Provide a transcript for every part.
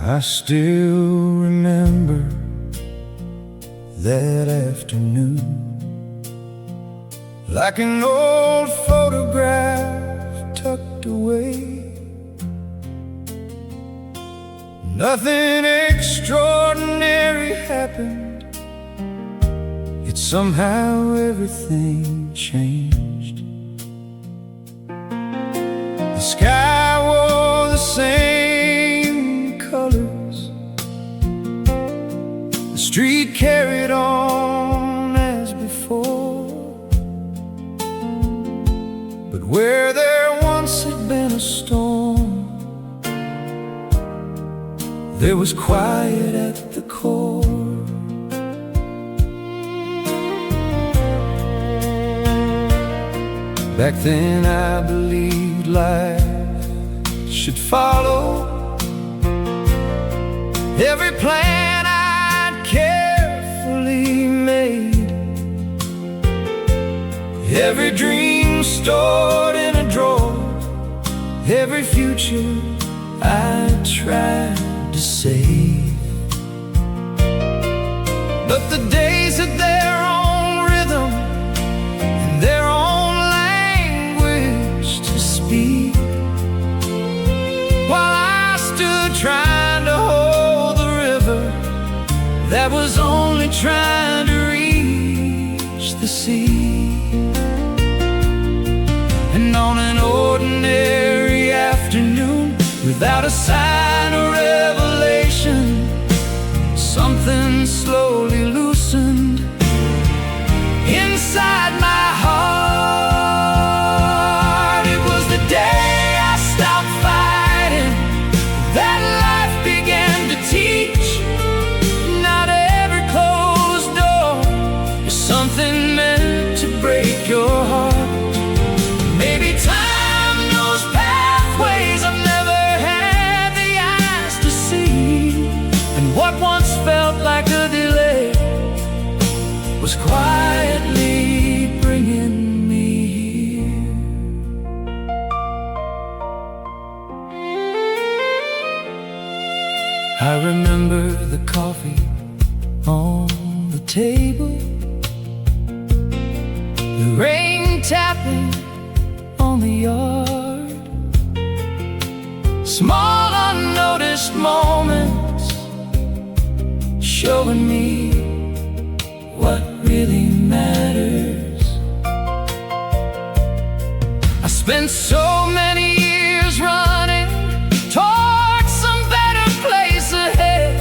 I still remember that afternoon like an old photograph tucked away. Nothing extraordinary happened, yet somehow everything changed. The sky wore the same colors, the street carried on as before, but where there once had been a storm, there was quiet at the core. Back then I believed life should follow every plan I'd carefully made, every dream stored in a drawer, every future I tried to save. But the days had their own rhythm and their own language to speak, while I stood trying to hold the river that was only trying to reach the sea. And on an ordinary afternoon, without a sign or revelation, something slowly loosened inside my heart. It was the day I stopped fighting that life began to teach. Not every closed door is something meant to break your heart. Maybe time knows pathways I've never had the eyes to see, and what once felt like a delay was quietly bringing me here. I remember the coffee on the table, the rain tapping on the yard, small unnoticed moments showing me what really matters. I spent so many years running towards some better place ahead.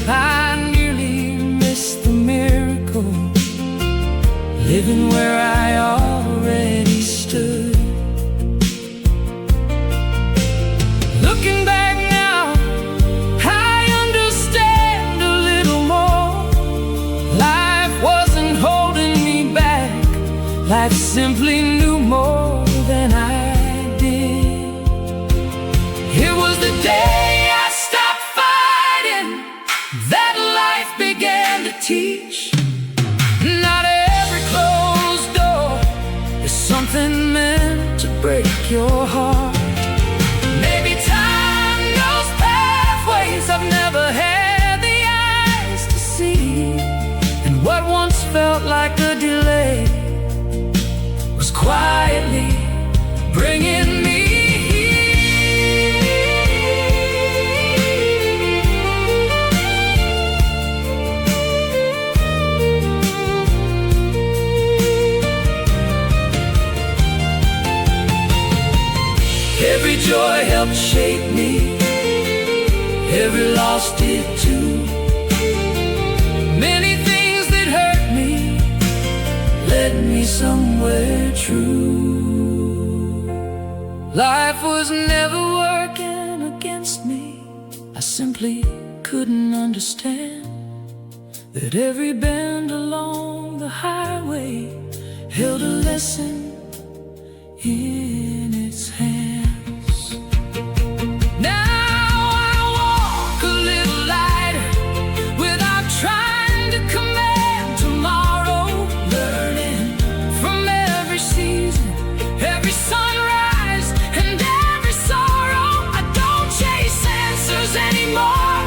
I nearly missed the miracle, living where I already stood. Looking back now, I understand a little more. Life wasn't holding me back, life simply knew more than I did. It was the day I stopped fighting that life began to teach. Not every closed door is something meant to break your heart. Maybe time knows pathways I've never had the eyes to see, and what once felt like a delay was quietly bringing me here. Every joy helped shape me, every loss did too. Many things that hurt me led me somewhere true. Life was never working against me. I simply couldn't understand that every bend along the highway held a lesson in its hands. Now I walk a little lighter without trying to command tomorrow, learning from every season, every sunrise and every sorrow. I don't chase answers anymore,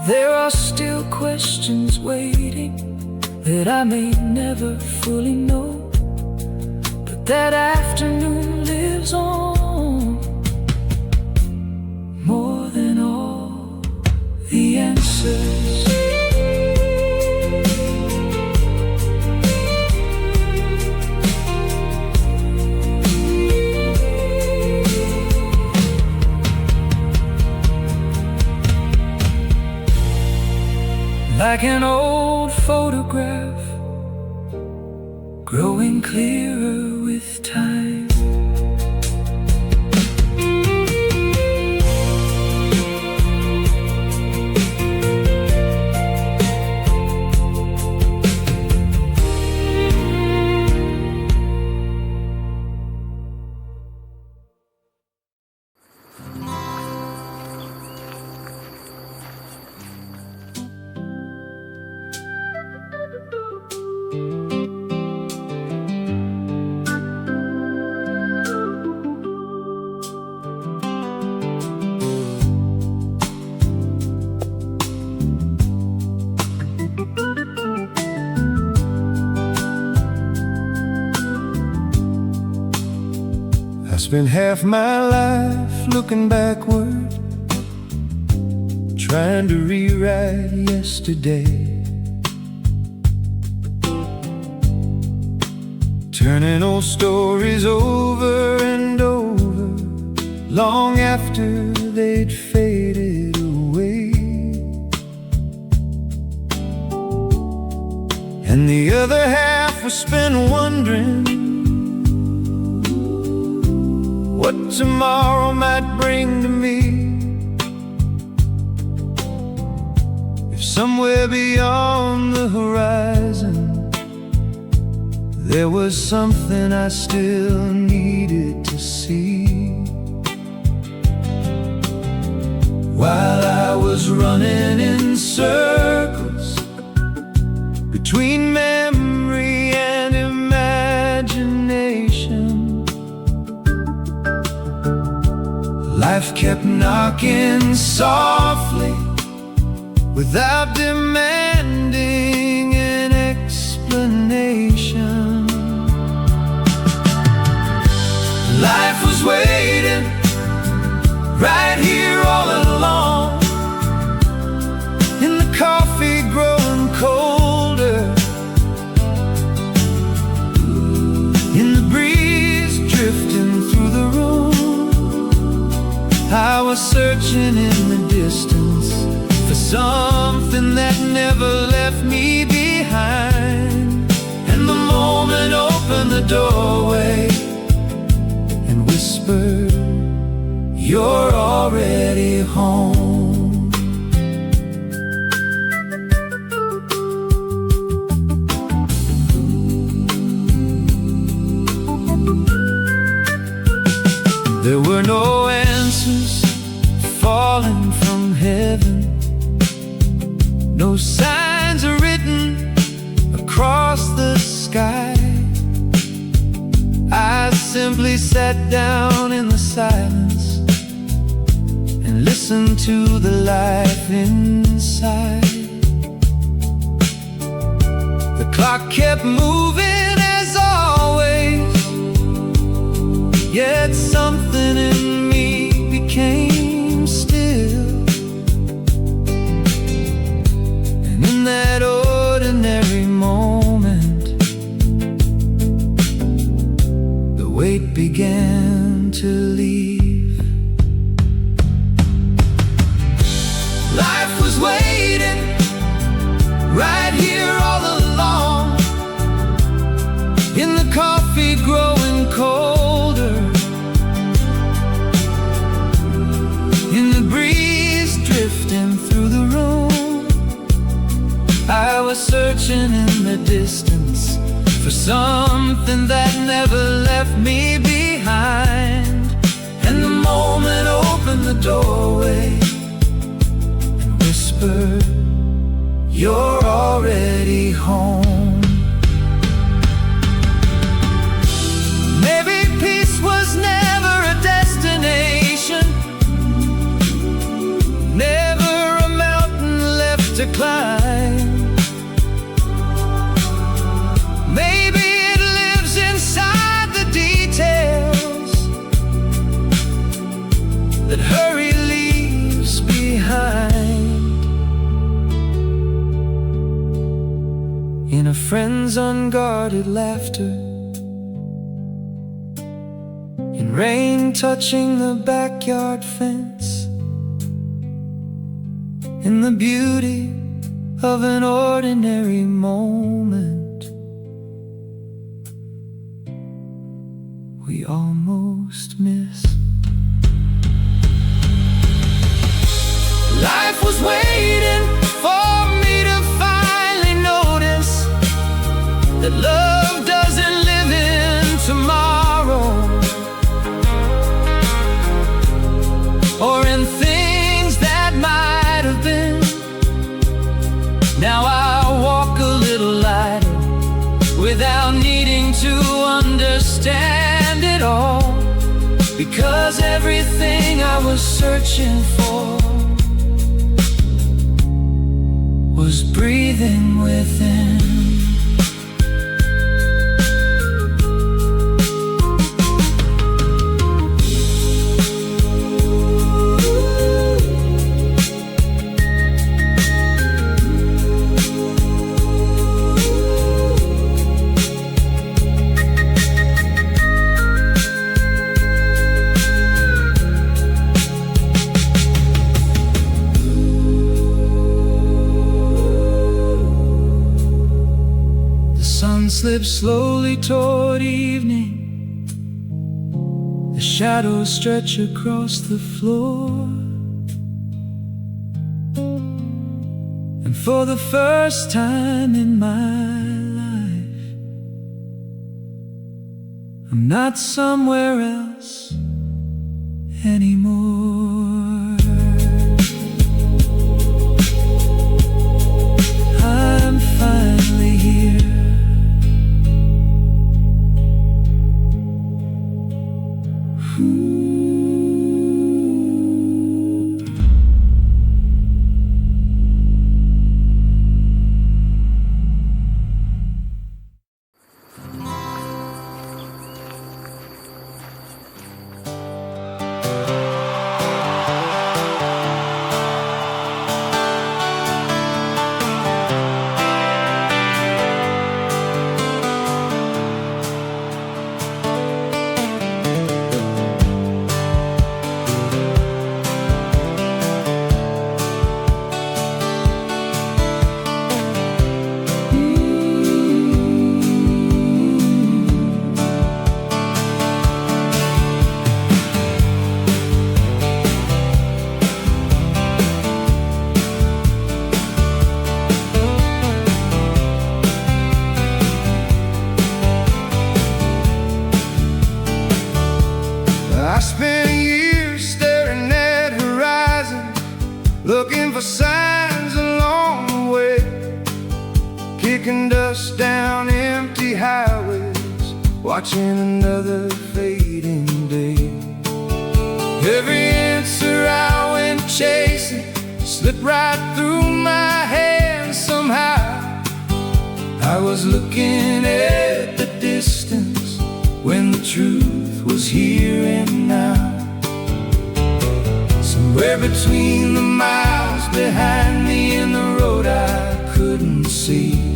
There are still questions waiting that I may never fully know, but that afternoon lives on more than all the answers. Like an old photograph, growing clearer with time. Spent half my life looking backward, trying to rewrite yesterday, turning old stories over and over, long after they'd faded away. And the other half was spent wondering what tomorrow might bring to me. If somewhere beyond the horizon there was something I still needed to see. While I was running in circles between memory and imagination, life kept knocking softly without demanding an explanation. Life was waiting right here all along, in the coffee growing colder, in the breeze drifting through the room. I was searching in the distance for something that never left me behind. And the moment opened the doorway and whispered, "You're already home." There were no answers falling from heaven, no signs are written across the sky. I simply sat down in the silence and listened to the life inside. The clock kept moving as always, yet something in me became still. And in that ordinary moment, the weight began to leave. Life was waiting right here all along, in the coffee growing colder, in the breeze drifting through the room. I was searching in the distance for something that never left me behind. And the moment opened the doorway and whispered, "You're already home." Maybe peace was never a destination, never a mountain to climb. Maybe it lives inside the details that hurry leaves behind. In a friend's unguarded laughter, in rain touching the backyard fence, in the beauty of an ordinary moment, we almost miss. Life was waiting for me to finally notice that love doesn't live in tomorrow, or in things that might have been. Now I walk a little lighter without needing to understand it all, because everything I was searching for was breathing within. Slips slowly toward evening. The shadows stretch across the floor, and for the first time in my life, I'm not somewhere else anymore. I'm finally here. I spent years staring at horizons, looking for signs along the way, kicking dust down empty highways, watching another fading day. Every answer I went chasing slipped right through my hands somehow. I was looking at the distance when the truth was here and now. Somewhere between the miles behind me and the road I couldn't see,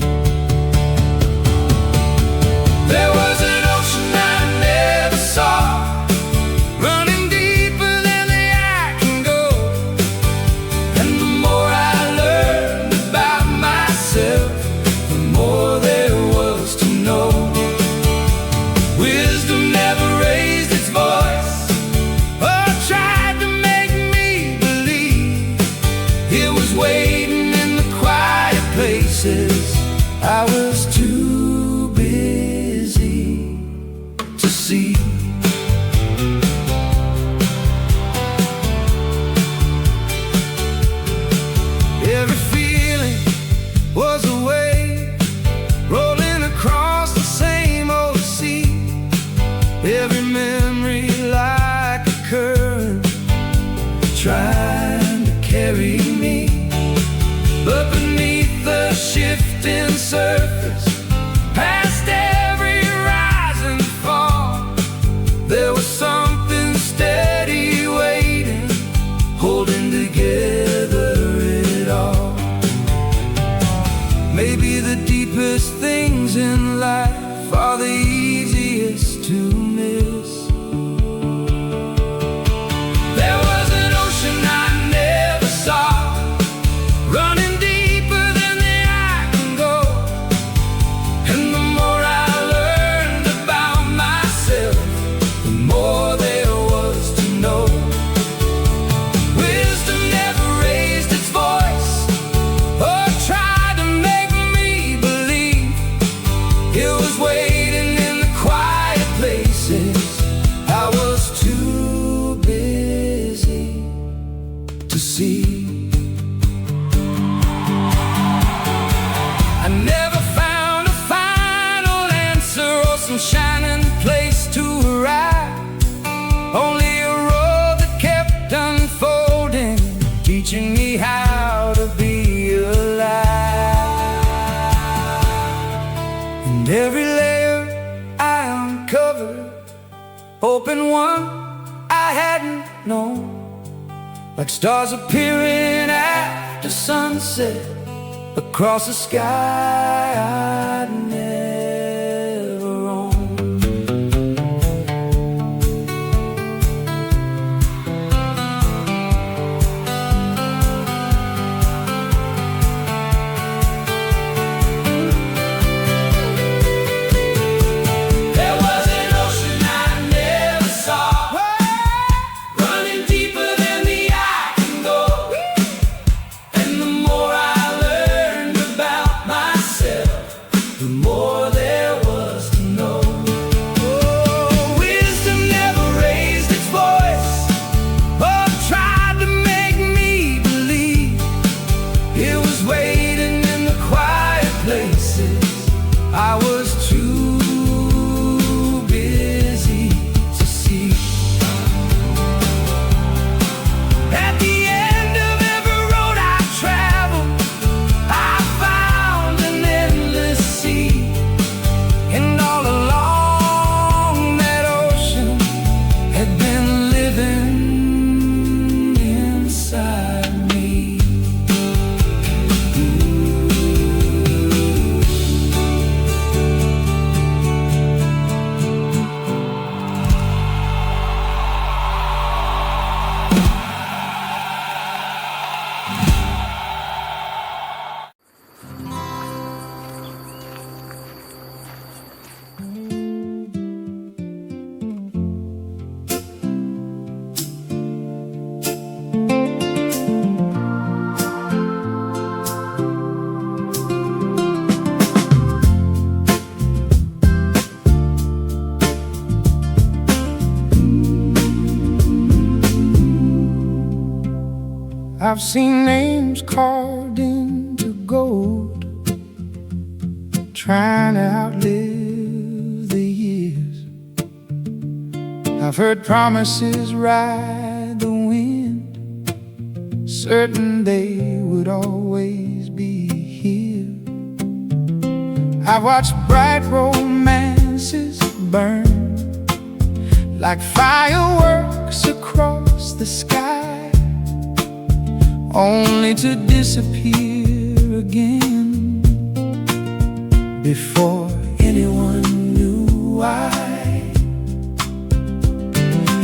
there was an ocean I never saw, running deeper than the eye can go. And the more I learned about myself, the more there was to know. Wisdom never raised its voice or tried to make me believe But beneath the shifting surface, past every rise and fall, there was something steady waiting, holding together it all. Maybe the deepest things in life are the easiest to miss. There was an ocean I never saw, running deeper than the eye can go. And the more I learned about myself, the more there was to know. Wisdom never raised its voice or tried to make me believe. It was waiting in the quiet places. I was too busy to see. I never found a final answer or some shining place to arrive. Only a road that kept unfolding, teaching me how to be alive. And every layer I uncovered opened one I hadn't known, like stars appearing after sunset across the sky I'd never owned. There was an ocean I never saw, running deeper than the eye can go. And the more I learned about myself, the more there was to know. Oh, wisdom never raised its voice or tried to make me believe. It was waiting in the quiet places. I was too busy to see. At the end of every road I traveled, I found an endless sea. And all along that ocean had been living inside me. I've seen names carved into gold, trying to outlive the years. I've heard promises ride the wind, certain they would always be here. I've watched bright romances burn like fireworks across the sky, only to disappear again before anyone knew why.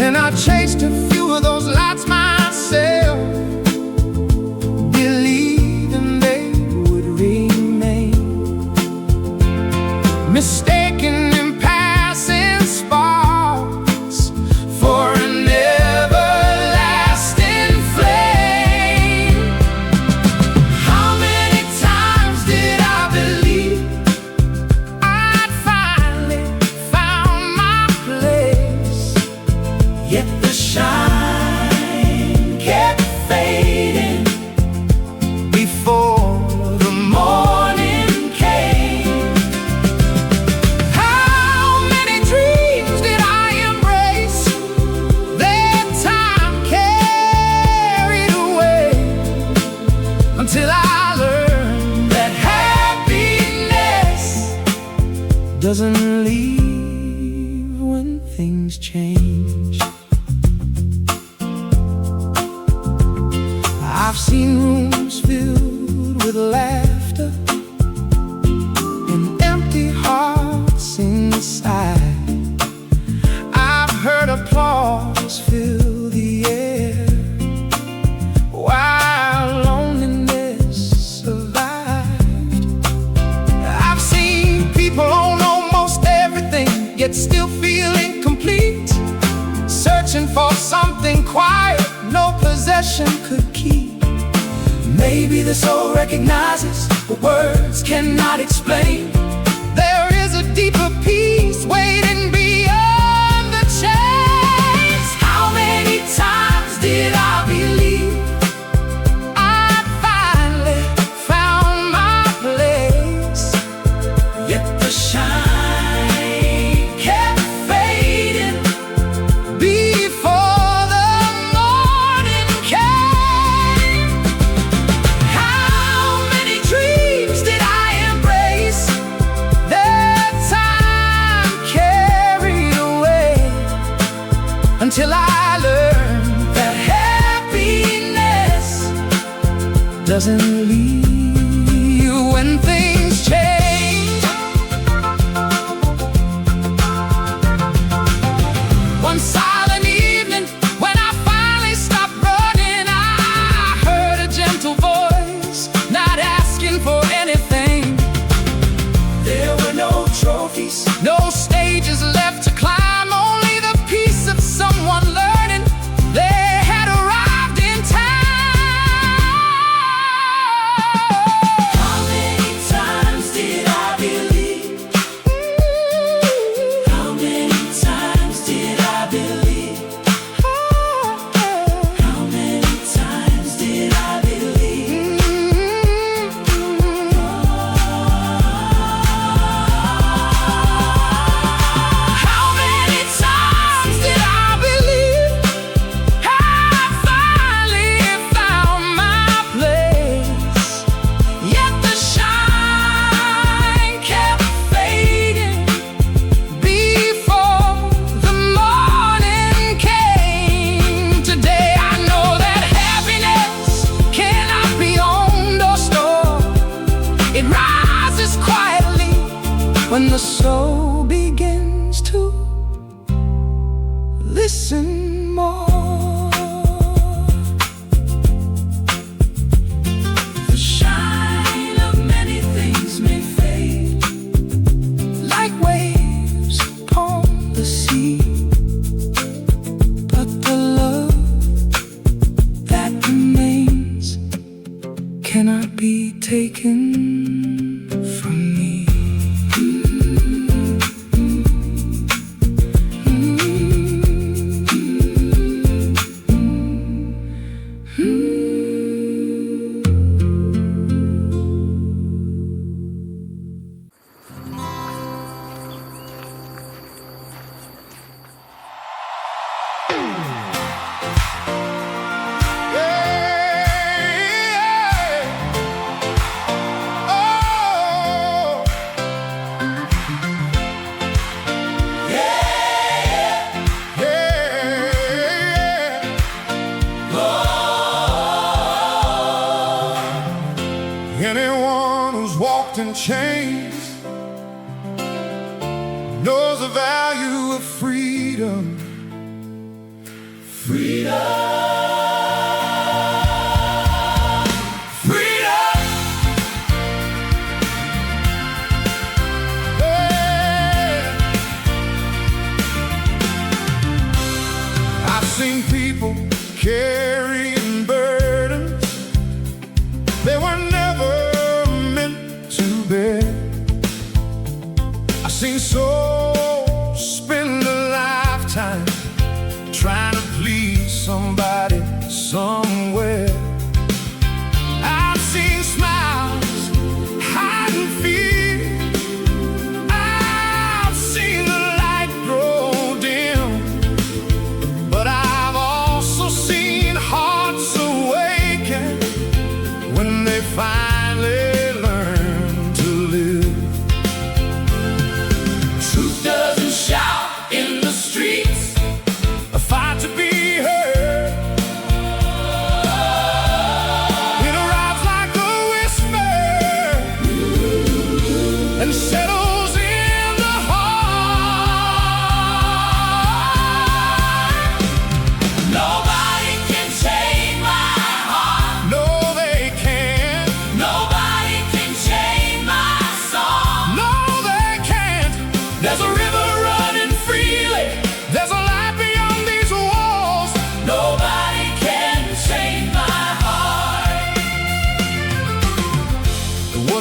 And I chased a few of those lights myself, believing they would remain, mistaken in passing sparks for an everlasting flame. How many times did I believe I'd finally found my place? Yet the shine kept fading before the morning came. How many dreams did I embrace that time carried away, until I learned doesn't leave when things change. I've seen rooms filled with laughter and empty hearts inside. I've heard applause fill the air while loneliness survived. I've seen people own almost everything, yet still feel incomplete, searching for something quiet no possession could keep. Maybe the soul recognizes what words cannot explain. There is a deeper peace waiting beyond the chains. How many times did I believe I finally found my place? Yet the shine kept fading before the morning came. How many dreams did I embrace that time carried away, until I learned that happiness doesn't leave when things change. One silent evening, when I finally stopped running, I heard a gentle voice, not asking for anything. There were no trophies, no stages left to climb, only the peace of someone learning they had arrived in time. How many times did I believe? How many times did I believe? How many times did I believe? How many times did I believe I finally found my place? Yet the shine kept fading before the morning came. Today I know that happiness cannot be owned or stored. It rises quietly when the soul begins to listen more. The shine of many things may fade, like waves upon the sea, but the love that remains cannot be taken from me. Anyone who's walked in chains knows the value of freedom. Freedom. Freedom. Yeah. I've seen people carrying burdens they were never meant to bear. I've seen souls spend a lifetime trying to please somebody somewhere. I've seen smiles hiding fear. I've seen the light grow dim, but I've also seen hearts awaken when they finally learn to live.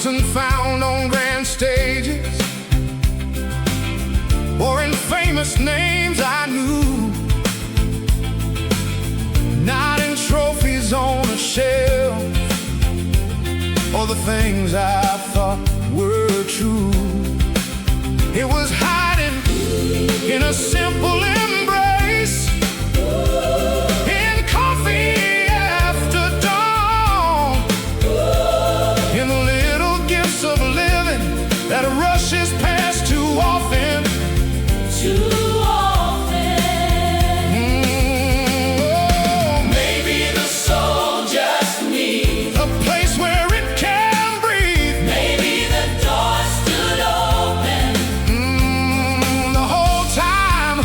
wasn't found on grand stages or in famous names I knew, not in trophies on a shelf or the things I thought were true. It was hiding in a simple embrace, in coffee after dawn, in the little gifts of living that rushes past too often. Too often. Oh, maybe the soul just needs a place where it can breathe. Maybe the door stood open the whole time,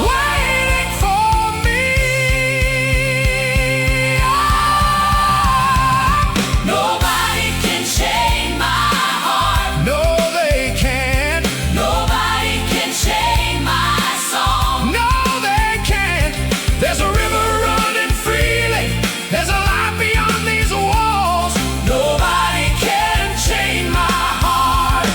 waiting for me. Nobody can chain my heart. No, they can't. Nobody can chain my song. No, they can't. There's a river running freely. There's a life beyond these walls. Nobody can chain my heart.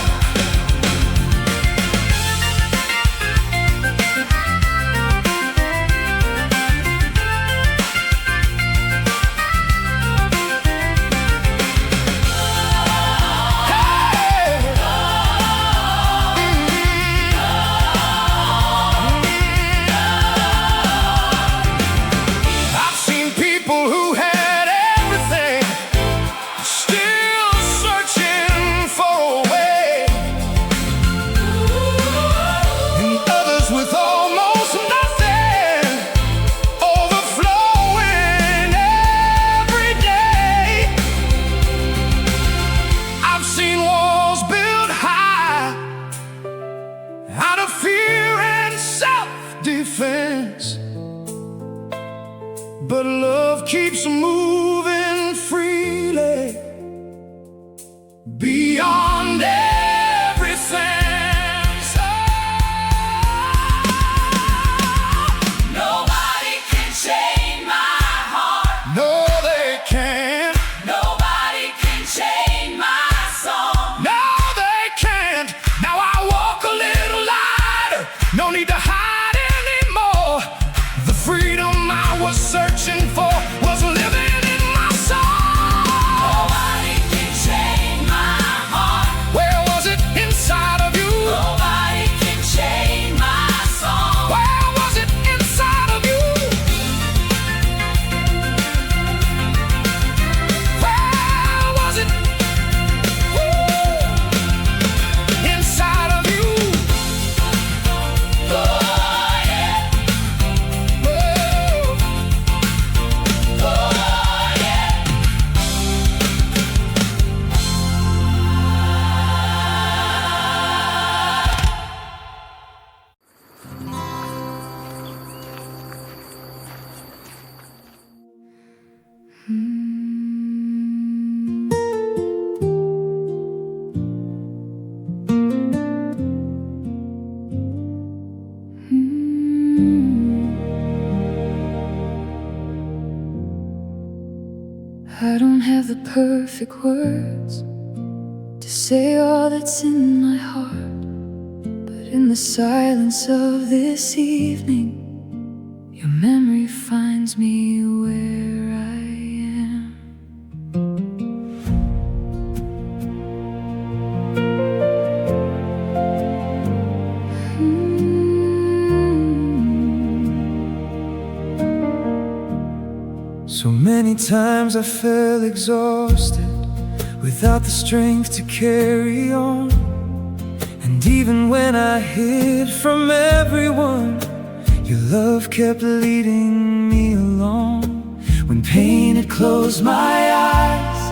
I've seen people who had everything, still searching for a way, and others with almost nothing, overflowing every day. I've seen walls built high out of fear and self-defense, but love keeps moving freely beyond every fence. Nobody can chain my heart. No, they can't. Nobody can chain my song. No, they can't. Now I walk a little lighter. No need to hide anymore. The freedom I was searching for was living in my soul. Nobody can chain my heart. Where was it? Inside of you. Nobody can chain my song. Where was it? Inside of you. Where was it? Woo. Inside of you. Oh, yeah. Whoa. Oh, yeah. I don't have the perfect words to say all that's in my heart, but in the silence of this evening, your memory finds me where I am. So many times I felt exhausted, without the strength to carry on. And even when I hid from everyone, your love kept leading me along. When pain had closed my eyes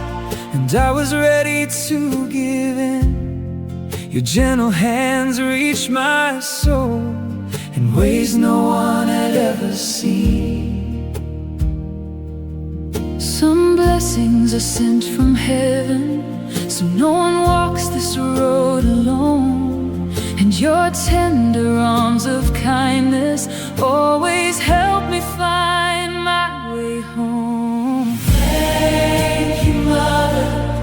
and I was ready to give in, your gentle hands reached my soul in ways no one had ever seen. Some blessings are sent from heaven, so no one walks this road alone. And your tender arms of kindness always help me find my way home. Thank you, Mother,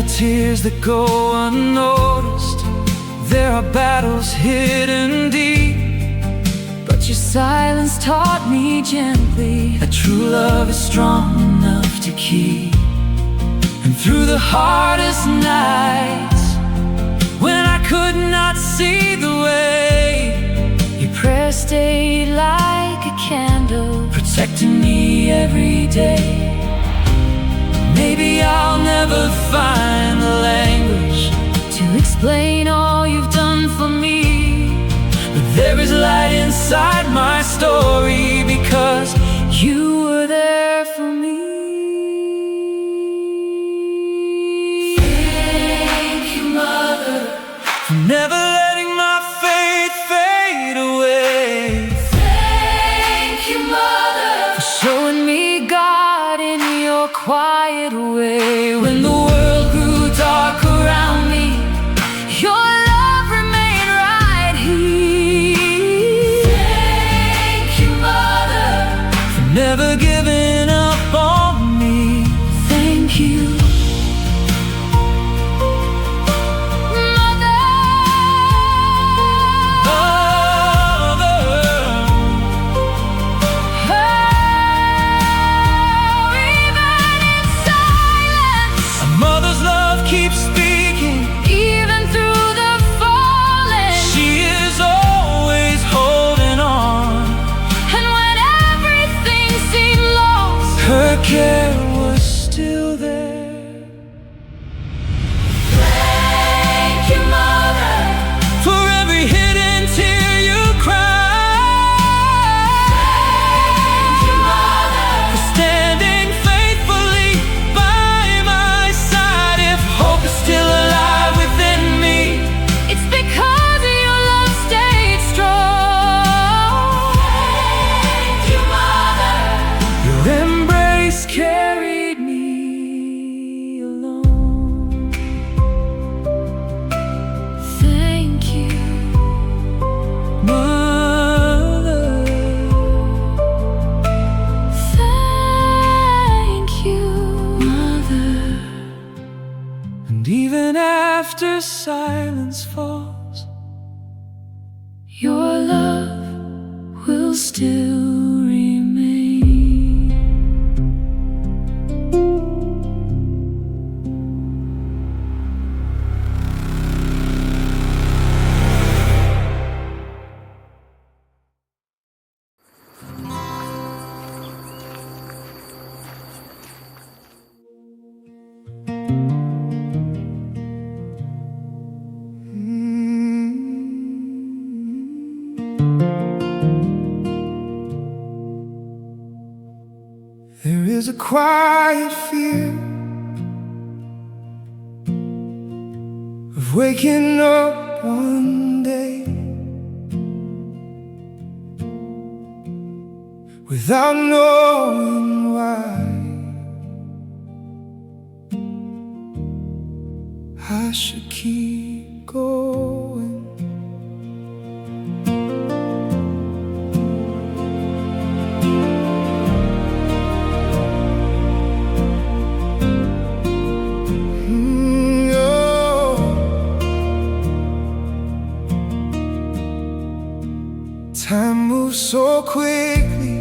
are tears that go unnoticed. There are battles hidden deep, but your silence taught me gently that true love is strong enough to keep. And through the hardest nights, when I could not see the way, your prayer stayed like a candle, protecting me every day. Maybe I'll never find the language to explain all you've done for me, but there is light inside my story because you were there for me. Thank you, Mother, for never letting my faith fade away. Thank you, Mother, for showing me God in your quiet way. When the world grew dark around me, your love remained right here. Thank you, Mother, for never giving up on me. Thank you, Mother. Even in silence, a mother's love keeps speaking. Even through the falling, she is always holding on. And when everything seemed lost, her care was still there. Thank you, Mother, for every hidden tear you cried. Thank you, Mother, for standing faithfully by my side. If hope is still alive within me, it's because your love stayed strong. Thank you, Mother, your embrace carried me along. Thank you, Mother. Thank you, Mother. And even after silence falls, your love will still remain. There is a quiet fear of waking up one day without knowing why. I should keep going. Time moves so quickly,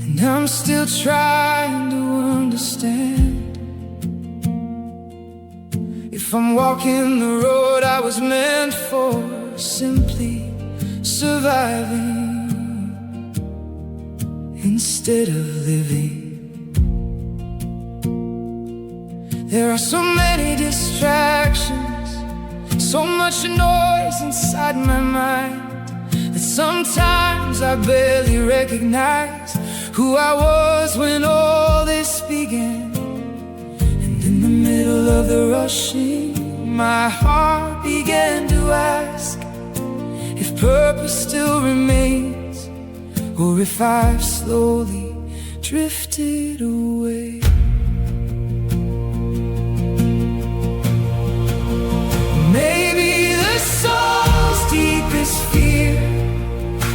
and I'm still trying to understand if I'm walking the road I was meant for, simply surviving instead of living. There are so many distractions, so much noise inside my mind, that sometimes I barely recognize who I was when all this began. And in the middle of the rushing, my heart began to ask if purpose still remains, or if I've slowly drifted away. Maybe the soul's deepest fear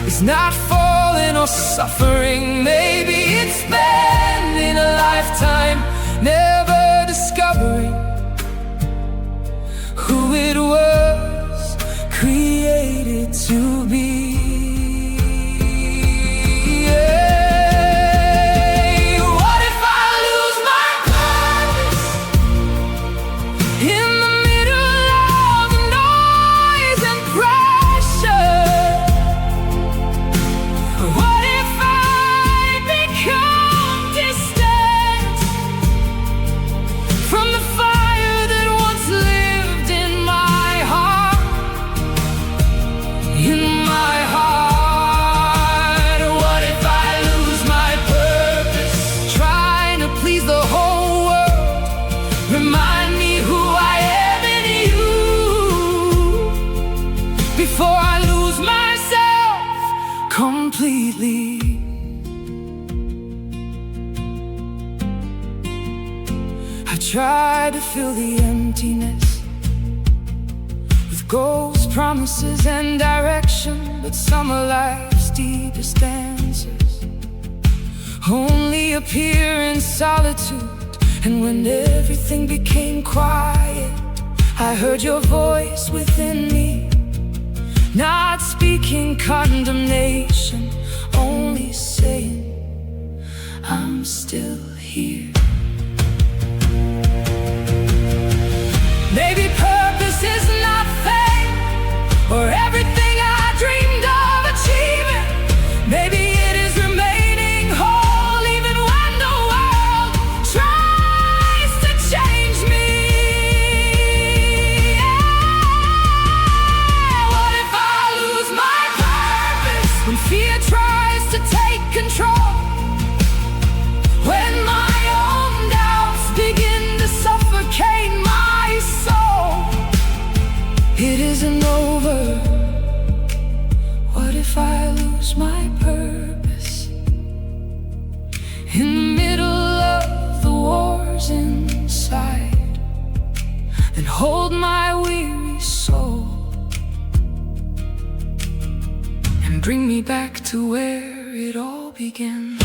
is not falling or suffering. Maybe it's spending a lifetime never tried to fill the emptiness with goals, promises, and direction, but some of life's deepest answers only appear in solitude. And when everything became quiet, I heard your voice within me, not speaking condemnation, only saying, I'm still here. Maybe purpose is not fame or everything I dreamed of achieving. Maybe it is remaining whole even when the world tries to change me. Yeah. What if I lose my purpose when fear tries to take control? When my own doubts begin to suffocate my soul, it isn't over. What if I lose my purpose in the middle of the wars inside, and hold my weary soul and bring me back to where it all began?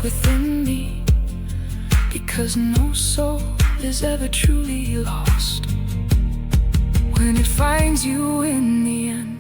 Within me, because no soul is ever truly lost when it finds you in the end.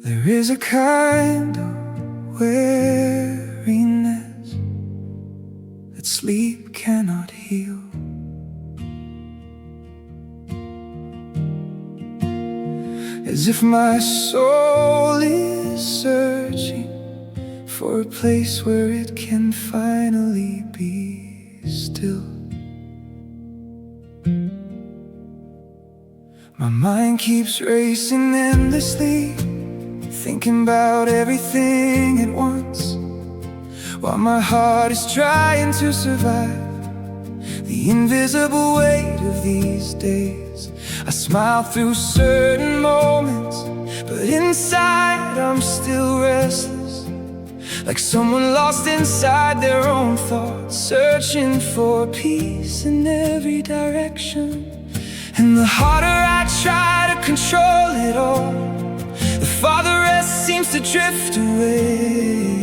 There is a kind of weariness that sleep cannot heal. As if my soul is searching for a place where it can finally be still. My mind keeps racing endlessly, thinking about everything at once, while my heart is trying to survive the invisible weight of these days. I smile through certain moments, but inside I'm still restless, like someone lost inside their own thoughts, searching for peace in every direction. And the harder I try to control it all, the farther rest seems to drift away.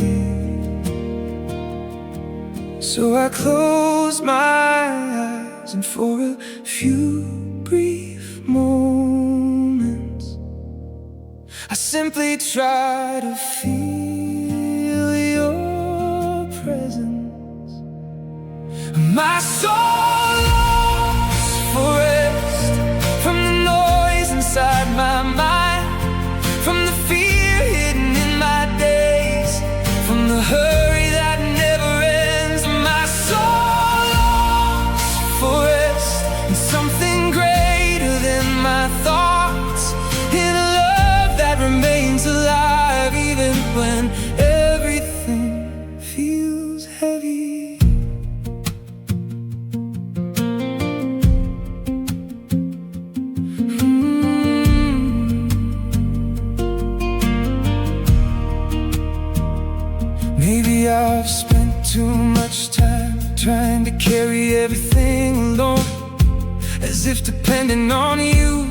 So I close my eyes, and for a few brief moments I simply try to feel your presence. My soul longs for rest from the noise inside my mind, from the fear hidden Lately I've spent too much time trying to carry everything alone, as if depending on you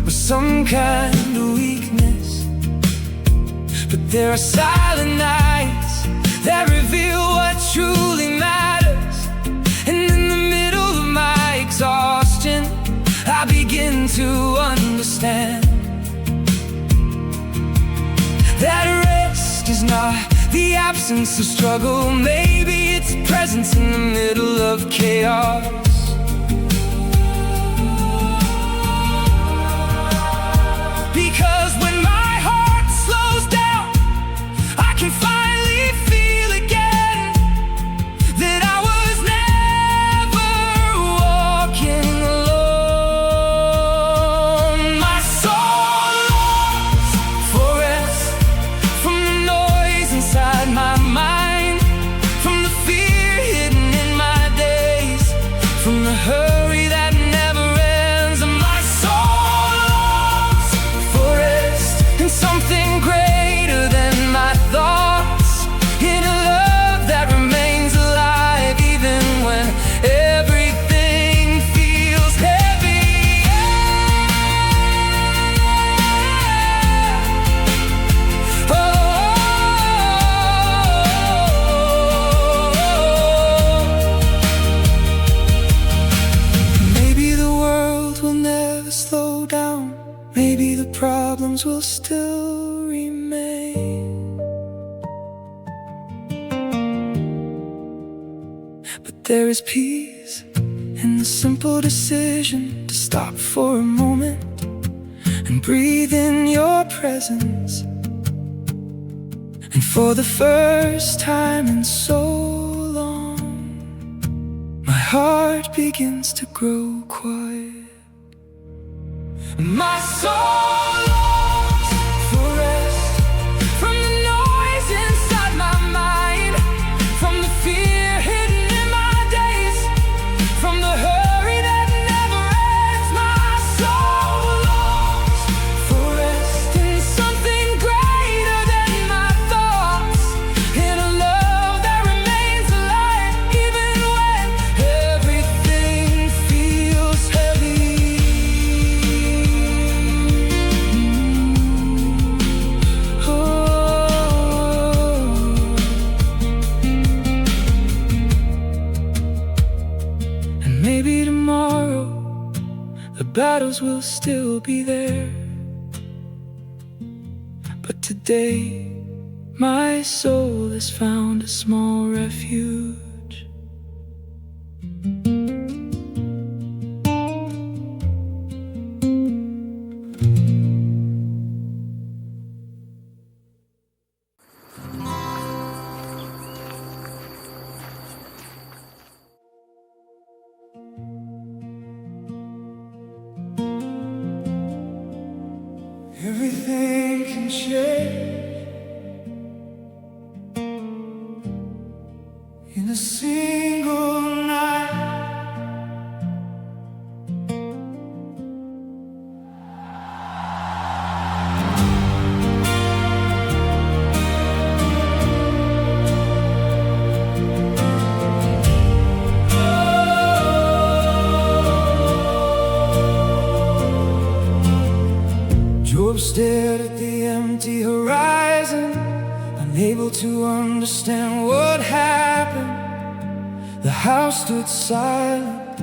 was some kind of weakness. But there are silent nights that reveal what truly matters, and in the middle of my exhaustion I begin to understand that rest is not the absence of struggle. Maybe it's presence in the middle of chaos. Because when my heart slows down, I can finally feel again that I was never walking alone. My soul longs for rest from the noise inside my mind, from the fear hidden in my days, from the hurry that never ends. And my soul longs for rest in something greater than my thoughts, in a love that remains alive even when everything feels heavy. Oh, maybe the world will never slow down. Maybe the problems will still remain, but there is peace in the simple decision to stop for a moment and breathe in your presence. And for the first time in so long, my heart begins to grow quiet. My soul longs for rest from the noise inside my mind, from the fear hidden in my days, from the hurry that never ends. My soul longs for rest in something greater than my thoughts, in a love that remains alive even when everything feels heavy. And maybe tomorrow the battles will still be there, but today my soul has found a small refuge. Everything can change in a single night. Job stared at the empty horizon, unable to understand what happened. The house stood silent,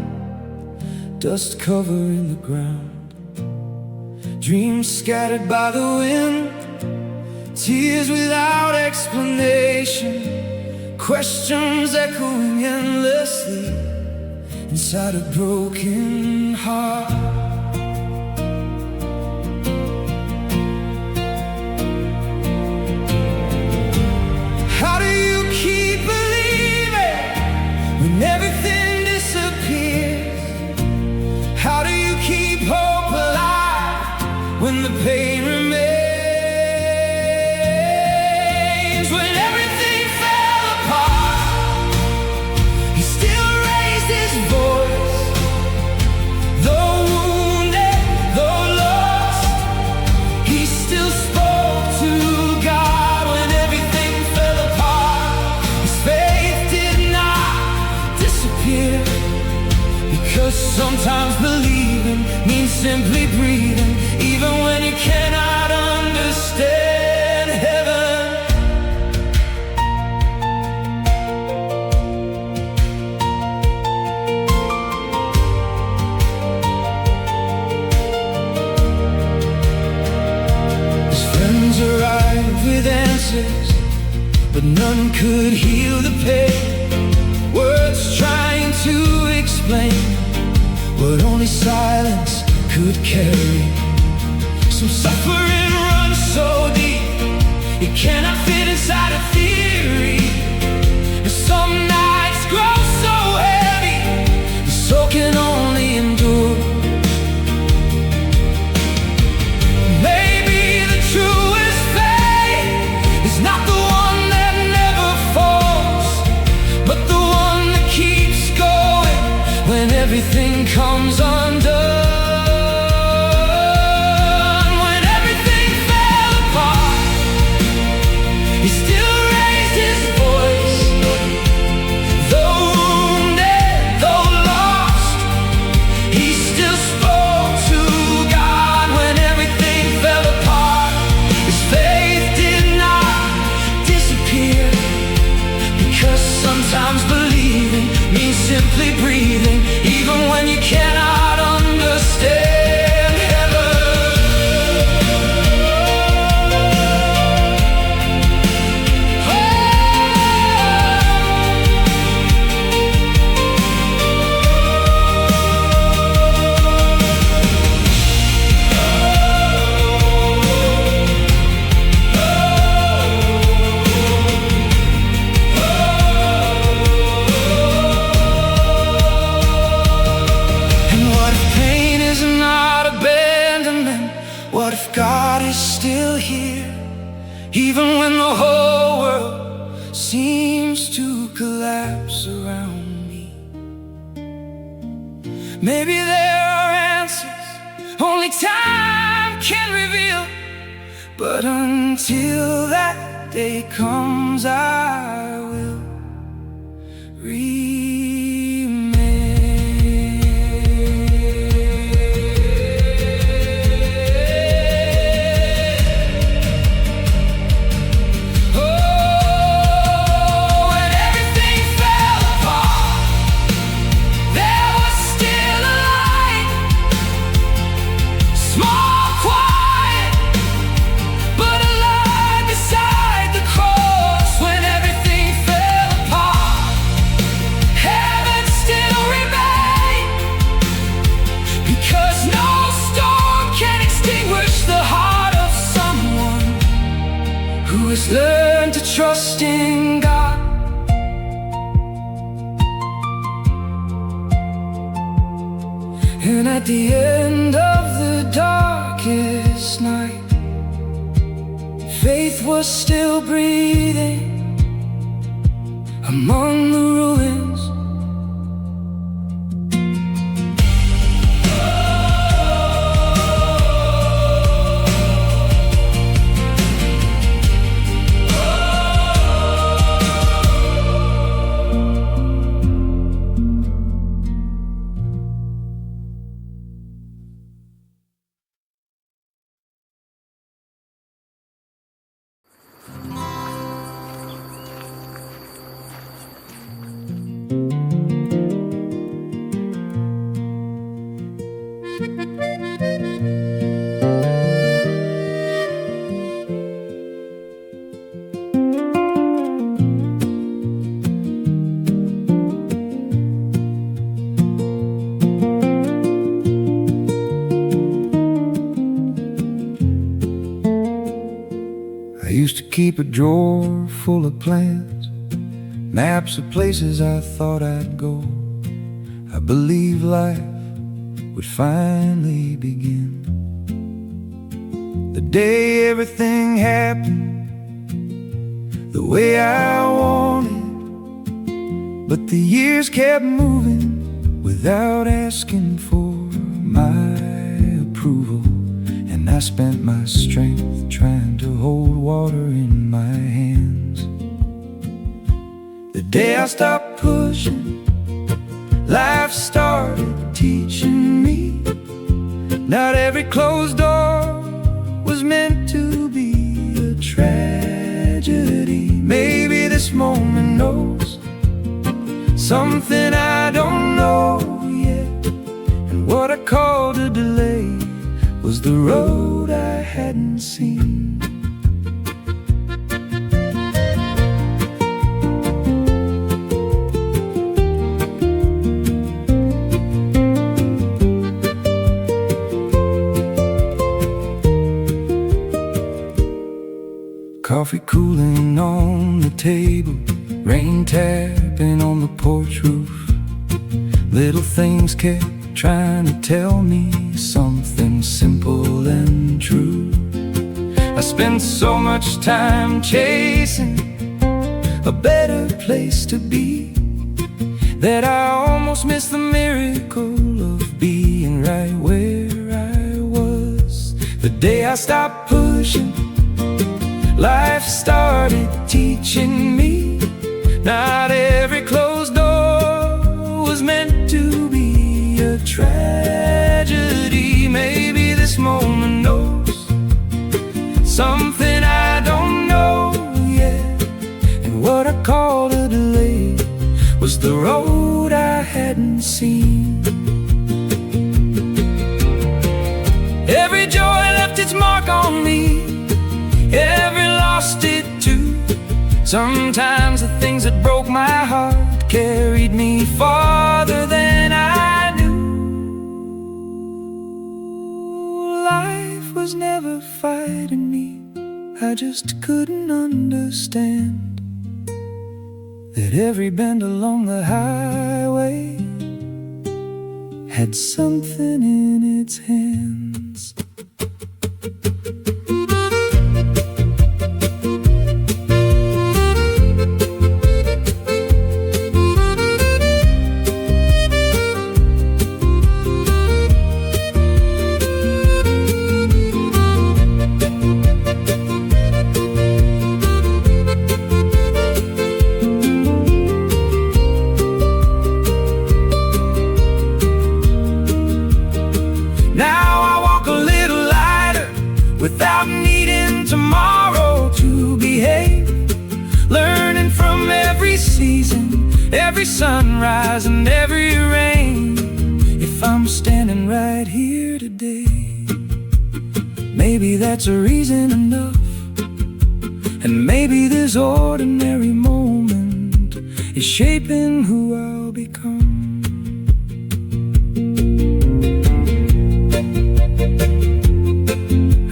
dust covering the ground, dreams scattered by the wind, tears without explanation, questions echoing endlessly inside a broken heart. How do you keep believing when everything disappears? How do you keep hope alive when the pain remains? When everything fell apart, he still raised his voice, though breathing, even when you cannot understand heaven. His friends arrived with answers, but none could heal the pain. Words trying to explain what only silence could carry. Some suffering runs so deep it cannot fit inside a theory. And some nights grow so heavy the soul can only endure. Maybe the truest faith is not the one that never falls, but the one that keeps going when everything comes undone. When everything fell apart, he still raised his voice. Though wounded, though lost, he still spoke to God. When everything fell apart, his faith did not disappear, because sometimes believing means simply breathing, even when you cannot understand heaven. And what if pain is not abandonment? What if God is still here, even when the whole world seems to collapse around me? Maybe there are answers only time can reveal, but until that day comes, I will learn to trust in God. And at the end of the darkest night, faith was still breathing among the ruins. I used to keep a drawer full of plans, maps of places I thought I'd go. I believed life would finally begin the day everything happened the way I wanted. But the years kept moving without asking for my approval, and I spent my strength trying to hold water in my hands. The day I stopped pushing, life started teaching me Not every closed door was meant to be a tragedy. Maybe this moment knows something I don't know yet. And what I called a delay was the road I hadn't seen. Coffee cooling on the table, rain tapping on the porch roof. Little things kept trying to tell me something simple and true. I spent so much time chasing a better place to be that I almost missed the miracle of being right where I was. The day I stopped pushing, life started teaching me not every closed door was meant to be a tragedy. Maybe this moment knows something I don't know yet. And what I called a delay was the road I hadn't seen. Every joy left its mark on me, every loss did too. Sometimes the things that broke my heart carried me farther than I knew. Life was never fighting me, I just couldn't understand that every bend along the highway had something in its hands. Without needing tomorrow to behave, learning from every season, every sunrise and every rain. If I'm standing right here today, maybe that's a reason enough. And maybe this ordinary moment is shaping who I'll become.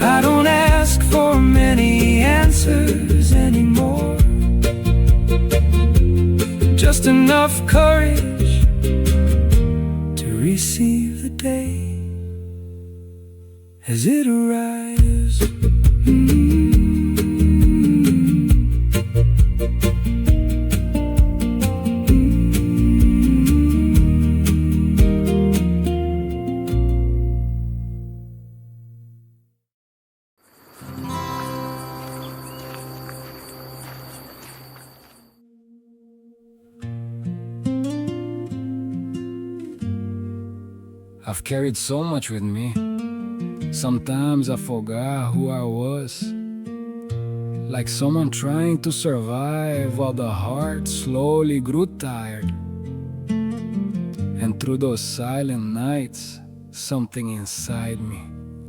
I don't ask for many answers anymore, just enough courage to receive the day as it arrives. I've carried so much with me. Sometimes I forgot who I was, like someone trying to survive while the heart slowly grew tired. And through those silent nights, something inside me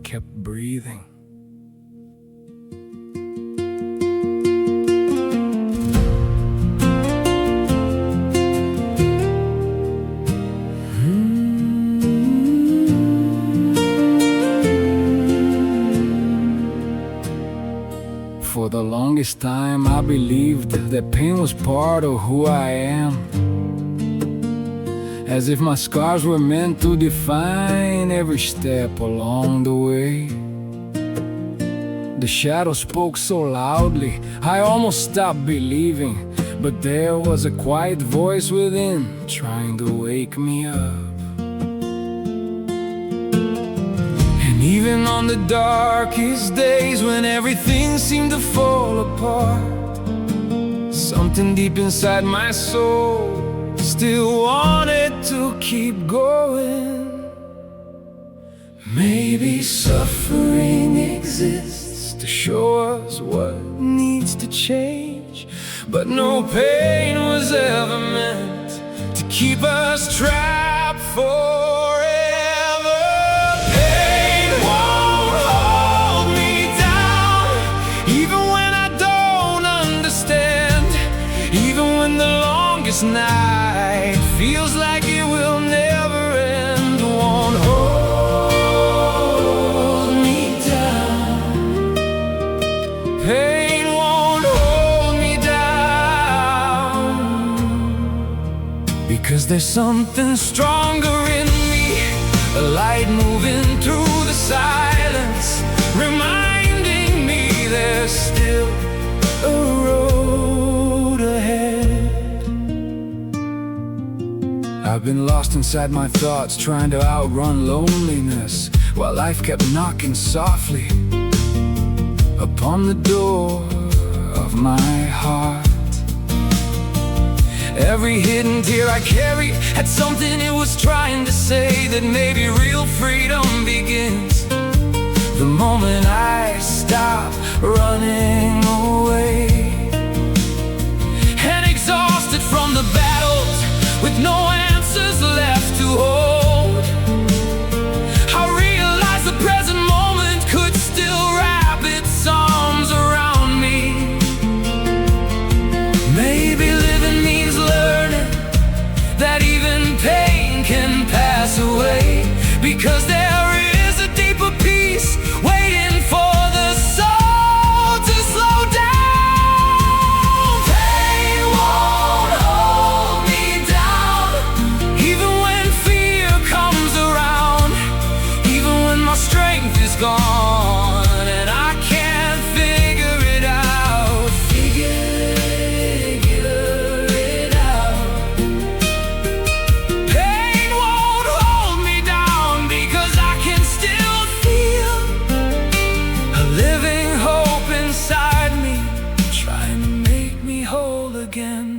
kept breathing. For the longest time I believed that pain was part of who I am, as if my scars were meant to define every step along the way. The shadow spoke so loudly, I almost stopped believing. But there was a quiet voice within, trying to wake me up. Even on the darkest days when everything seemed to fall apart, something deep inside my soul still wanted to keep going. Maybe suffering exists to show us what needs to change, but no pain was ever meant to keep us trapped forever. Pain won't hold me down, even when I don't understand, even when the longest night feels like it will never end. Won't hold me down. Pain won't hold me down, because there's something stronger in me, a light moving through the silence, reminding me there's still a road ahead. I've been lost inside my thoughts, trying to outrun loneliness, while life kept knocking softly upon the door of my heart. Every hidden tear I carried had something it was trying to say, that maybe real freedom begins the moment I stop running away. And exhausted from the battles, with no answers left to hold, I realized the present moment could still wrap its arms around me. Maybe living means learning that even pain can pass away, because there is a deeper peace waiting for the soul to slow down. Pain won't hold me down, even when fear comes around, even when my strength is gone and I can't figure it out. Figure it out. Pain won't hold me down, because I can still feel a living hope inside me, trying to make me whole again.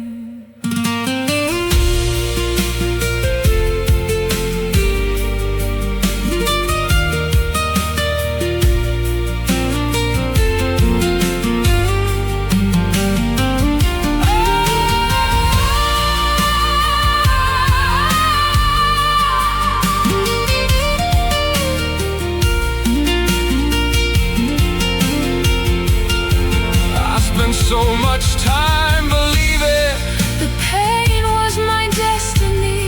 I spent so much time believing The pain was my destiny,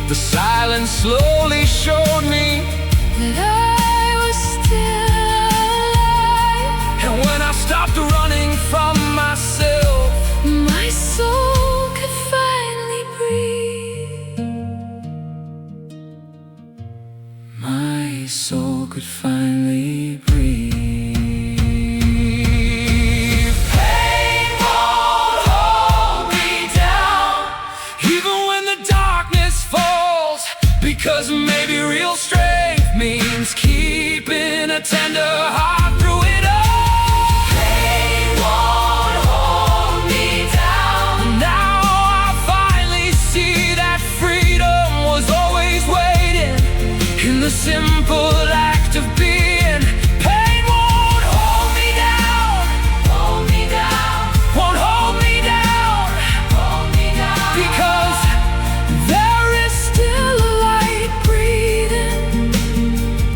the silence slowly showed me, that I was still alive. and when I stopped running from myself, My soul could finally breathe. my soul could finally breathe. Pain won't hold me down, even when the darkness falls, because maybe real strength means keeping a tender heart through it all. Pain won't hold me down. Now I finally see that freedom was always waiting in the simple act of being. Pain won't hold me down, hold me down, won't hold me down, hold me down, because there is still a light breathing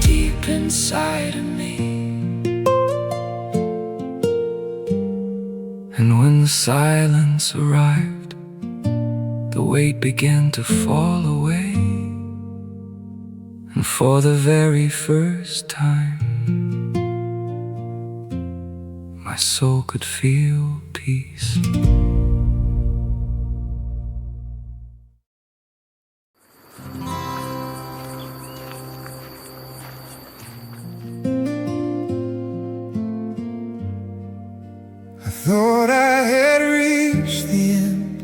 deep inside of me. And when the silence arrived, the weight began to fall away, and for the very first time, my soul could feel peace. I thought I had reached the end,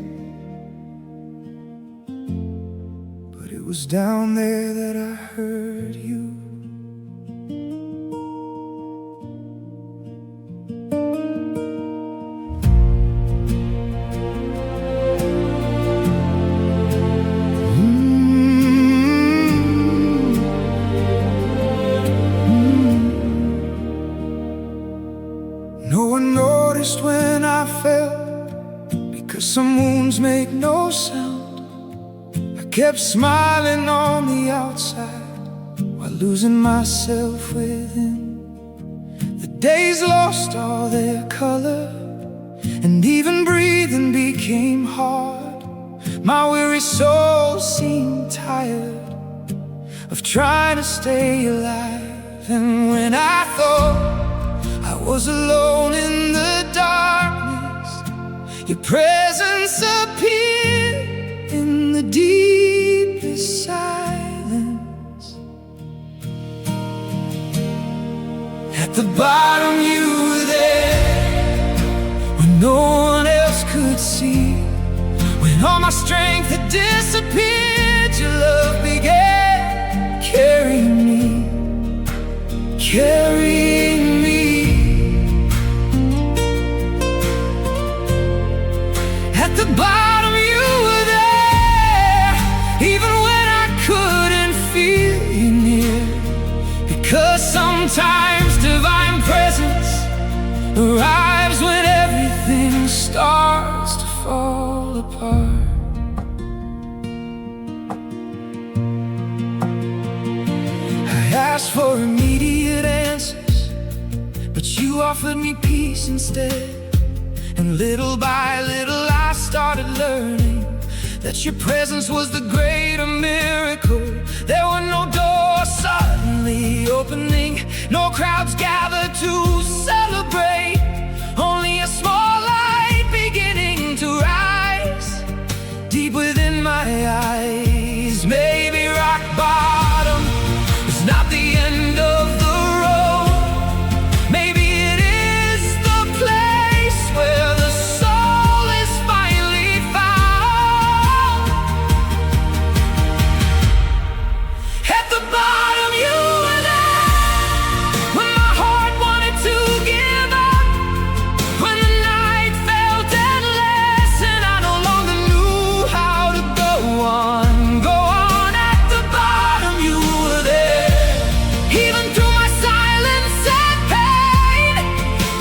but it was down there that I heard you. 'cause some wounds make no sound. I kept smiling on the outside while losing myself within. The days lost all their color, and even breathing became hard. My weary soul seemed tired of trying to stay alive. And when I thought I was alone in the darkness, your presence appeared in the deepest silence. At the bottom you were there, when no one else could see. When all my strength had disappeared, your love began carrying me, carrying me. At the bottom you were there, even when I couldn't feel you near. Because sometimes divine presence arrives when everything starts to fall apart. I asked for immediate answers, but you offered me peace instead. And little by little I started learning that your presence was the greater miracle. There were no doors suddenly opening, no crowds gathered to celebrate, only a small light beginning to rise deep within my eyes. Maybe rock bottom is not the end of the road. Maybe it is the place where the soul is finally found. At the bottom you were there, when my heart wanted to give up, when the night felt endless and I no longer knew how to go on, go on. At the bottom you were there, even through my silence and pain,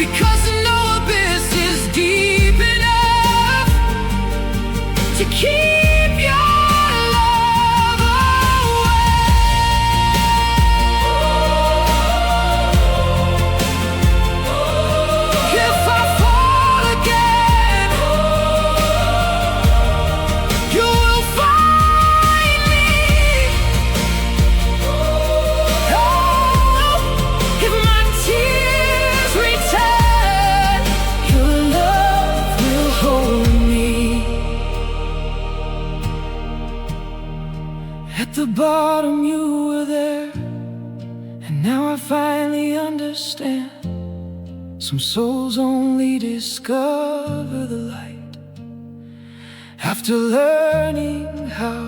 because no abyss is deep enough to keep your love away. If I fall again, you will find me. Oh, if my tears return, your love will hold me. At the bottom you were there, and now I finally understand. Some souls only discover the light after learning how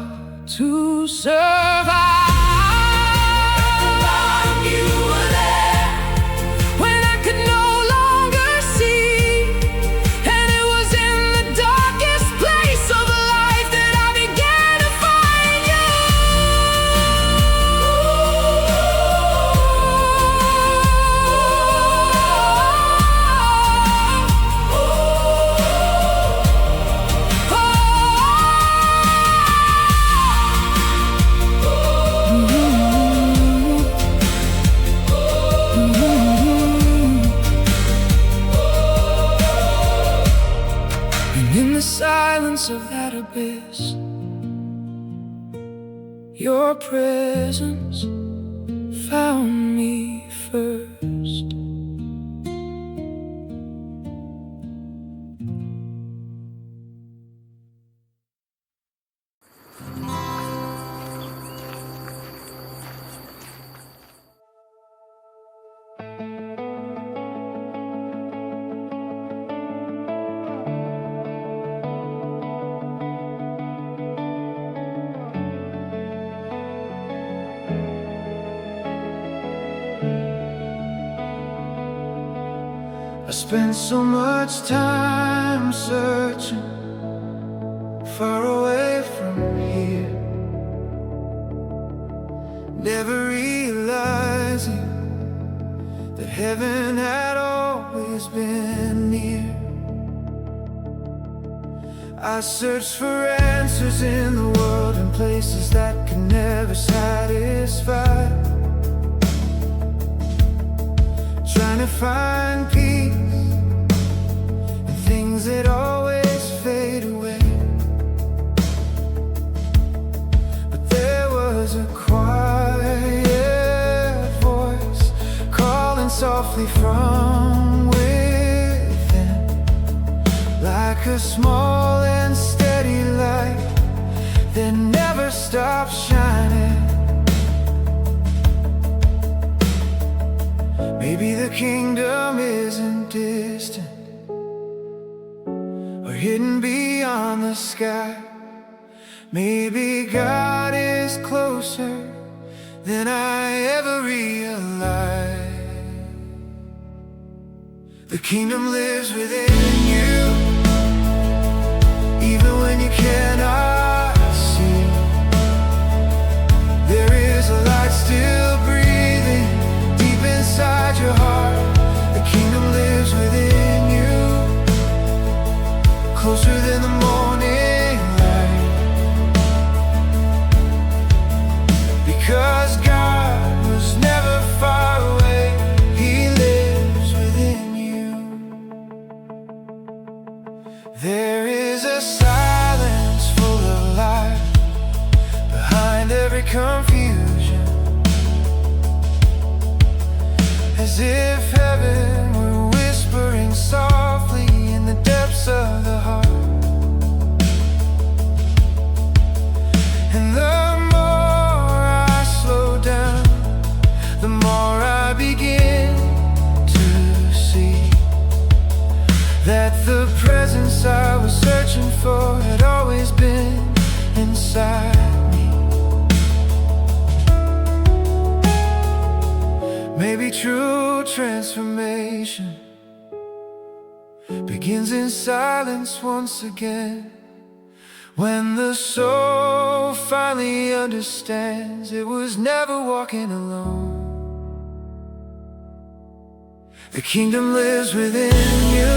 to survive. You were there when I could no longer see, and it was in the darkest place of life that I began to find you. And in the silence of that abyss, your presence found me first. I spent so much time searching far away from here, never realizing that heaven had always been near. I searched for answers in the world and places that could never satisfy, trying to find peace in things that always fade away. But there was a quiet voice calling softly from within, like a small and steady light that never stops shining. Maybe the kingdom isn't distant or hidden beyond the sky. Maybe God is closer than I ever realized. The kingdom lives within you, even when you cannot see. There is a light still breathing deep inside your heart. The kingdom lives within you, closer than the morning light. Because God was never far away, He lives within you. There is a silence full of life behind every confusion, as if heaven were whispering softly in the depths of the heart. And the more I slow down, the more I begin to see that the presence I was searching for had always been inside me. Maybe true transformation begins in silence once again, when the soul finally understands it was never walking alone. The kingdom lives within you,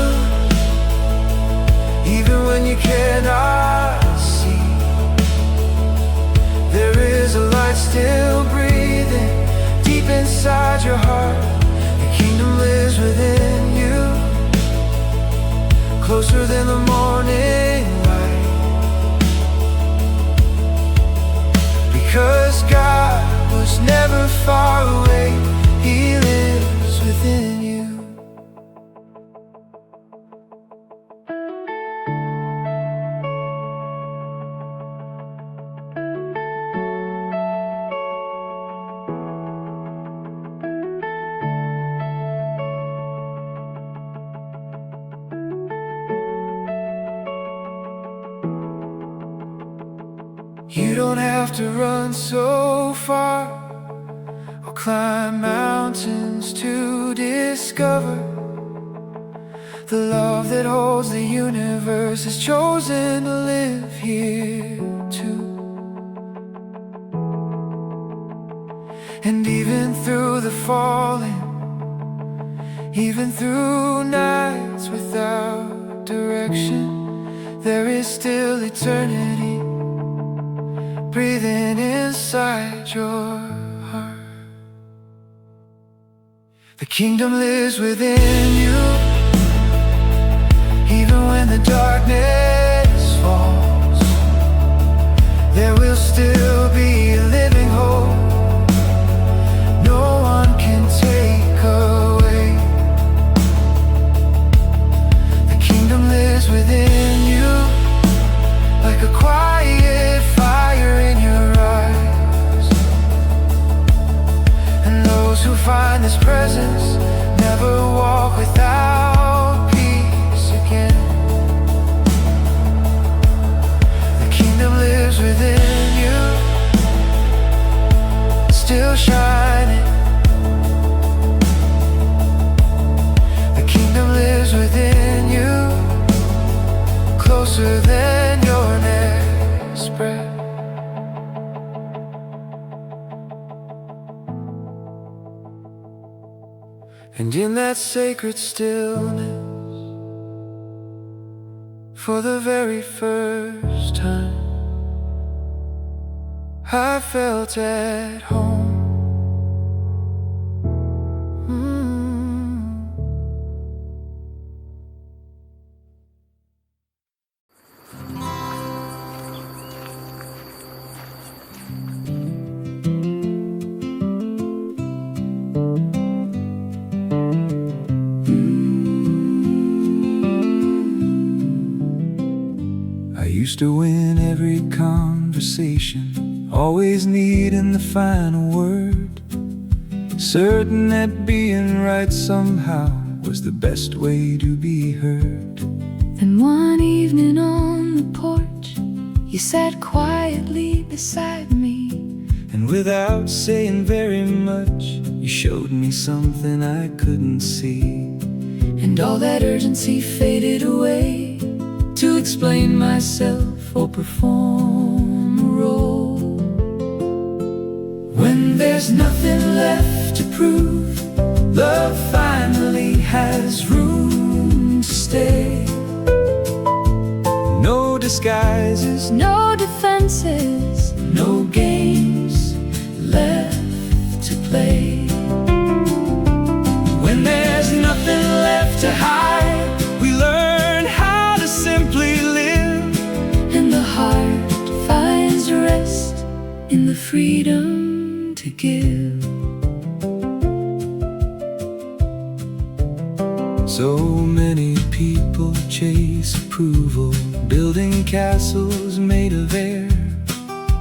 even when you cannot see. There is a light still breathing deep inside your heart. The kingdom lives within you, closer than the morning light. Because God was never far away, He lives within you. You don't have to run so far or climb mountains to discover the love that holds the universe has chosen to live here too. And even through the falling, even through nights without direction, there is still eternity breathing inside your heart. The kingdom lives within you, even when the darkness falls. There will still be living hope no one can take away. The kingdom lives within you, like a quiet fire in your eyes. And those who find this presence never walk without peace again. The kingdom lives within you, still shining. The kingdom lives within you, closer than your next breath. And in that sacred stillness, For the very first time, I felt at home. I used to win every conversation, always needing the final word, certain that being right somehow was the best way to be heard. Then one evening on the porch, you sat quietly beside me, And without saying very much, you showed me something I couldn't see. and all that urgency faded away to explain myself or perform a role. When there's nothing left to prove, love finally has room to stay. No disguises, No defenses, no games left to play. When there's nothing left to hide, we learn how to simply live. and the heart finds rest in the freedom to give. So many people chase approval, building castles made of air.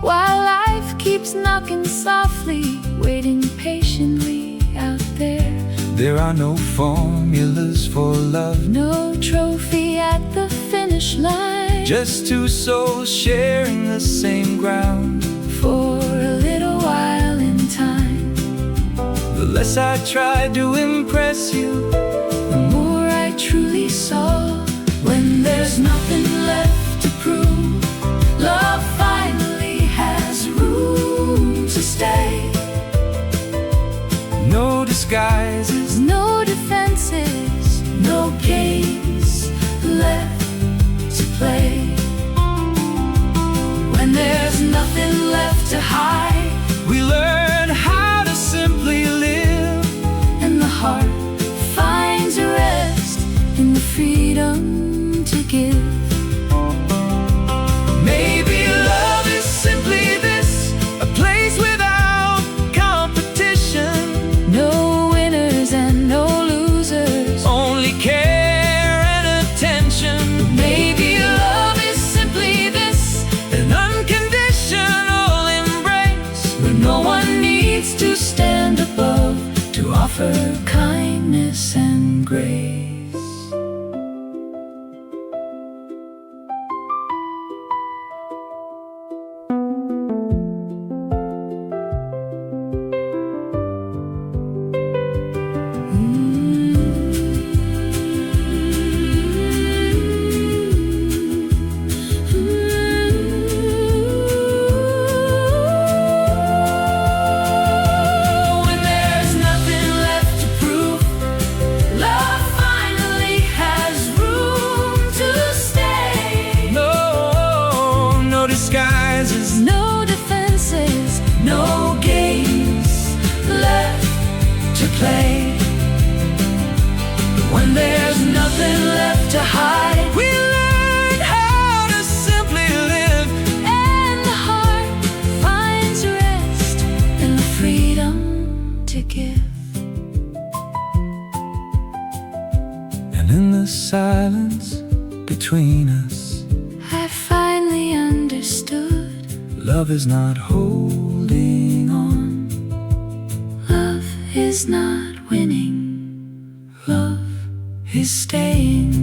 While life keeps knocking softly, waiting patiently out there. There are no formulas for love, No trophy at the finish line, just two souls sharing the same ground. for a little while in time. The less I tried to impress you, The more I truly saw, when there's nothing left to prove, love finally has room to stay. no disguises, No defenses, no games left to play. When there's nothing left to hide, we learn how to simply live. and the heart finds rest in the freedom to give. Maybe love is simply this, a place without competition, No winners and no losers, only care and attention. maybe love is simply this, An unconditional embrace, where no one needs to stand above to offer kindness and grace. when there's nothing left to prove, love finally has room to stay. No disguises, No defenses, no games left to play. When there's nothing left to hide, we learn how to simply live. and the heart finds rest in the freedom to give. And in the silence between us, I finally understood, love is not holding on. love is not winning, love is staying.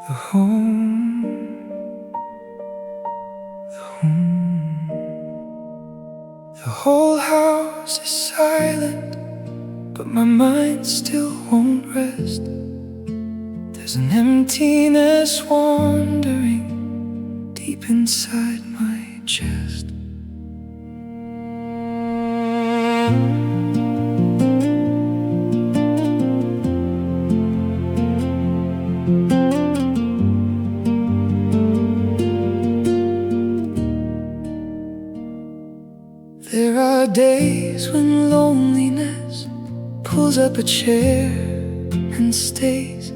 The home whole house is silent, but my mind still won't rest. There's an emptiness wandering deep inside my chest. There are days when loneliness pulls up a chair and stays.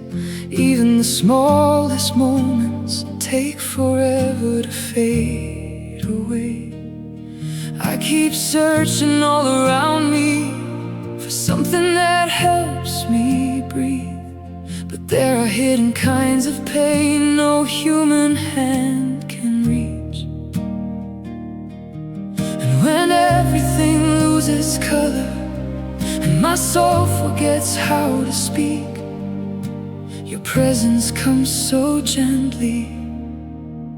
Even the smallest moments take forever to fade away. I keep searching all around me for something that helps me breathe, but there are hidden kinds of pain no human hand can reach. And when everything loses color and my soul forgets how to speak, your presence comes so gently,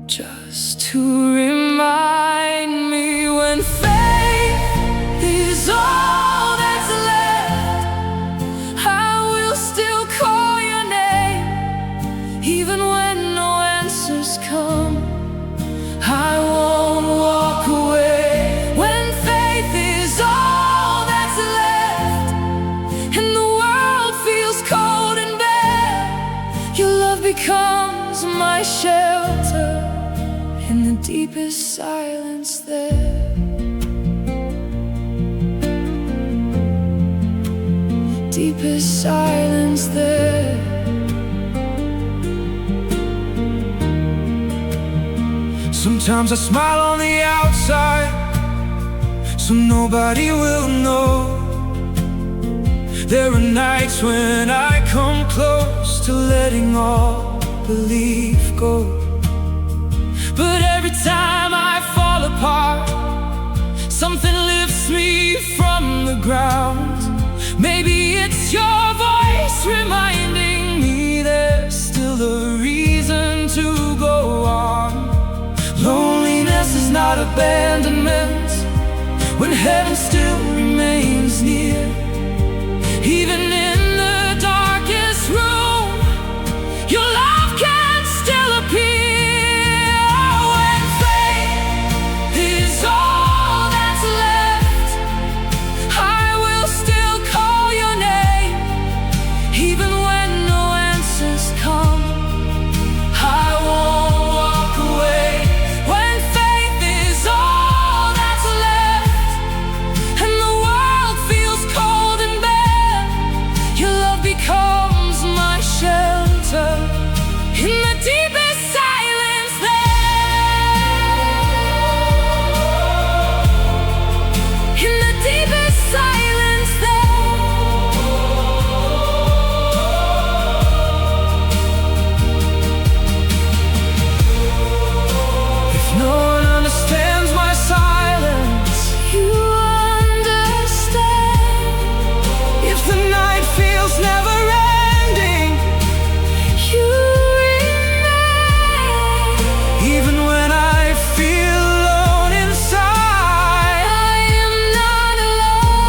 just to remind me when faith is all that's left, I will still call your name. Even when no answers come, I won't walk away. When faith is all that's left and the world feels cold and bare, your love becomes my shelter in the deepest silence there. Deepest silence there. Sometimes I smile on the outside so nobody will know. There are nights when I come close to letting all belief go, but every time I fall apart, something lifts me from the ground. Maybe it's your voice reminding me there's still a reason to go on. Loneliness is not abandonment when heaven still remains near. Even in the darkest room, your love can still appear. When faith is all that's left, I will still call your name. Even when no answers come, I won't walk away. When faith is all that's left and the world feels cold and bare, your love becomes my shelter in the deepest silence there. In the deepest silence there. If no one understands my silence, you understand. If the night feels never ending, you remain. Even when I feel alone inside, I am not alone.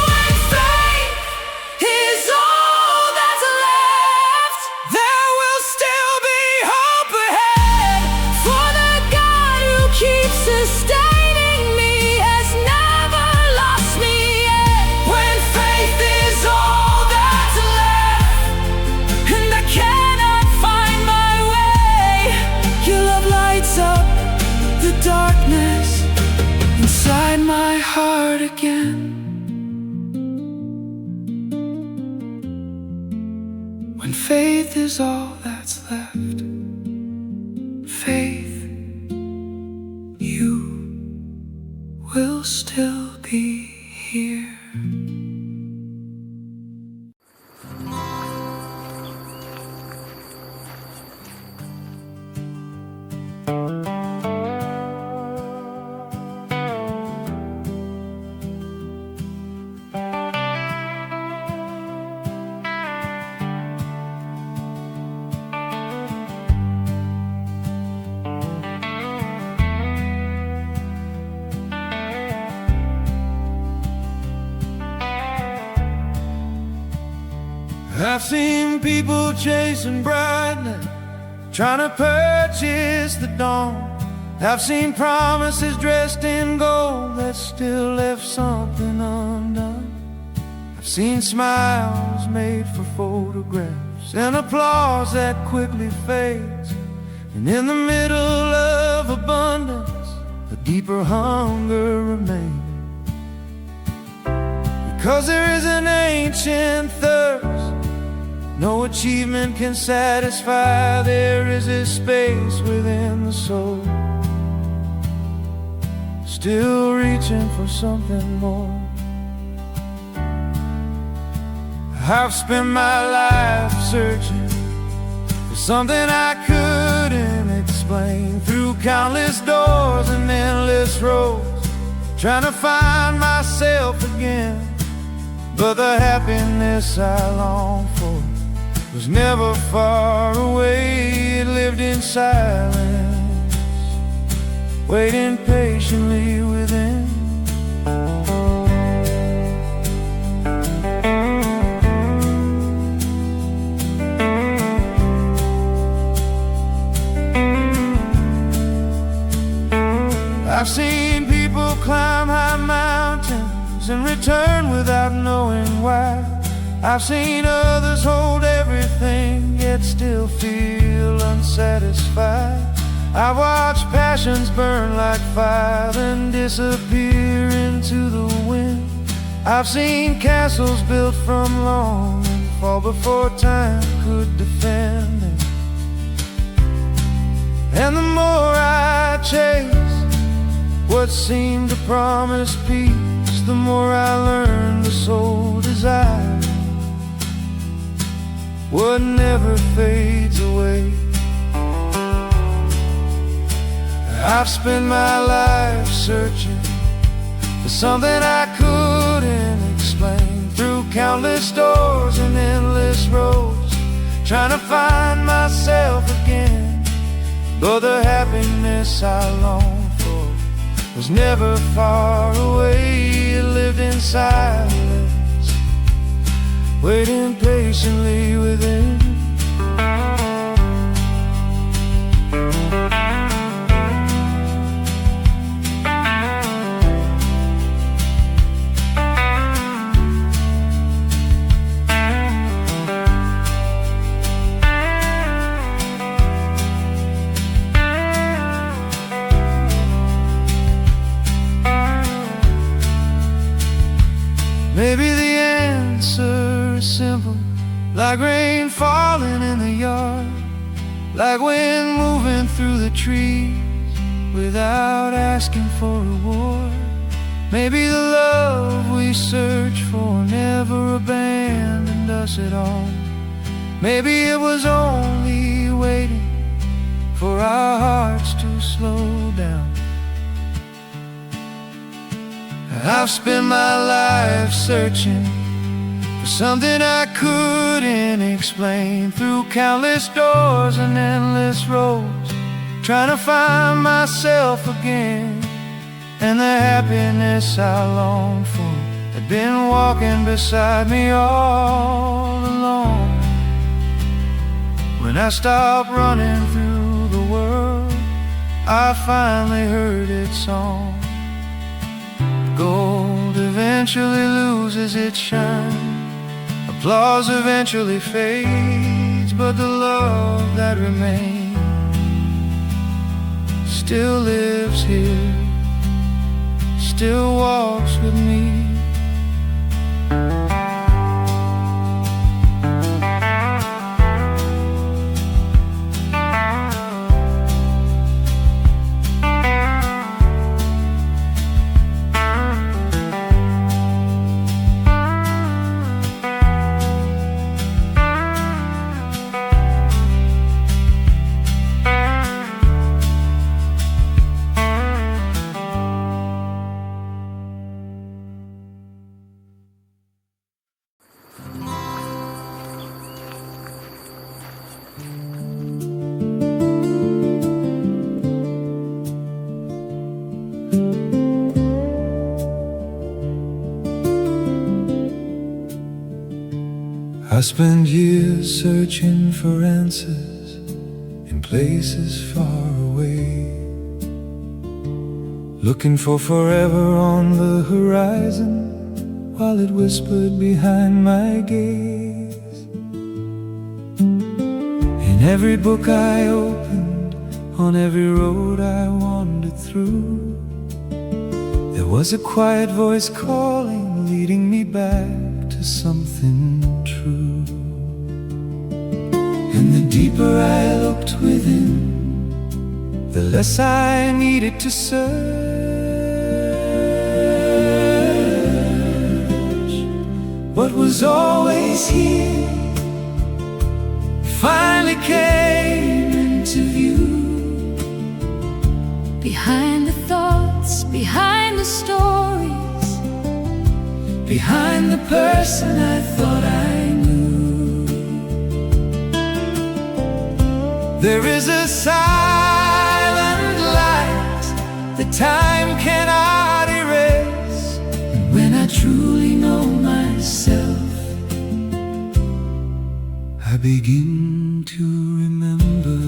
When faith is all that's left, there will still be hope ahead. For the God who keeps sustaining me has never lost me yet. When faith is all that's left and I cannot find my way, your love lights up the darkness inside my heart again. When faith is all that's left, faith, you will still be here. I've seen people chasing brightness, trying to purchase the dawn. I've seen promises dressed in gold that still left something undone. I've seen smiles made for photographs and applause that quickly fades. And in the middle of abundance, a deeper hunger remains. Because there is an ancient thirst no achievement can satisfy. There is a space within the soul, still reaching for something more. I've spent my life searching for something I couldn't explain, through countless doors and endless roads, trying to find myself again. But the happiness I long for was never far away. It lived in silence, waiting patiently within. I've seen people climb high mountains and return without knowing why. I've seen others hold everything yet still feel unsatisfied. I've watched passions burn like fire then disappear into the wind. I've seen castles built from longing fall before time could defend them. And the more I chase what seemed to promise peace, the more I learned the soul desire what never fades away. I've spent my life searching for something I couldn't explain, through countless doors and endless roads, trying to find myself again. But the happiness I long for was never far away. It lived in silence, waiting patiently within. Maybe the answer is simple, like rain falling in the yard, like wind moving through the trees without asking for reward. Maybe the love we search for never abandoned us at all. Maybe it was only waiting for our hearts to slow down. I've spent my life searching for something I couldn't explain, through countless doors and endless roads, trying to find myself again. And the happiness I longed for had been walking beside me all along. When I stopped running through the world, I finally heard its song. Gold eventually loses its shine, applause eventually fades, but the love that remains still lives here, still walks with me. I spent years searching for answers in places far away, looking for forever on the horizon, while it whispered behind my gaze. In every book I opened, on every road I wandered through, there was a quiet voice calling, leading me back to something true. And the deeper I looked within, the less I needed to search. What was always here finally came into view. Behind the thoughts, behind the stories, behind the person I thought I knew, there is a silent light that time cannot erase. And when I truly know myself, I begin to remember.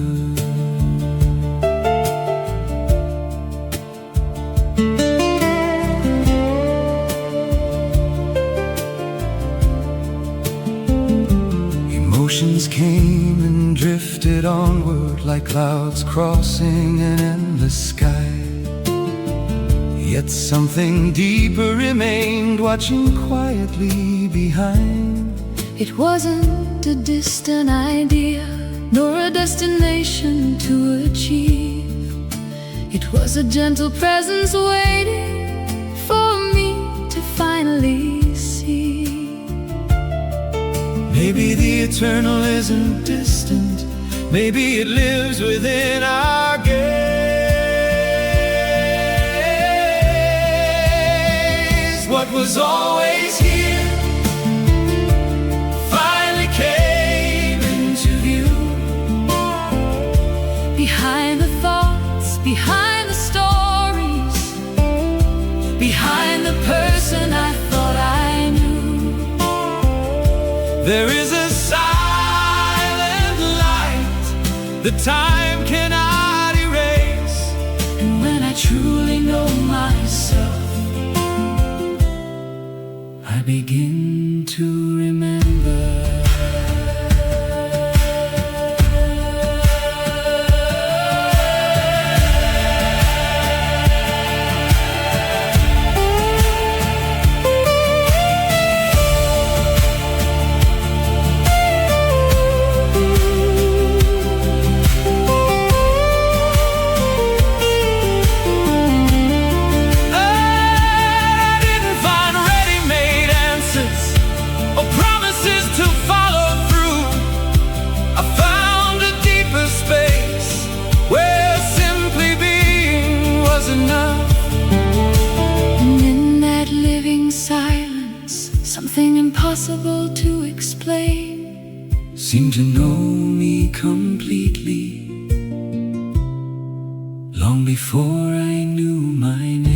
Emotions came and drifted onward like clouds crossing an endless sky. Yet something deeper remained, watching quietly behind. it wasn't a distant idea, nor a destination to achieve. It was a gentle presence waiting for me to finally see. Maybe the eternal isn't distant, maybe it lives within our gaze. What was always here finally came into view. Behind the thoughts, behind the stories, Behind the person I thought I knew, there is a silent light that time cannot erase. And when I truly know myself, I begin to remember. something impossible to explain seemed to know me completely, long before I knew my name.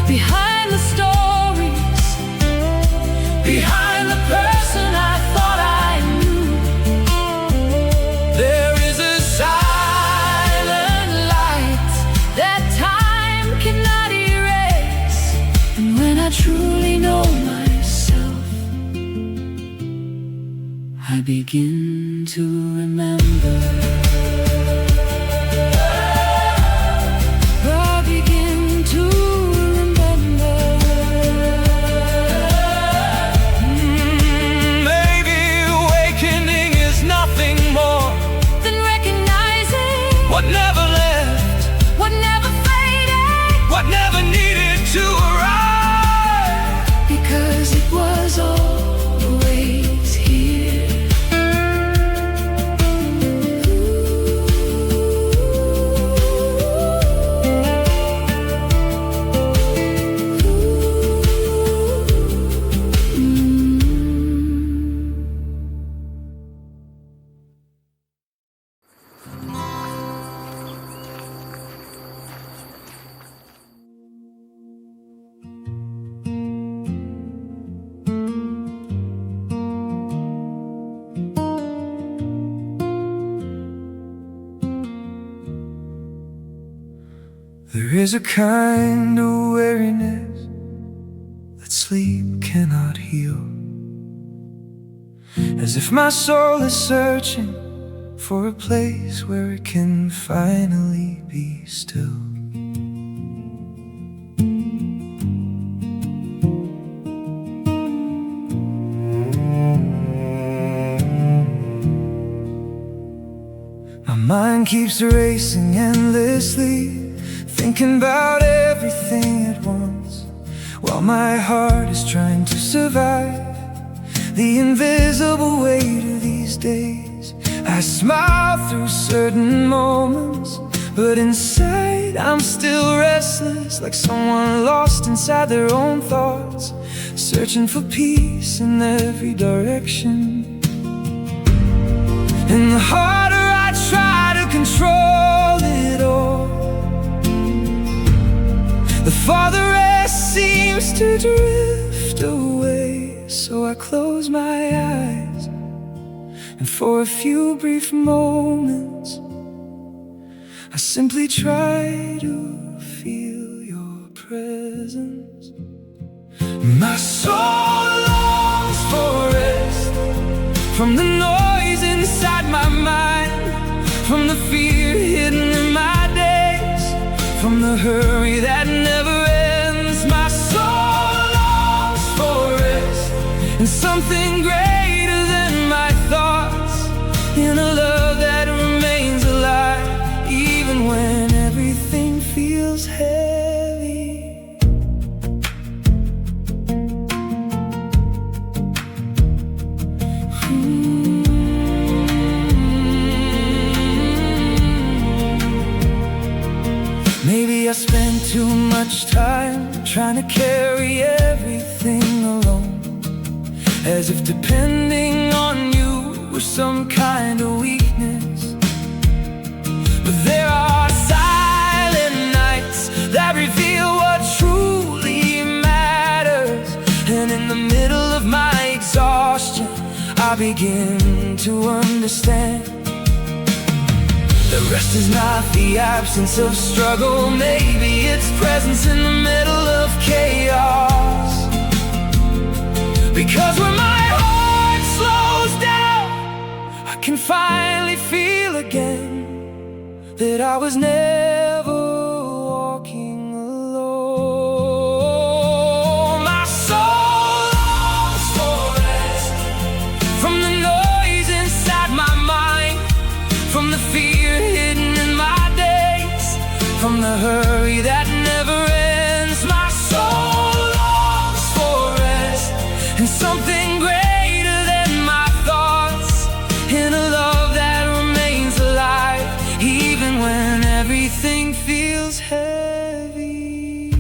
behind the stories, behind the person I thought I knew. There is a silent light that time cannot erase. and when I truly know myself, I begin to remember. I begin to remember. There's a kind of weariness that sleep cannot heal, as if my soul is searching for a place where it can finally be still. My mind keeps racing endlessly, thinking about everything at once, while my heart is trying to survive the invisible weight of these days. I smile through certain moments, but inside I'm still restless, like someone lost inside their own thoughts, searching for peace in every direction. And the harder I try to control it all, the farther it seems to drift away. So I close my eyes, and for a few brief moments I simply try to feel your presence. My soul longs for rest from the noise inside my mind, from the fear hidden in my days, from the hurry that never ends. My soul longs for rest in something greater than my thoughts, in a love that remains alive even when everything feels heavy. Maybe I spend too much time trying to carry everything alone, as if depending on you was some kind of weakness. But there are silent nights that reveal what truly matters, and in the middle of my exhaustion I begin to understand that rest is not the absence of struggle, maybe it's presence in the middle of chaos. Because when my heart slows down, I can finally feel again that I was never walking alone. My soul longs for rest from the noise inside my mind, from the fear hidden in my days, from the hurry that never ends. My soul longs for rest in something greater than my thoughts, in a love that remains alive even when everything feels heavy.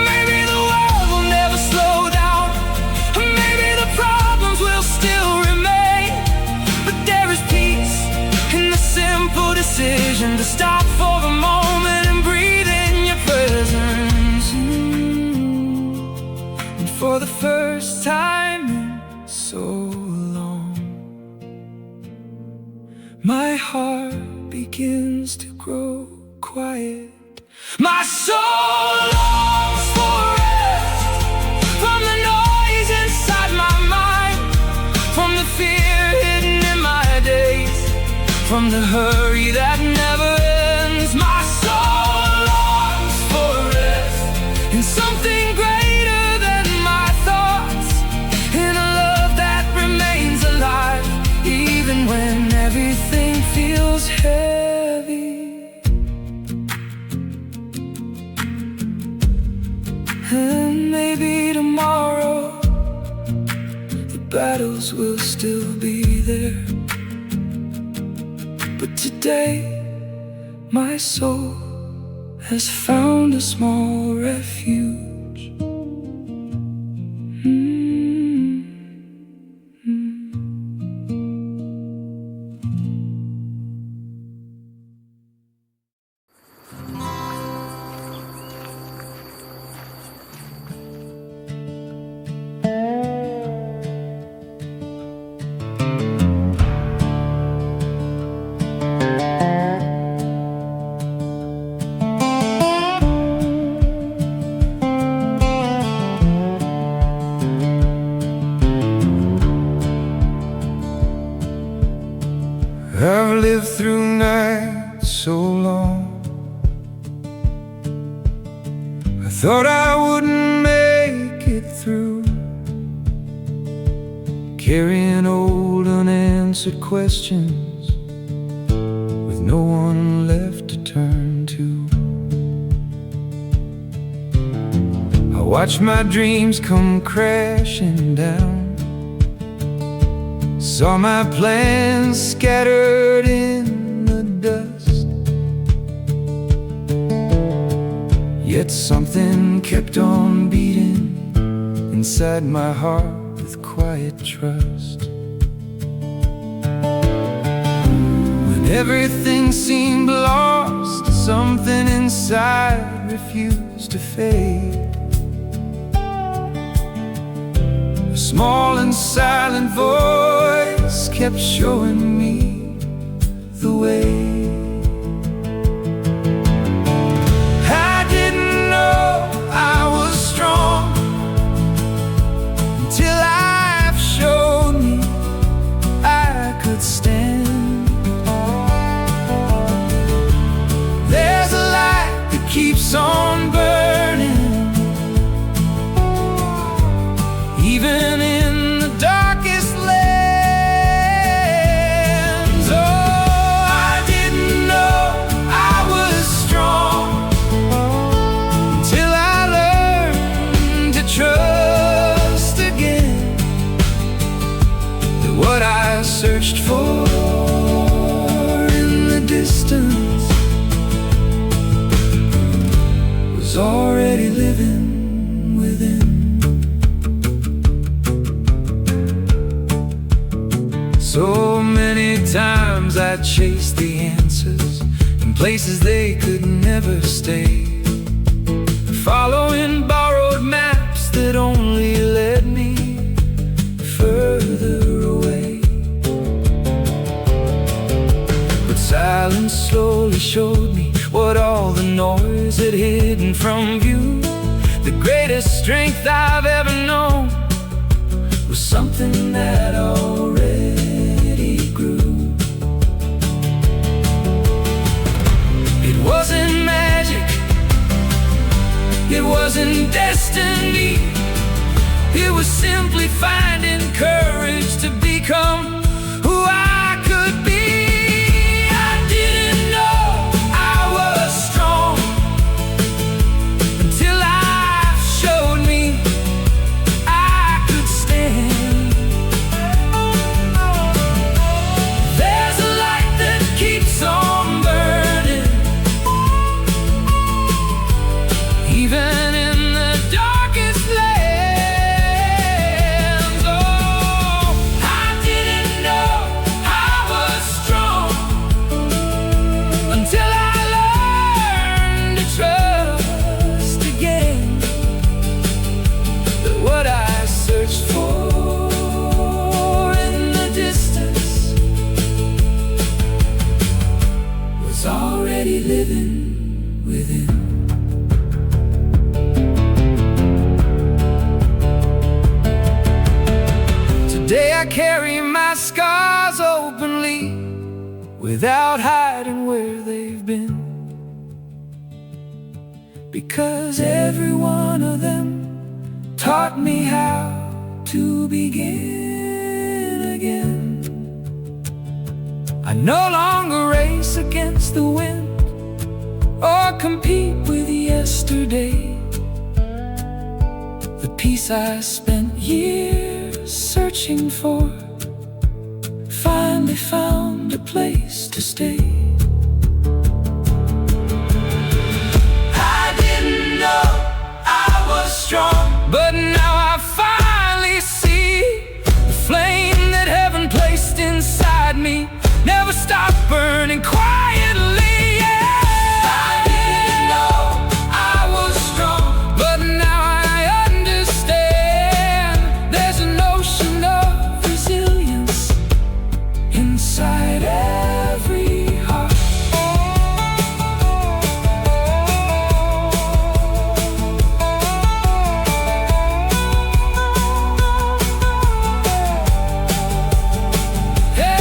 Maybe the world will never slow down, maybe the problems will still remain, but there is peace in the simple decision to stop for a moment and breathe in your presence. And for the first time in so long, my heart begins to grow quiet. My soul longs for rest from the noise inside my mind, from the fear hidden in my days, from the hurry that never ends. My soul longs for rest in something greater than my thoughts, in a love that remains alive even when everything feels heavy. And maybe tomorrow the battles will still be there, but today my soul has found a small refuge. I've lived through nights so long, I thought I wouldn't make it through, carrying old unanswered questions with no one left to turn to. I watched my dreams come crashing down, saw my plans scattered in the dust, yet something kept on beating inside my heart with quiet trust. When everything seemed lost, something inside refused to fade. A small and silent voice kept showing me the way. I didn't know I was strong until life showed me I could stand. There's a light that keeps on burning, even in the darkest lands. Oh, I didn't know I was strong until I learned to trust again that what I searched for in the distance was already living within. So many times I chased the answers in places they could never stay, following borrowed maps that only led me further away. But silence slowly showed me what all the noise had hidden from view. The greatest strength I've ever known was something that already grew. It wasn't magic, it wasn't destiny, it was simply finding courage to become who I could be. I didn't know I was strong until life showed me I could stand. There's a light that keeps on burning, even in the darkest lands. Oh, I didn't know I was strong until I learned to trust again that what I searched for in the distance was already living within. Today I carry my scars openly, without hiding where they've been, because every one of them taught me how to begin again. I no longer race against the wind or compete with yesterday. The peace I spent years searching for finally found a place to stay. I didn't know I was strong, but now I finally see the flame that heaven placed inside me never stopped burning quietly. Yeah. I didn't know I was strong, but now I understand there's an ocean of resilience inside every heart. Yeah.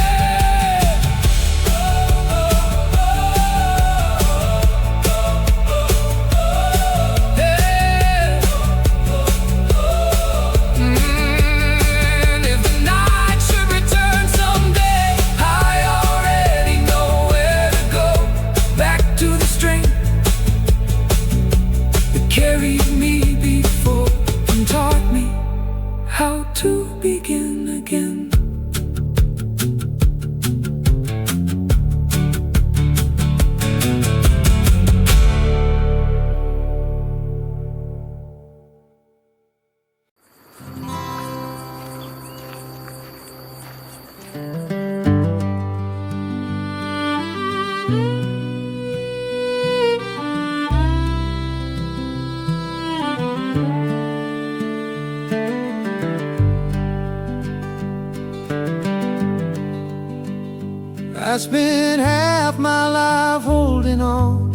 I spent half my life holding on,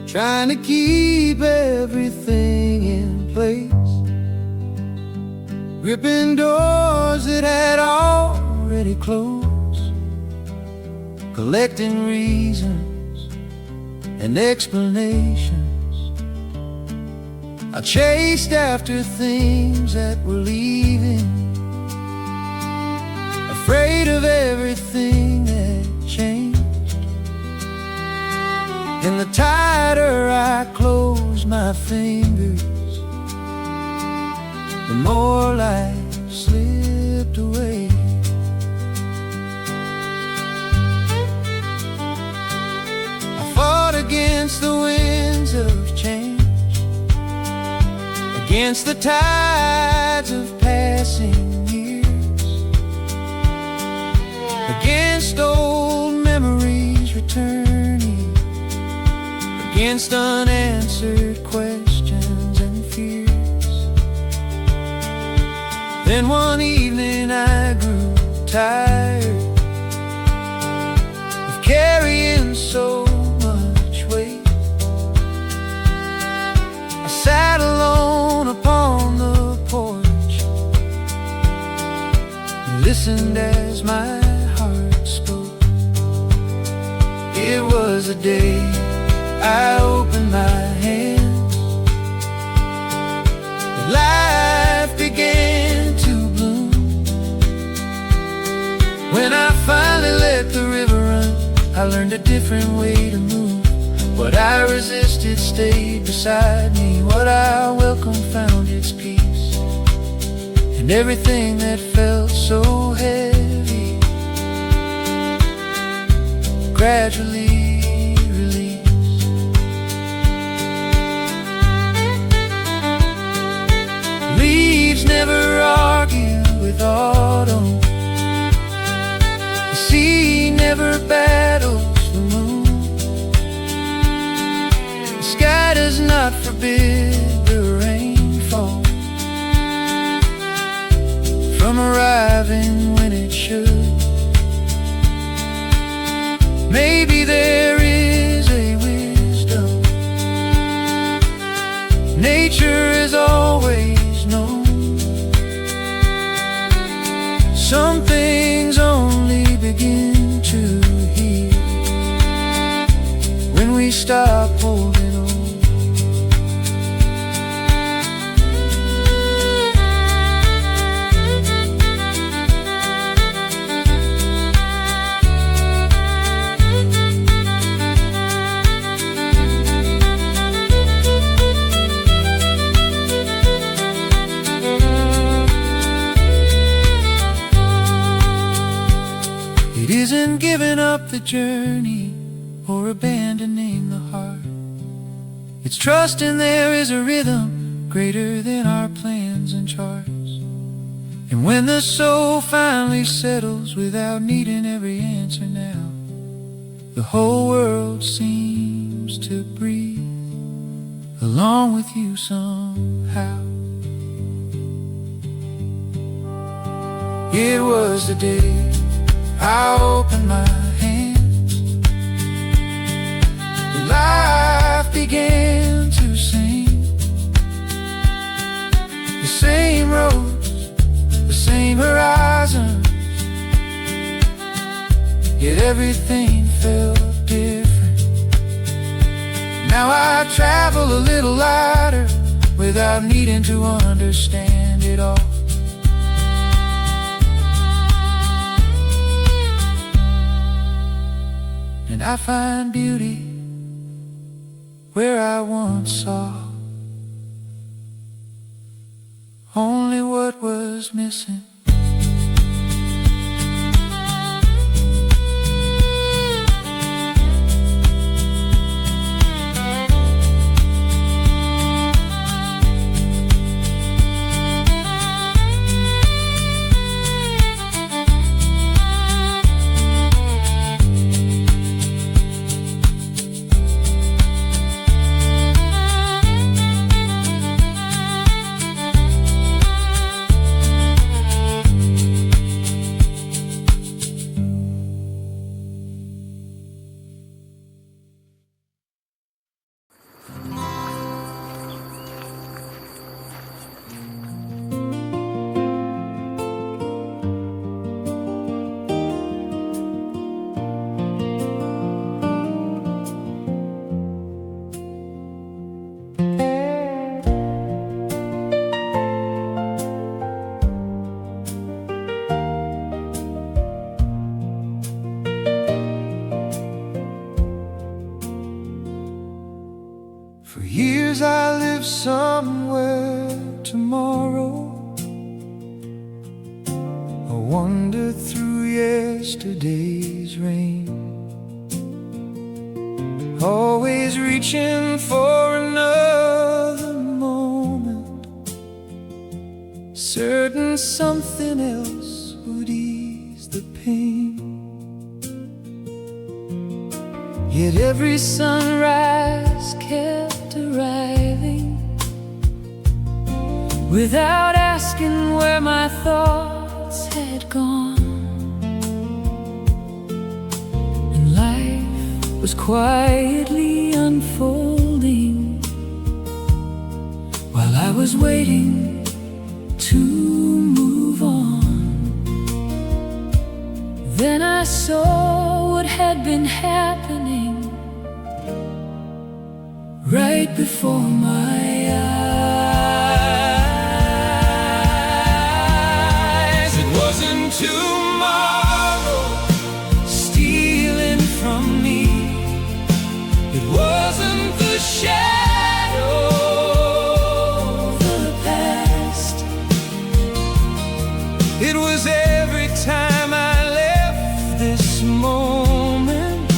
trying to keep everything in place, gripping doors that had already closed, collecting reasons and explanations. I chased after things that were leaving, afraid of everything that changed. And the tighter I closed my fingers, the more life slipped away. I fought against the winds of change, against the tides of passing years, against old memories returning, against unanswered questions and fears. Then one evening I grew tired of carrying so much weight. I sat alone upon the porch, listened as my heart spoke. It was the day I opened my hands, life began to bloom. When I finally let the river run, I learned a different way to move. What I resisted stayed beside me, what I welcomed found its peace, and everything that felt so heavy gradually released. Leaves never argue with autumn, the sea never battles the moon, the sky does not forbid the rainfall from arriving when it should. Maybe there is a wisdom nature has always known. Some things only begin to heal when we stop holding on. It isn't giving up the journey or abandoning the heart. It's trusting there is a rhythm greater than our plans and charts. And when the soul finally settles without needing every answer now, the whole world seems to breathe along with you somehow. It was the day I opened my hands, and life began to sing. The same roads, the same horizons, yet everything felt different. Now I travel a little lighter without needing to understand it all. And I find beauty where I once saw only what was missing. somewhere tomorrow. I wander through yesterday's rain, always reaching for another moment, certain something else would ease the pain. Yet every sunrise kept arriving, without asking where my thoughts had gone. And life was quietly unfolding while I was waiting to move on. Then I saw what had been happening right before my eyes. It wasn't tomorrow stealing from me. It wasn't the shadow of the past. It was every time I left this moment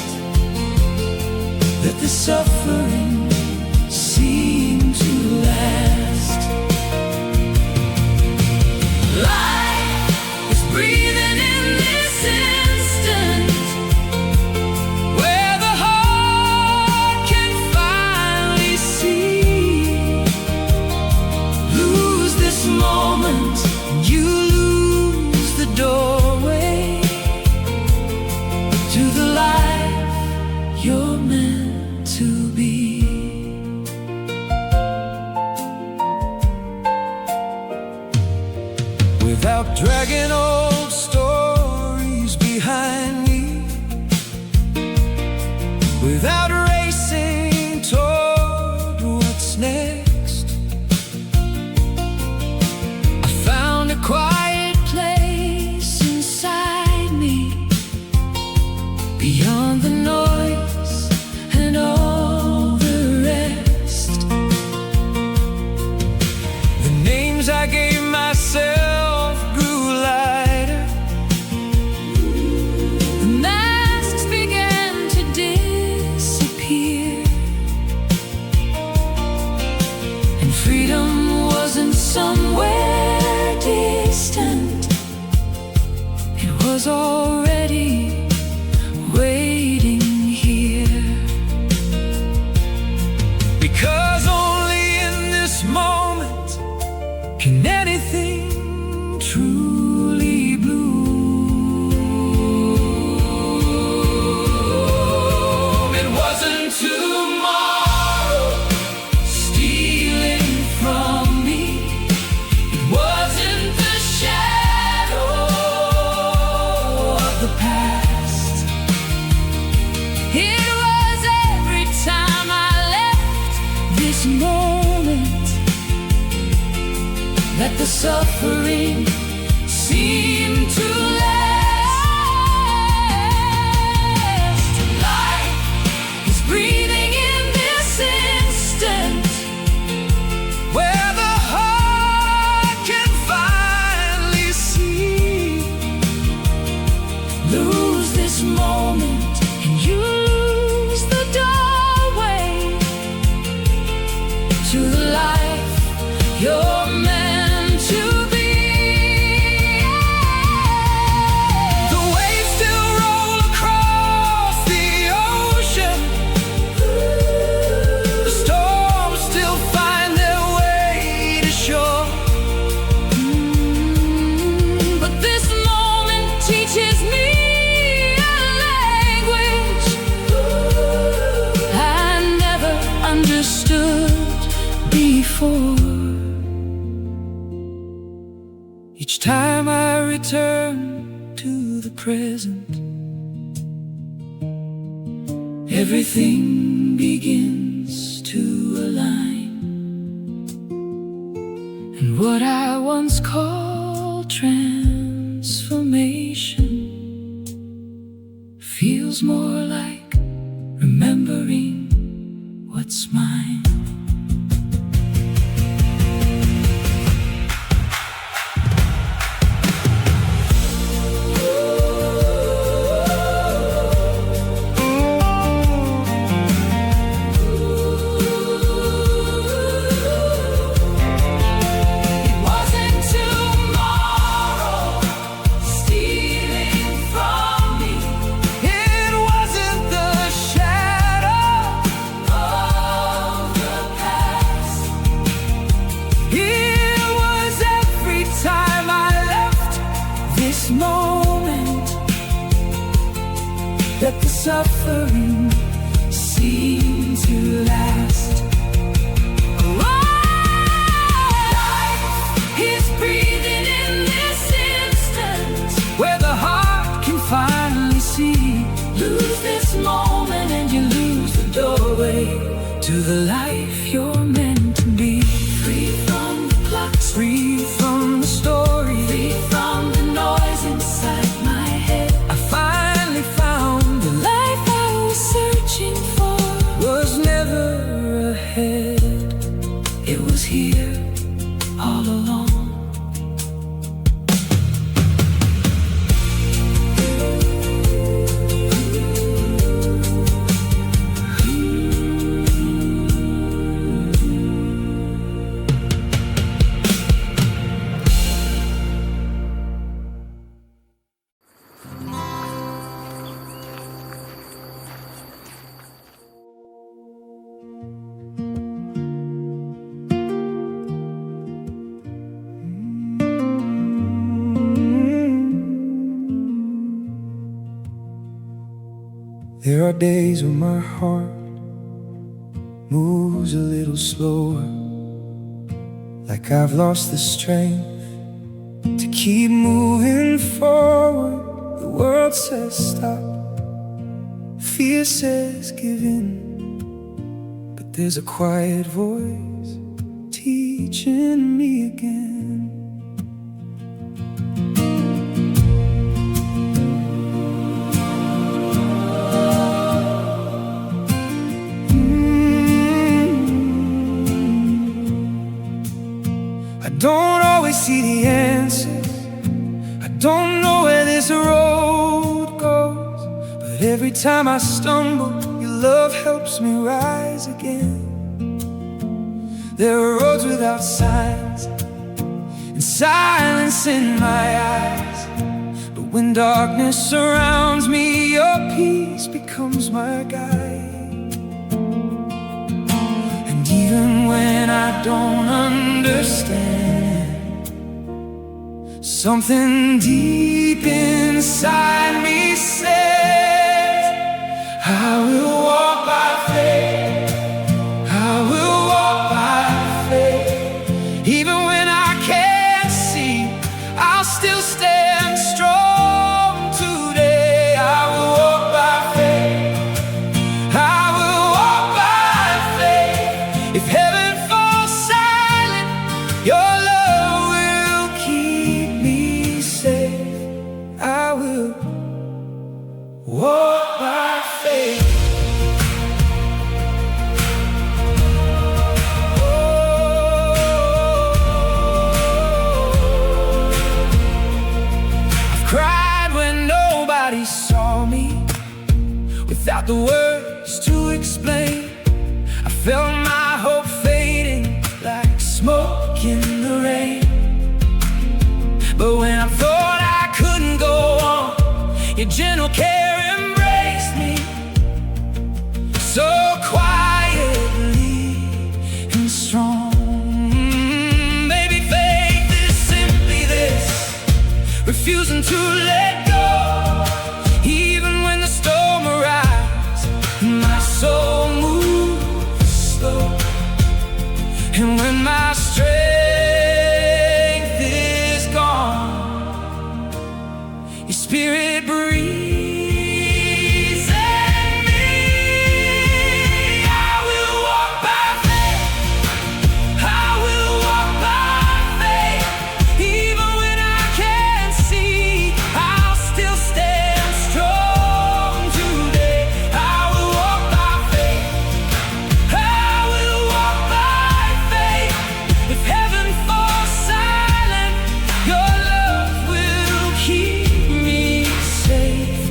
that the suffering seemed to last. Life is breathing in this instant, where the heart can finally see. Lose this moment, you lose the doorway to the life you're meant to be. Without dragging old stories behind me, without racing toward what's next, I found a quiet place inside me, beyond the noise and all the rest. The names I gave myself grew lighter, the masks began to disappear, and freedom wasn't somewhere distant. It was already waiting here. Because only in this moment can anything truly bloom. It wasn't tomorrow stealing from me. It wasn't the shadow of the past. It was every time I left this moment that the suffering seemed to last. Life is breathing in this instant, where the heart can finally see. Lose this moment and you lose the doorway to the life you're meant to be. The waves still roll across the ocean, the storms still find their way to shore. But this moment teaches me a language I never understood before. Each time I return to the present, everything begins to align, and what I once called transformation feels more like remembering what's mine. moment, let the suffering seem to last. Life is breathing in this instant, where the heart can finally see. Lose this moment and you lose the doorway to the life you're meant to be. Free from the clock, free from the story, free from the noise inside my head. I finally found the life I was searching for. Was never ahead, it was here all along. There are days when my heart moves a little slower, like I've lost the strength to keep moving forward. The world says stop, fear says give in, but there's a quiet voice teaching me again. I don't always see the answers, I don't know where this road goes, but every time I stumble, your love helps me rise again. There are roads without signs and silence in my eyes, but when darkness surrounds me, your peace becomes my guide. And even when I don't understand, something deep inside me says, I will walk by faith, I will walk by faith. Even when I can't see, I'll still stand strong today. I will walk by faith, I will walk by faith. If heaven falls silent, your love will keep me safe. I will walk by faith. I've cried when nobody saw me, without the words to explain. I felt my hope fading like smoke in the rain. But when I thought I couldn't go on, your gentle care embraced me so quietly and strong. Baby, faith is simply this, refusing to let go. Even when the storm arrives, my soul moves slow. And when my strength is gone, your spirit breathes in me. I will walk by faith, I will walk by faith. Even when I can't see, I'll still stand strong today. I will walk by faith, I will walk by faith. If heaven falls silent, your love will keep me safe.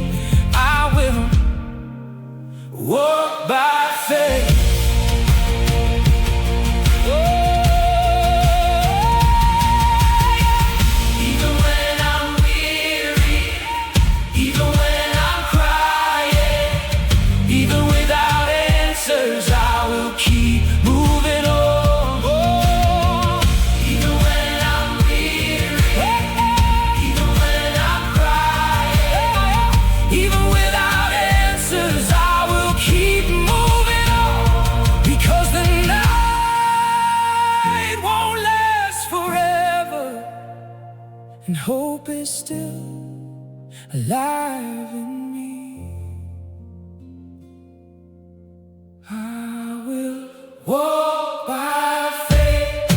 hope is still alive in me. I will walk by faith.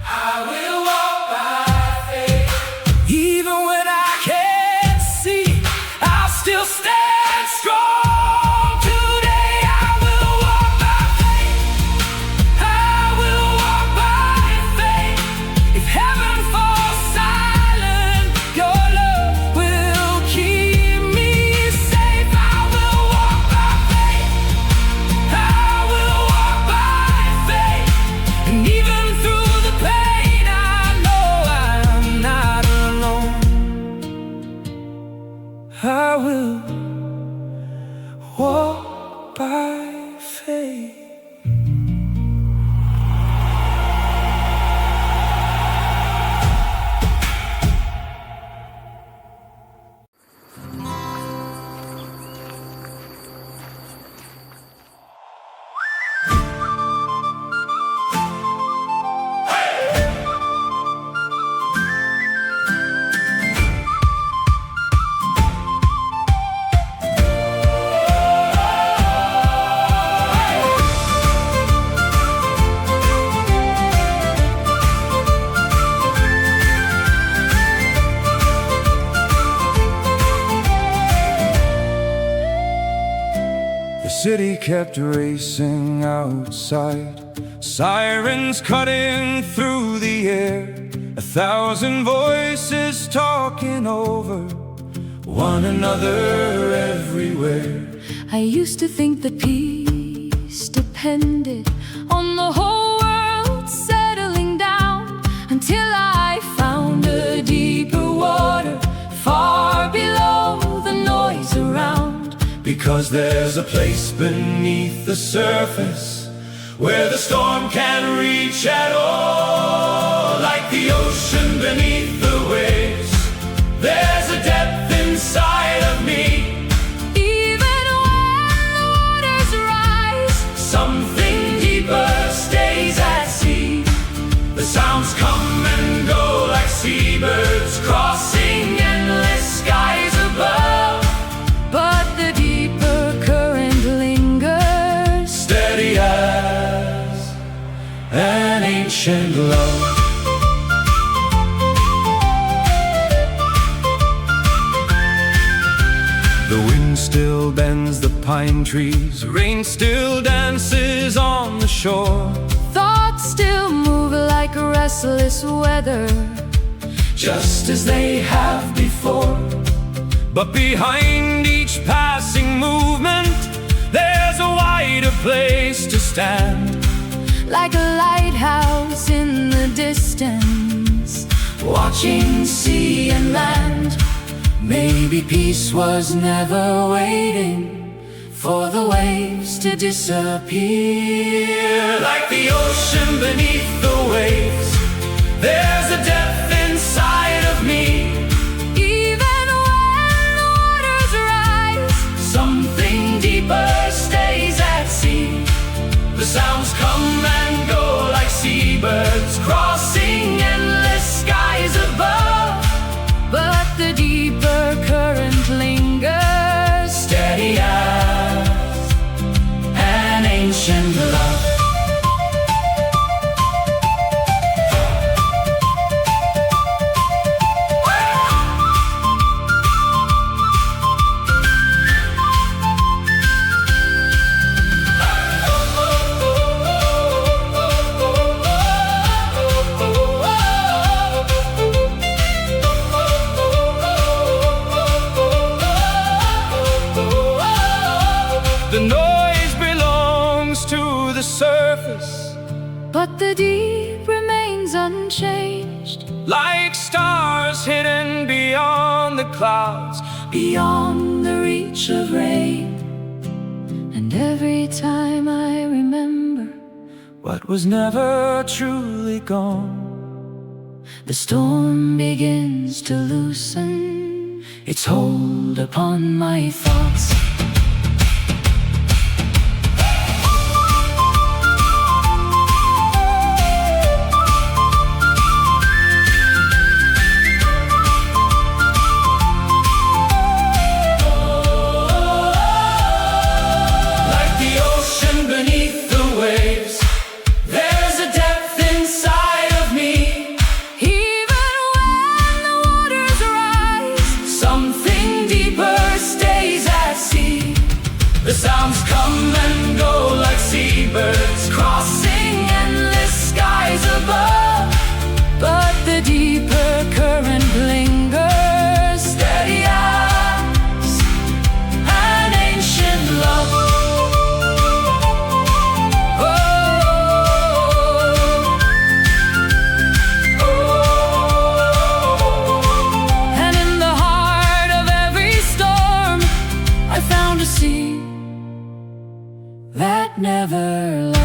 I will walk by faith. Even when I can't see, I'll still stand strong. Today I will walk by faith. I will walk by faith. If heaven falls silent, your love will keep me safe. I will walk by faith. I will walk by faith. And even through the pain, I know I'm not alone. I will walk by faith. The city kept racing outside, sirens cutting through the air, 1,000 voices talking over one another everywhere. I used to think that peace depended on the whole world settling down, until I found a deeper water far below the noise around. Because there's a place beneath the surface where the storm can't reach at all. Like the ocean beneath the waves, there's a depth inside of me. Even when the waters rise, Something deeper stays at sea. The sounds come and go like seabirds crossing endless skies above. but the deeper current lingers. Steady as an ancient love. The wind still bends the pine trees, rain still dances on the shore. Thoughts still move like restless weather, Just as they have before. But behind each passing movement, there's a wider place to stand. like a lighthouse in the distance, Watching sea and land. maybe peace was never waiting for the waves to disappear. Like the ocean beneath the waves, there's a depth inside of me. Even when the waters rise, Something deeper stays at sea. The sounds come and go like seabirds crossing endless skies above. but the deeper current lingers. Steady as an ancient love. The noise belongs to the surface, But the deep remains unchanged, like stars hidden beyond the clouds. beyond the reach of rain. And every time I remember What was never truly gone, the storm begins to loosen its hold upon my thoughts. birds crossing endless skies above. But the deeper current lingers, Steady as an ancient love. and in the heart of every storm, I found a sea that never left.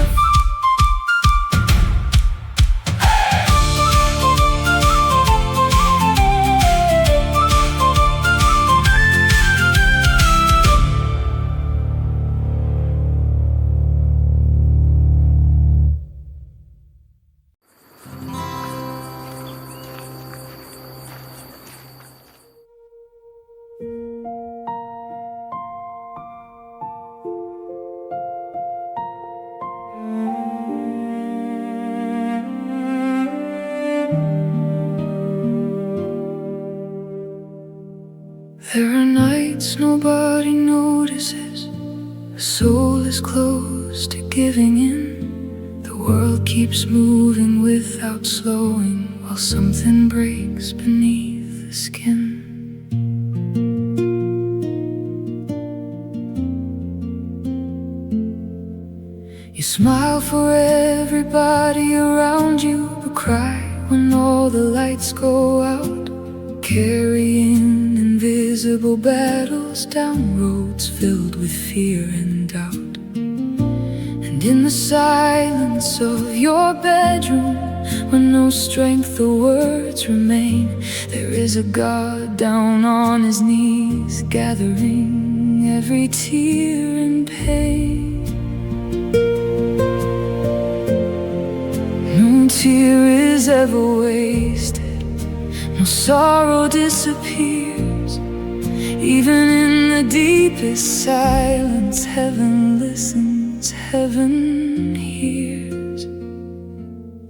There are nights nobody notices. The soul is close to giving in. The world keeps moving without slowing, while something breaks beneath the skin. You smile for everybody around you, but cry when all the lights go out. Carrying invisible battles down roads filled with fear and doubt. And in the silence of your bedroom, when no strength or words remain, there is a God down on his knees, gathering every tear and pain. No tear is ever wasted, no sorrow disappears. Even in the deepest silence, heaven listens, heaven hears.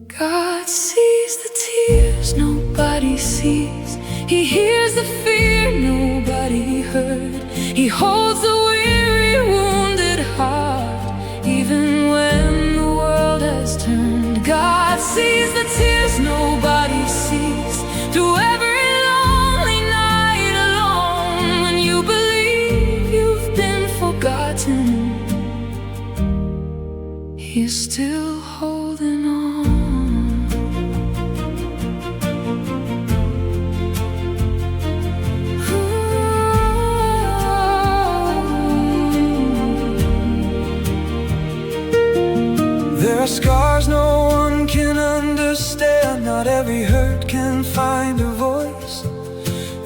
God sees the tears nobody sees. He hears the fear nobody heard. He holds the weary, wounded heart, even when the world has turned. God sees the tears nobody sees. Through every lonely night alone, when you believe you've been forgotten, He's still holding on. There are scars no one can understand. Not every hurt can find a voice.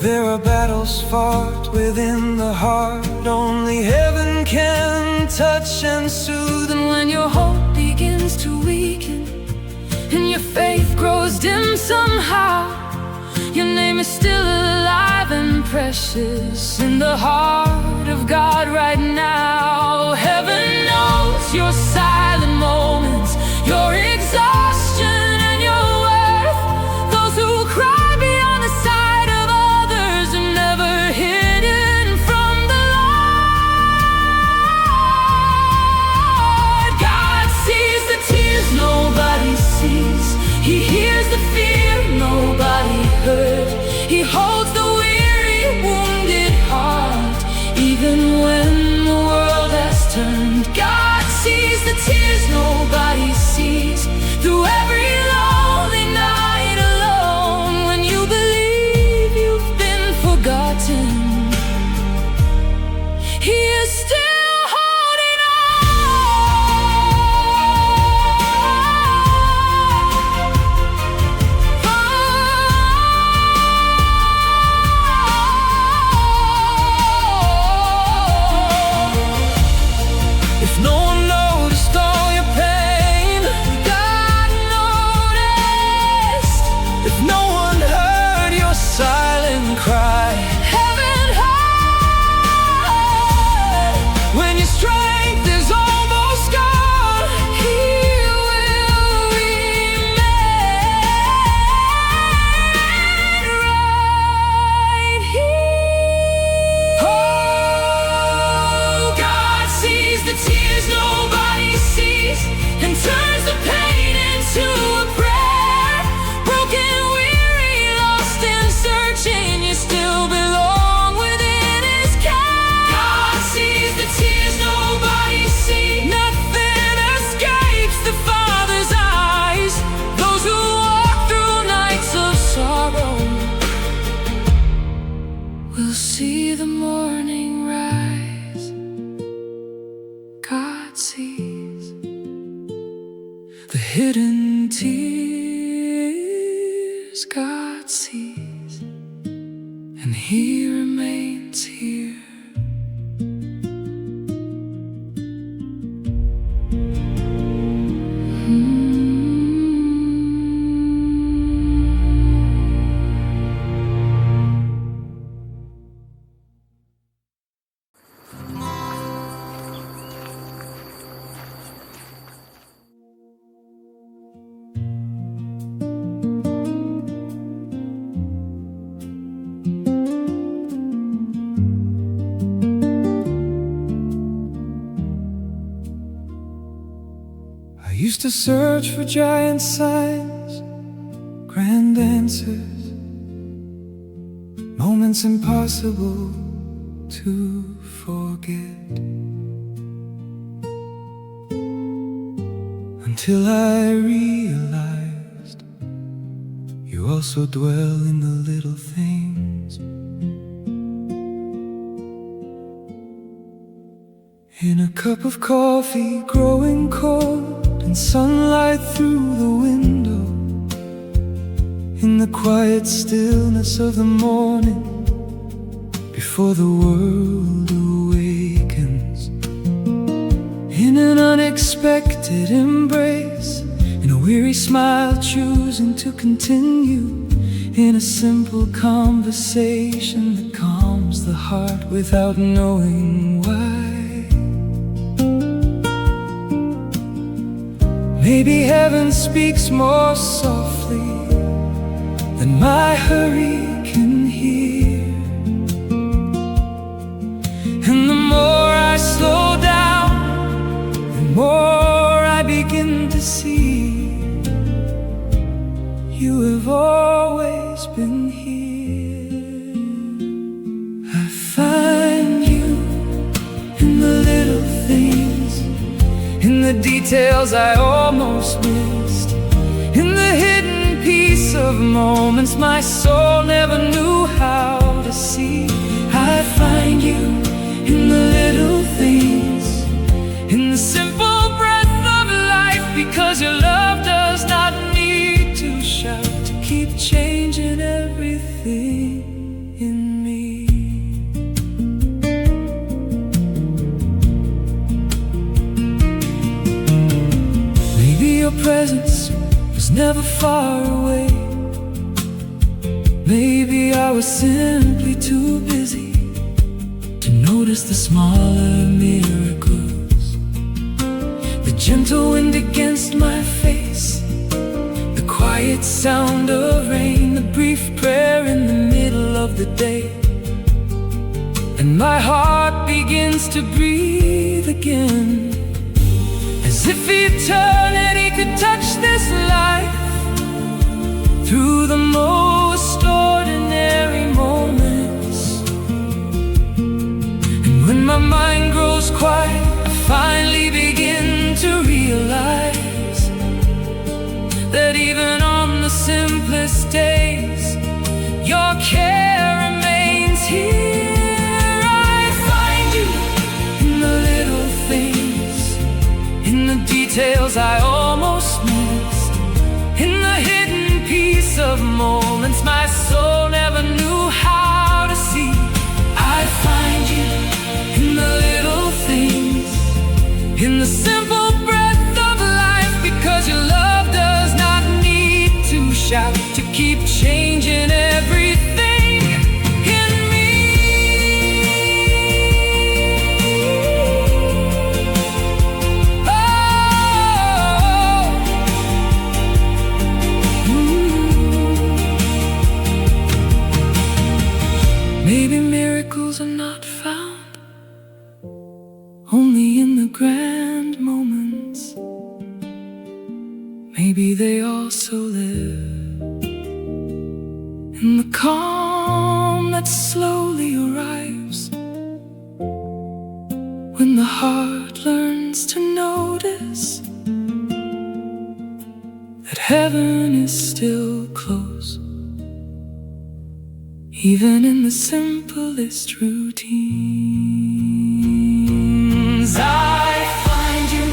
There are battles fought within the heart, only heaven can touch and soothe. And when your hope begins to weaken and your faith grows dim somehow, your name is still alive and precious in the heart of God right now. Heaven knows your silent moments, your exhaustion and your worth. Those who cry beyond the sight of others are never hidden from the Lord. God sees the tears nobody sees. He hears the fear nobody heard. He holds the weary, wounded heart, even when the world has turned. see the morning rise. God sees the hidden tears. God sees, and He remains here. I used to search for giant signs, grand answers, moments impossible to forget, until I realized you also dwell in the little things. In a cup of coffee growing cold, and sunlight through the window, in the quiet stillness of the morning, before the world awakens, in an unexpected embrace, in a weary smile choosing to continue, in a simple conversation that calms the heart without knowing why. Maybe heaven speaks more softly than my hurry can hear, and the more I slow down, the more I begin to see you have always been here. I find you in the little things, in the details I almost missed, in the hidden piece of moments my soul never knew how to see. I find you in the little things, in the simple breath of life, because your love does not need to shout to keep changing everything in me. Your presence was never far away. Maybe I was simply too busy to notice the smaller miracles, the gentle wind against my face, the quiet sound of rain, the brief prayer in the middle of the day, and my heart begins to breathe again, as if eternity could touch this life through the most ordinary moments. And when my mind grows quiet, I finally begin to realize that even on the simplest days, your care remains here. I find you in the little things, in the details I almost missed, in the hidden piece of moments my soul never knew how to see. I find you in the little things, in the simple breath of life, because your love does not need to shout to keep changing everything in me. Maybe miracles are not found only in the grand moments. Maybe they also live in the calm that slowly arrives when the heart learns to notice that heaven is still close, even in the simplest routines. I find you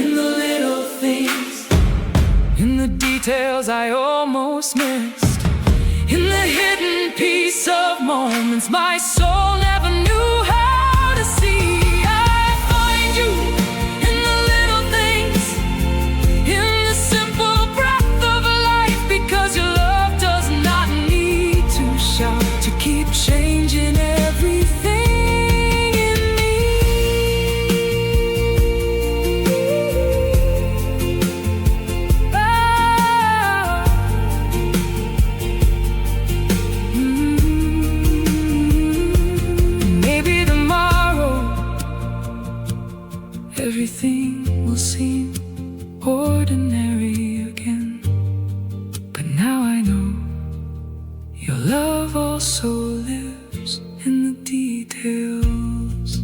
in the little things, in the details I almost missed, in the hidden peace of moments my soul never knew how to see. I find you in the little things, in the simple breath of life, because your love does not need to shout to keep changing everything in me. Maybe tomorrow everything will seem ordinary again, but now I know your love also lives in the details.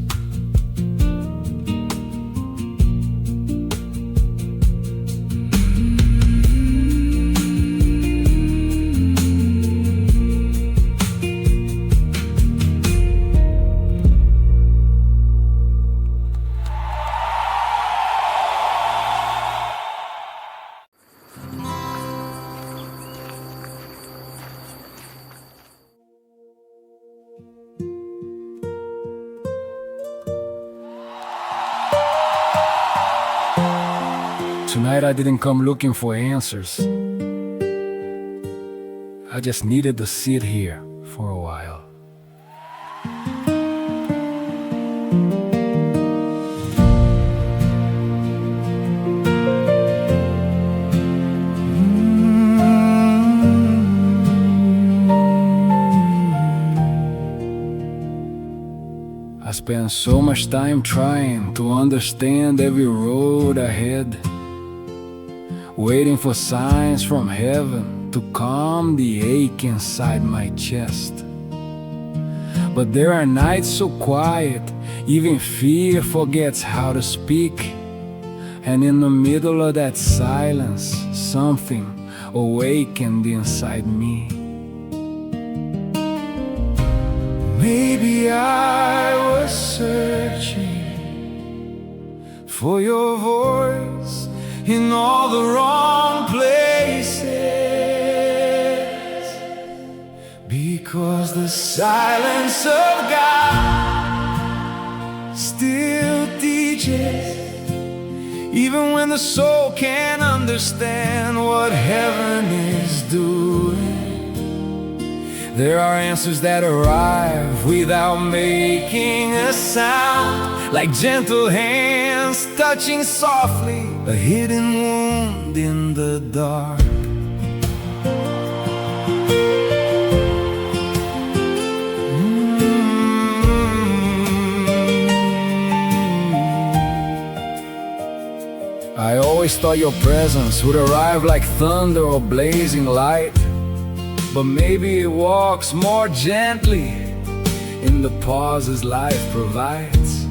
Tonight I didn't come looking for answers. I just needed to sit here for a while. I spent so much time trying to understand every road ahead, waiting for signs from heaven to calm the ache inside my chest. But there are nights so quiet, even fear forgets how to speak. And in the middle of that silence, something awakened inside me. Maybe I was searching for your voice in all the wrong places, because the silence of God still teaches, even when the soul can't understand what heaven is doing. There are answers that arrive without making a sound, like gentle hands touching softly a hidden wound in the dark. I always thought your presence would arrive like thunder or blazing light, but maybe it walks more gently in the pauses life provides.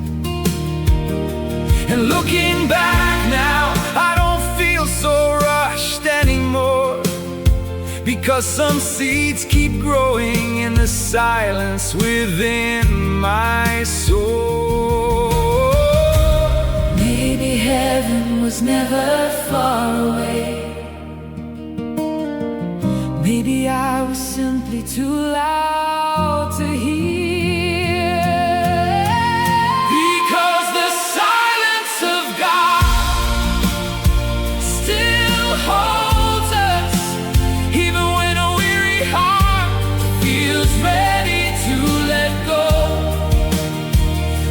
And looking back now, I don't feel so rushed anymore, because some seeds keep growing in the silence within my soul. Maybe heaven was never far away. Maybe I was simply too loud to hear, because the silence of God still holds us, even when a weary heart feels ready to let go.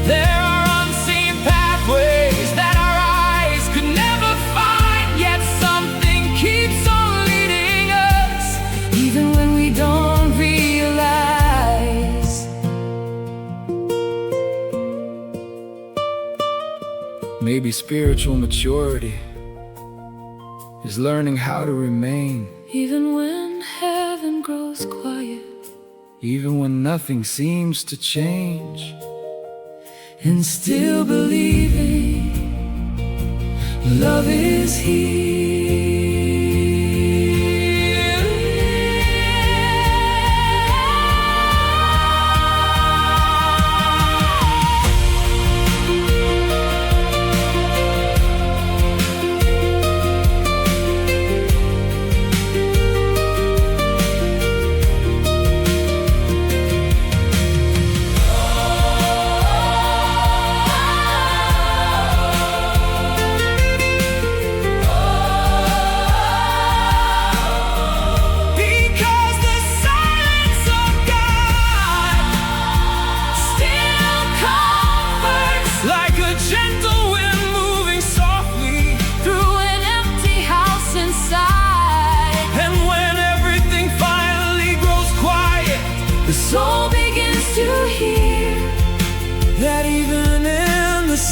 There are unseen pathways that our eyes could never find, yet something keeps on leading us, even when we don't realize. Maybe spiritual maturity is learning how to remain, Even when heaven grows quiet, even when nothing seems to change, and still believing love is here.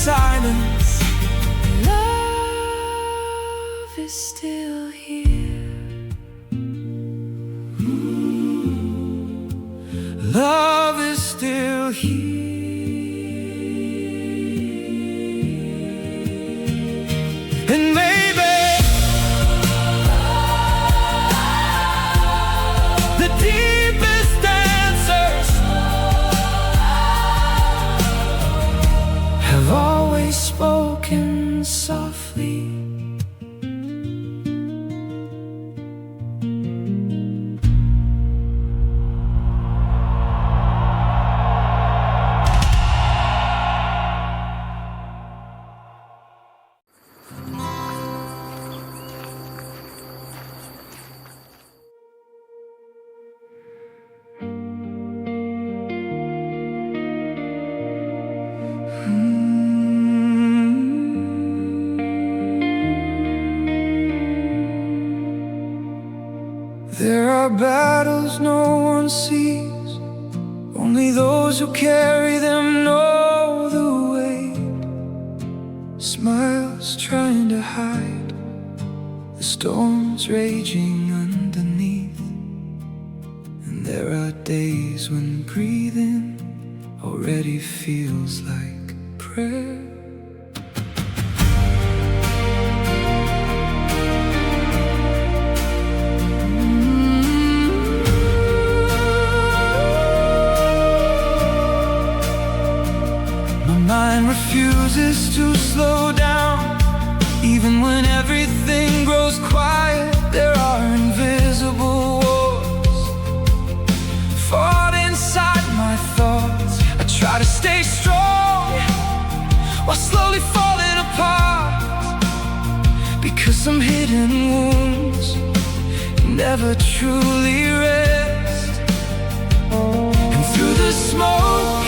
silence. Love is still here. Love is still here. And maybe the deepest answers have always spoken softly. There are battles no one sees, only those who carry them know the weight. Smiles trying to hide the storms raging underneath. And there are days when breathing already feels like prayer. My mind refuses to slow down. Even when everything grows quiet, there are invisible wars fought inside my thoughts. I try to stay strong while slowly falling apart, because some hidden wounds never truly rest. And through the smoke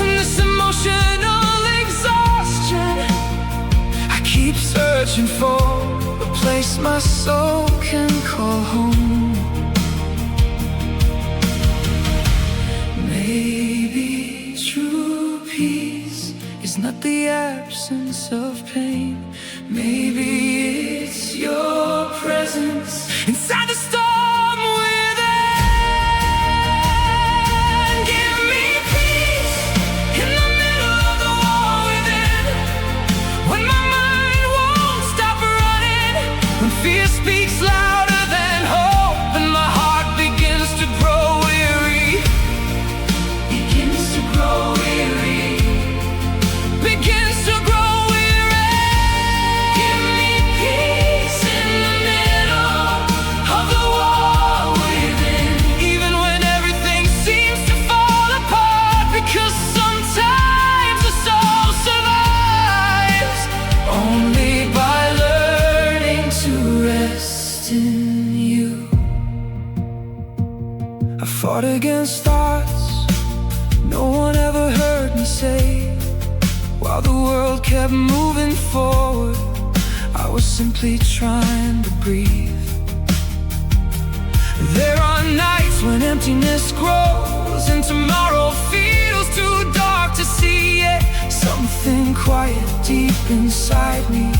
and this emotional exhaustion, I keep searching for a place my soul can call home. Maybe true peace is not the absence of pain. Maybe it's your presence inside the storm within. Give me peace in the middle of the war within. When my mind won't stop running, when fear speaks louder than hope, and my heart begins to grow weary. Begins to grow weary. Begins to grow weary. Give me peace in the middle of the war within. Even when everything seems to fall apart, because sometimes the soul survives only by learning to rest in you. I fought against thoughts no one ever heard me say. While the world kept moving forward, I was simply trying to breathe. There are nights when emptiness grows and tomorrow feels too dark to see it. Something quiet deep inside me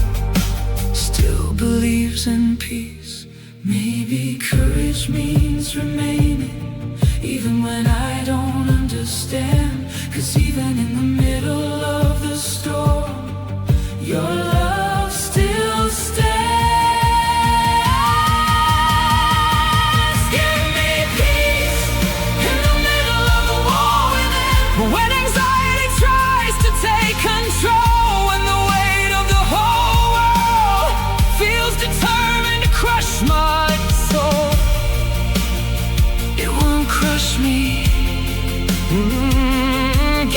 still believes in peace. Maybe courage means remaining even when I don't understand. 'Cause even in the middle of the storm, your love still stands. Give me peace in the middle of the war within. When anxiety tries to take control, when the weight of the whole world feels determined to crush my soul, it won't crush me.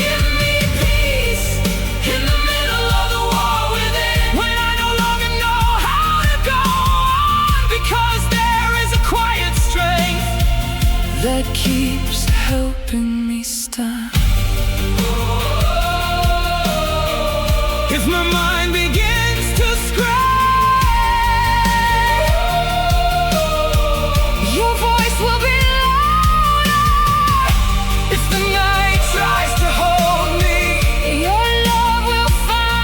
Give me peace in the middle of the war within. When I no longer know how to go on, because there is a quiet strength that keeps helping me stand. If my mind begins to scream, your voice will be louder. If the night tries to hold me, your love will find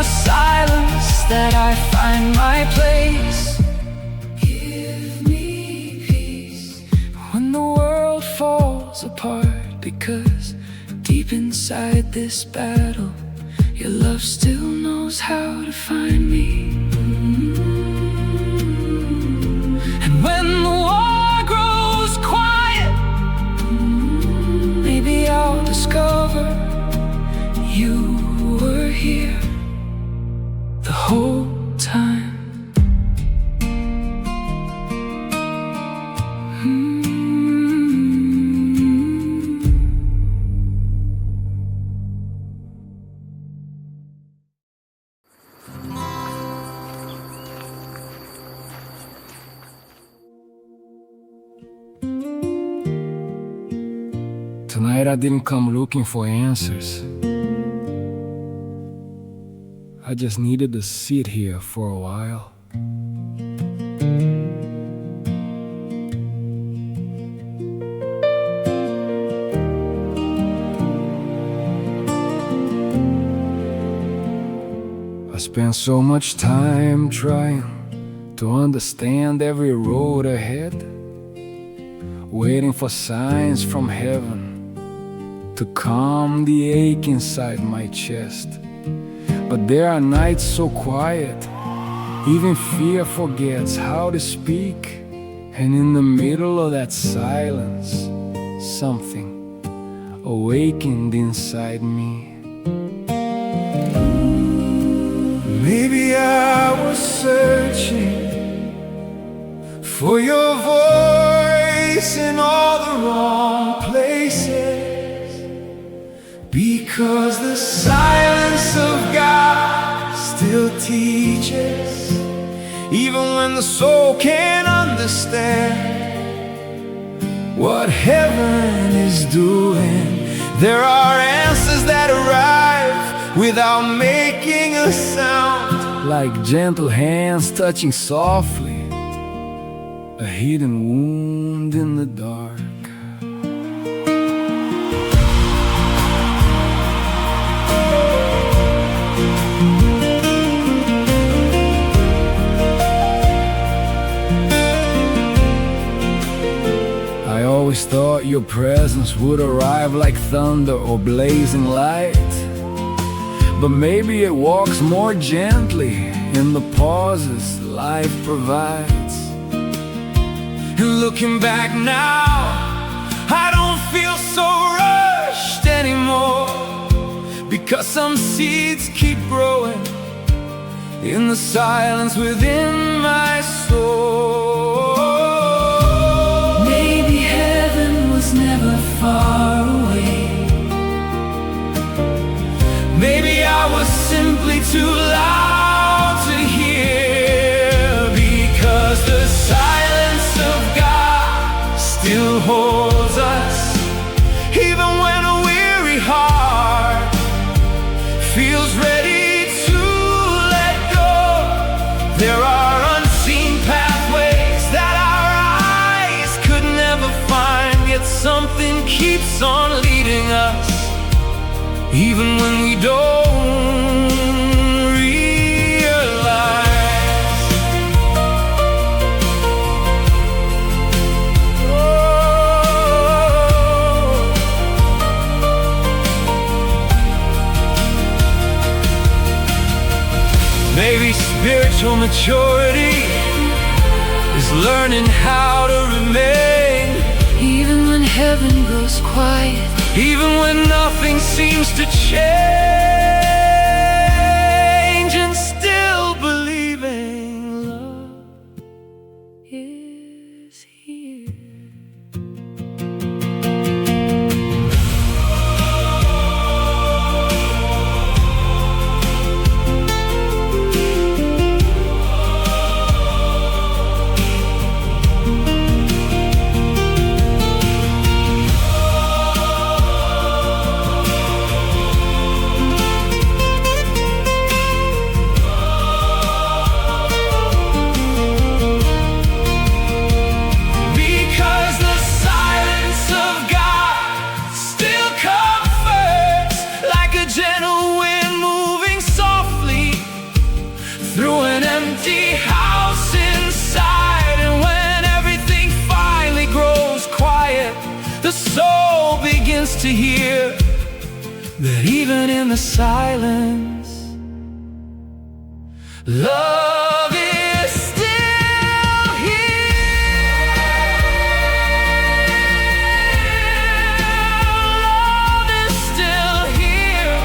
silence that I find my place. Give me peace when the world falls apart, because deep inside this battle, your love still knows how to find me. And when the war grows quiet, maybe I'll discover you were here the whole time. Tonight I didn't come looking for answers. I just needed to sit here for a while. I spent so much time trying to understand every road ahead, waiting for signs from heaven to calm the ache inside my chest. But there are nights so quiet, even fear forgets how to speak. And in the middle of that silence, something awakened inside me. Maybe I was searching for your voice in all the wrong places, because the silence of God still teaches, even when the soul can't understand what heaven is doing. There are answers that arrive without making a sound, like gentle hands touching softly a hidden wound in the dark. I always thought your presence would arrive like thunder or blazing light, but maybe it walks more gently in the pauses life provides. and looking back now, I don't feel so rushed anymore, because some seeds keep growing in the silence within my soul. Maybe heaven was never far away. Maybe I was simply too loud to hear, because the silence of God still holds us, even when a weary heart feels ready to let go. There are unseen pathways that our eyes could never find, yet something keeps on leading us, even when we don't realize. Oh. Maybe spiritual maturity is learning how to remain, Even when heaven grows quiet, even when nothing seems to change, and still believing love is here. pains to hear that even in the silence, love is still here. Love is still here.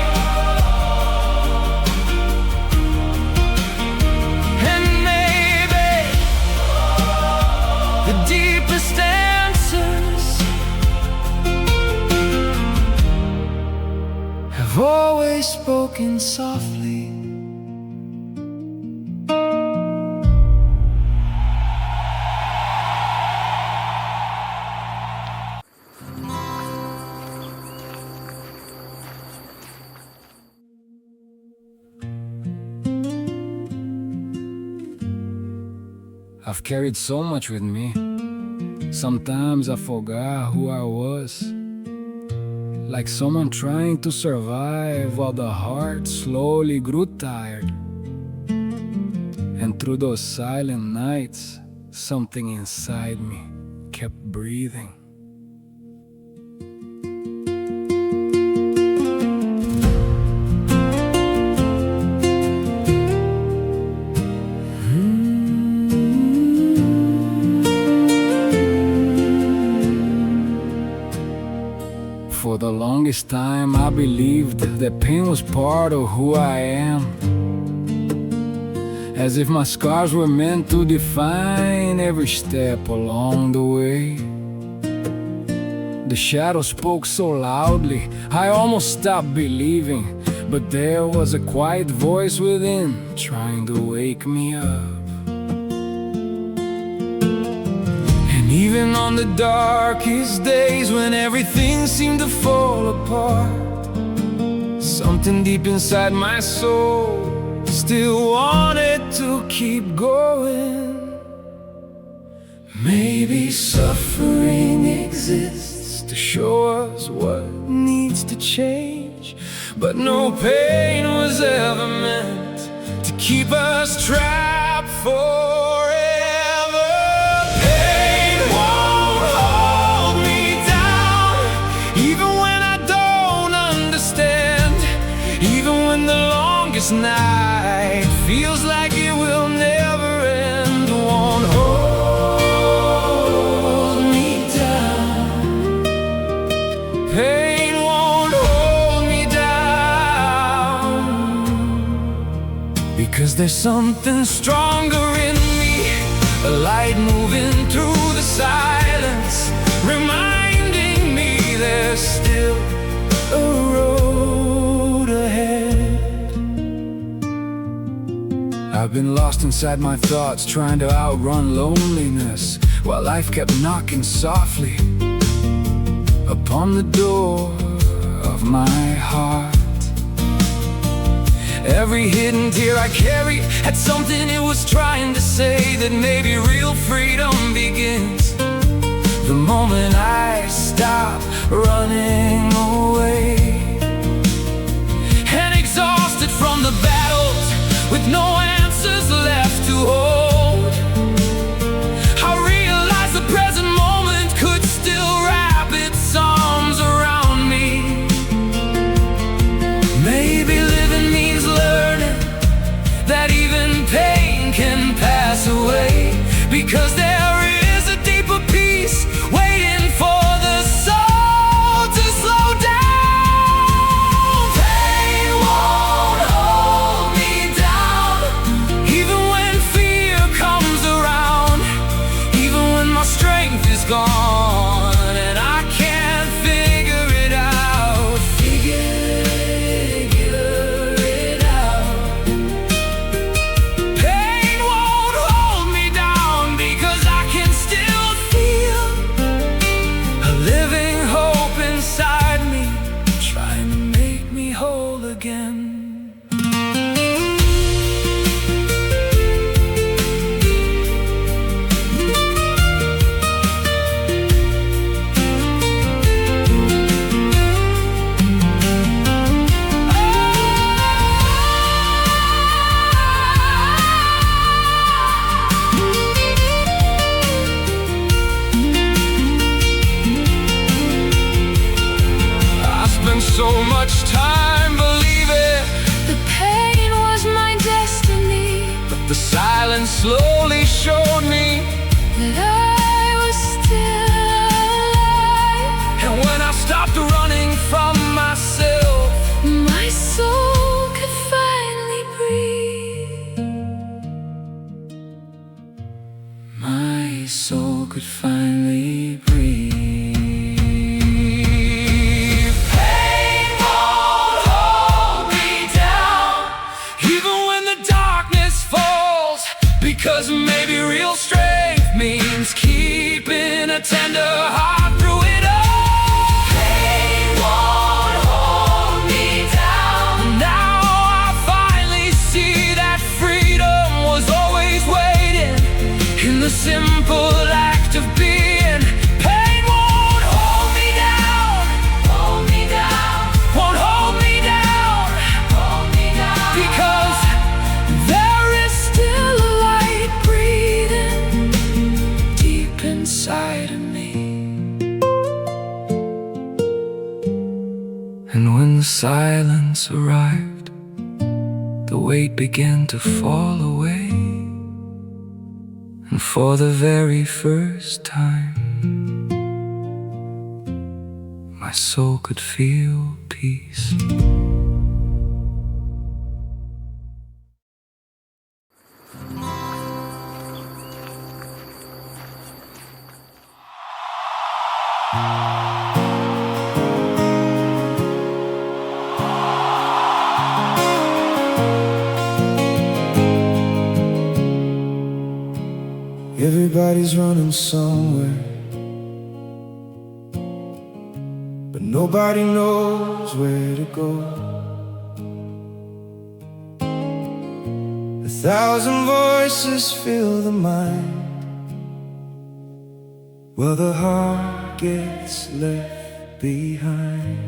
And maybe the deepest answers have always spoken softly. I've carried so much with me. Sometimes I forgot who I was. Like someone trying to survive while the heart slowly grew tired. And through those silent nights, something inside me kept breathing. For the longest time I believed that pain was part of who I am, as if my scars were meant to define every step along the way. The shadow spoke so loudly, I almost stopped believing, but there was a quiet voice within trying to wake me up. Even on the darkest days when everything seemed to fall apart, something deep inside my soul still wanted to keep going. Maybe suffering exists to show us what needs to change, but no pain was ever meant to keep us trapped forever. Night feels like it will never end. Won't hold me down. Pain won't hold me down, because there's something stronger in me, a light moving through the silence, reminding me there's still a road ahead. I've been lost inside my thoughts, trying to outrun loneliness, while life kept knocking softly upon the door of my heart. Every hidden tear I carried had something it was trying to say, that maybe real freedom begins the moment I stop running away. And exhausted from the battles, with no answers left to hold, I realized the present moment could still wrap its arms around me. Maybe living means learning that even pain can pass away, because there is a deeper peace waiting for the soul to slow down. Pain won't hold me down, even when fear comes around, even when my strength is gone and I can't figure it out. Figure it out. Pain won't hold me down, because I can still feel a living hope inside me, trying to make me whole again. much time believing the pain was my destiny, but the silence slowly showed me that I was still alive. and when I stopped running from myself, My soul could finally breathe. my soul could finally breathe. Pain won't hold me down, even when the darkness falls, because maybe real strength means keeping a tender heart through it all. Pain won't hold me down. Now I finally see that freedom was always waiting in the simple act of being. Pain won't hold me down, hold me down, won't hold me down, hold me down, because There is still a light breathing deep inside of me. And when the silence arrived, the weight began to fall away, and for the very first time, my soul could feel peace. Everybody's running somewhere, but nobody knows where to go. 1,000 voices fill the mind, while the heart gets left behind.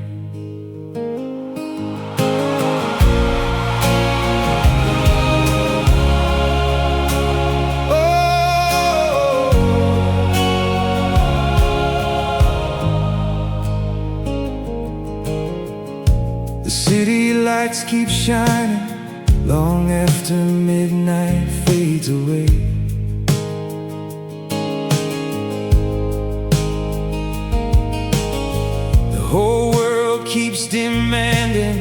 City lights keep shining long after midnight fades away. The whole world keeps demanding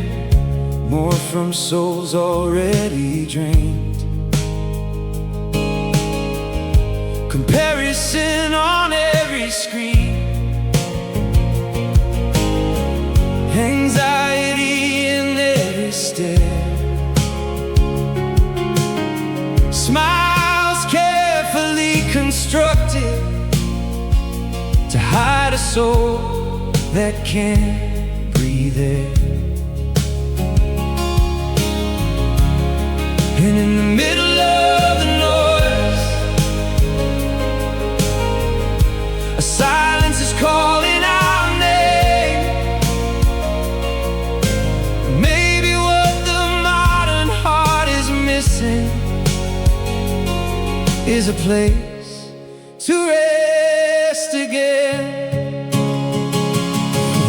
more from souls already drained. Comparison on every screen, anxiety in every stare, smiles carefully constructed to hide a soul that can't breathe air. And in the middle of the noise, a silence is calling our name. Maybe what the modern heart is missing is a place to rest again.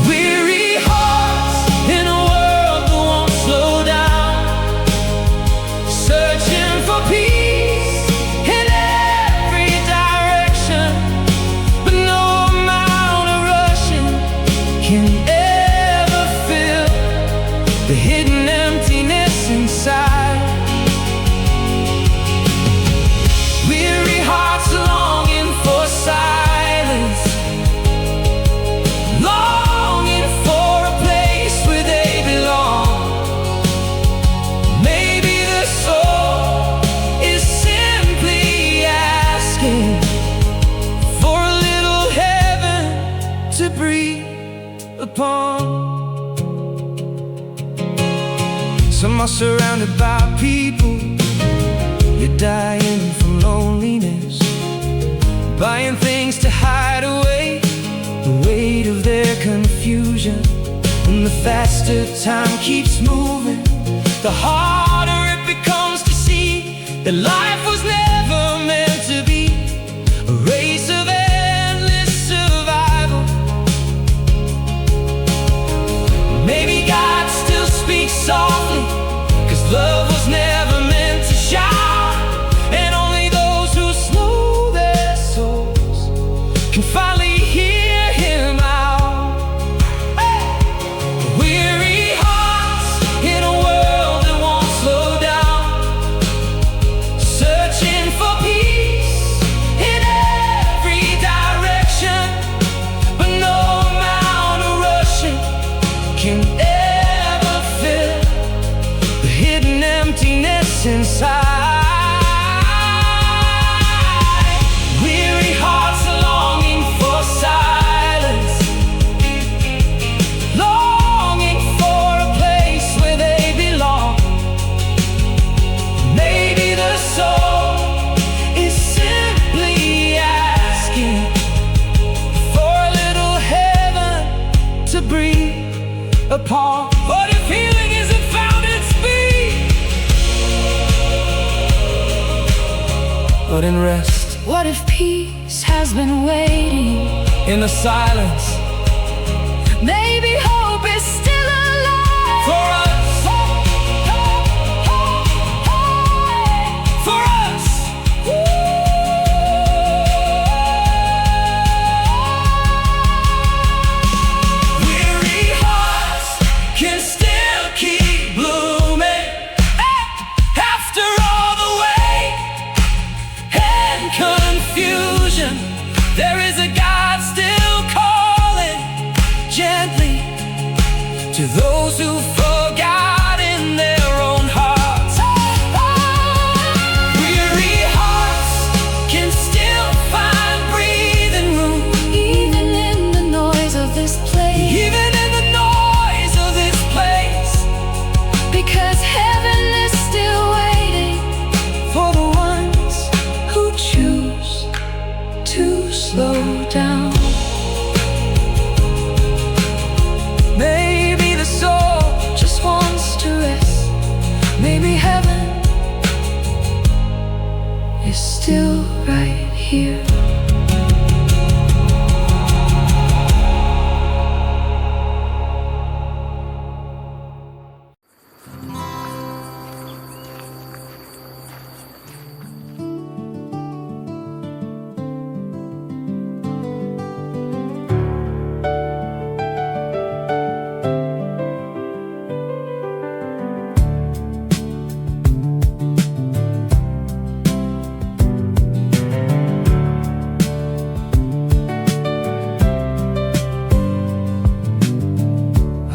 Weary hearts in a world that won't slow down, searching for peace in every direction, but no amount of rushing can ever fill the hidden emptiness inside. Weary hearts longing for silence, longing for a place where they belong. Maybe the soul is simply asking for a little heaven to breathe upon. Some are surrounded by people, you're dying from loneliness, buying things to hide away the weight of their confusion. And the faster time keeps moving, the harder it becomes to see that life was never meant to be a race of endless survival. Maybe God's peace inside. Weary hearts longing for silence, longing for a place where they belong. Maybe the soul is simply asking for a little heaven to breathe upon. What if healing isn't found at speed, but in rest? What if peace has been waiting In the silence, maybe hope is still alive for us, for us. Weary hearts can still keep blooming after all the wait and confusion. There is a God still calling gently to those who've forgotten their own hearts. Weary hearts can still find breathing room, even in the noise of this place, even in the noise of this place, because heaven is still waiting for the ones who choose to slow down. maybe the soul Just wants to rest. Maybe heaven is still right here.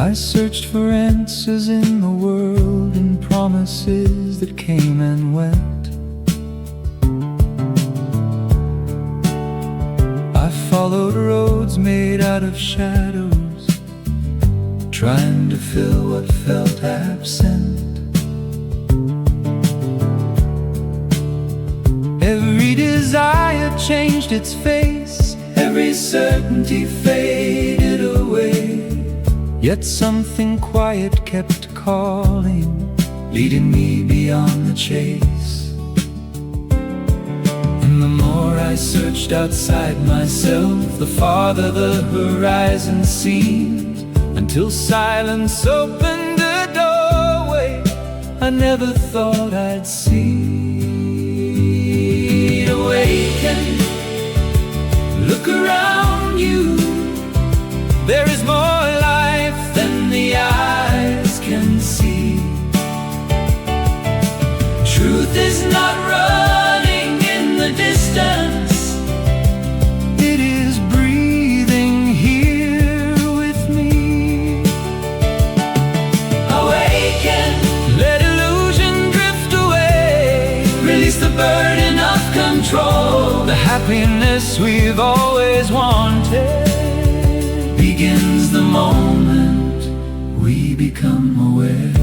I searched for answers in the world and promises that came and went. I followed roads made out of shadows, trying to fill what felt absent. Every desire changed its face, every certainty faded away. Yet something quiet kept calling, leading me beyond the chase. And the more I searched outside myself, the farther the horizon seemed, until silence opened a doorway I never thought I'd see. Awaken, look around you. There is more life than the eyes can see. Truth is not running in the distance, it is breathing here with me. Awaken, let illusion drift away, release the burden of control. The happiness we've always wanted begins the moment we become aware.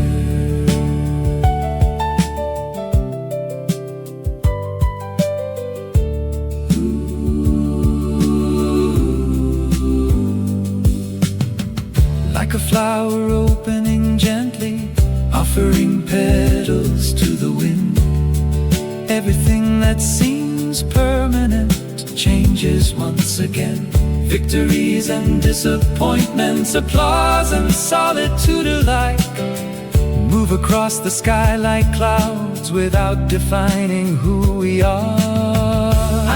Like a flower opening gently, offering petals to the wind. Everything that seems permanent changes once again. Victories and disappointments, applause and solitude alike move across the sky like clouds without defining who we are.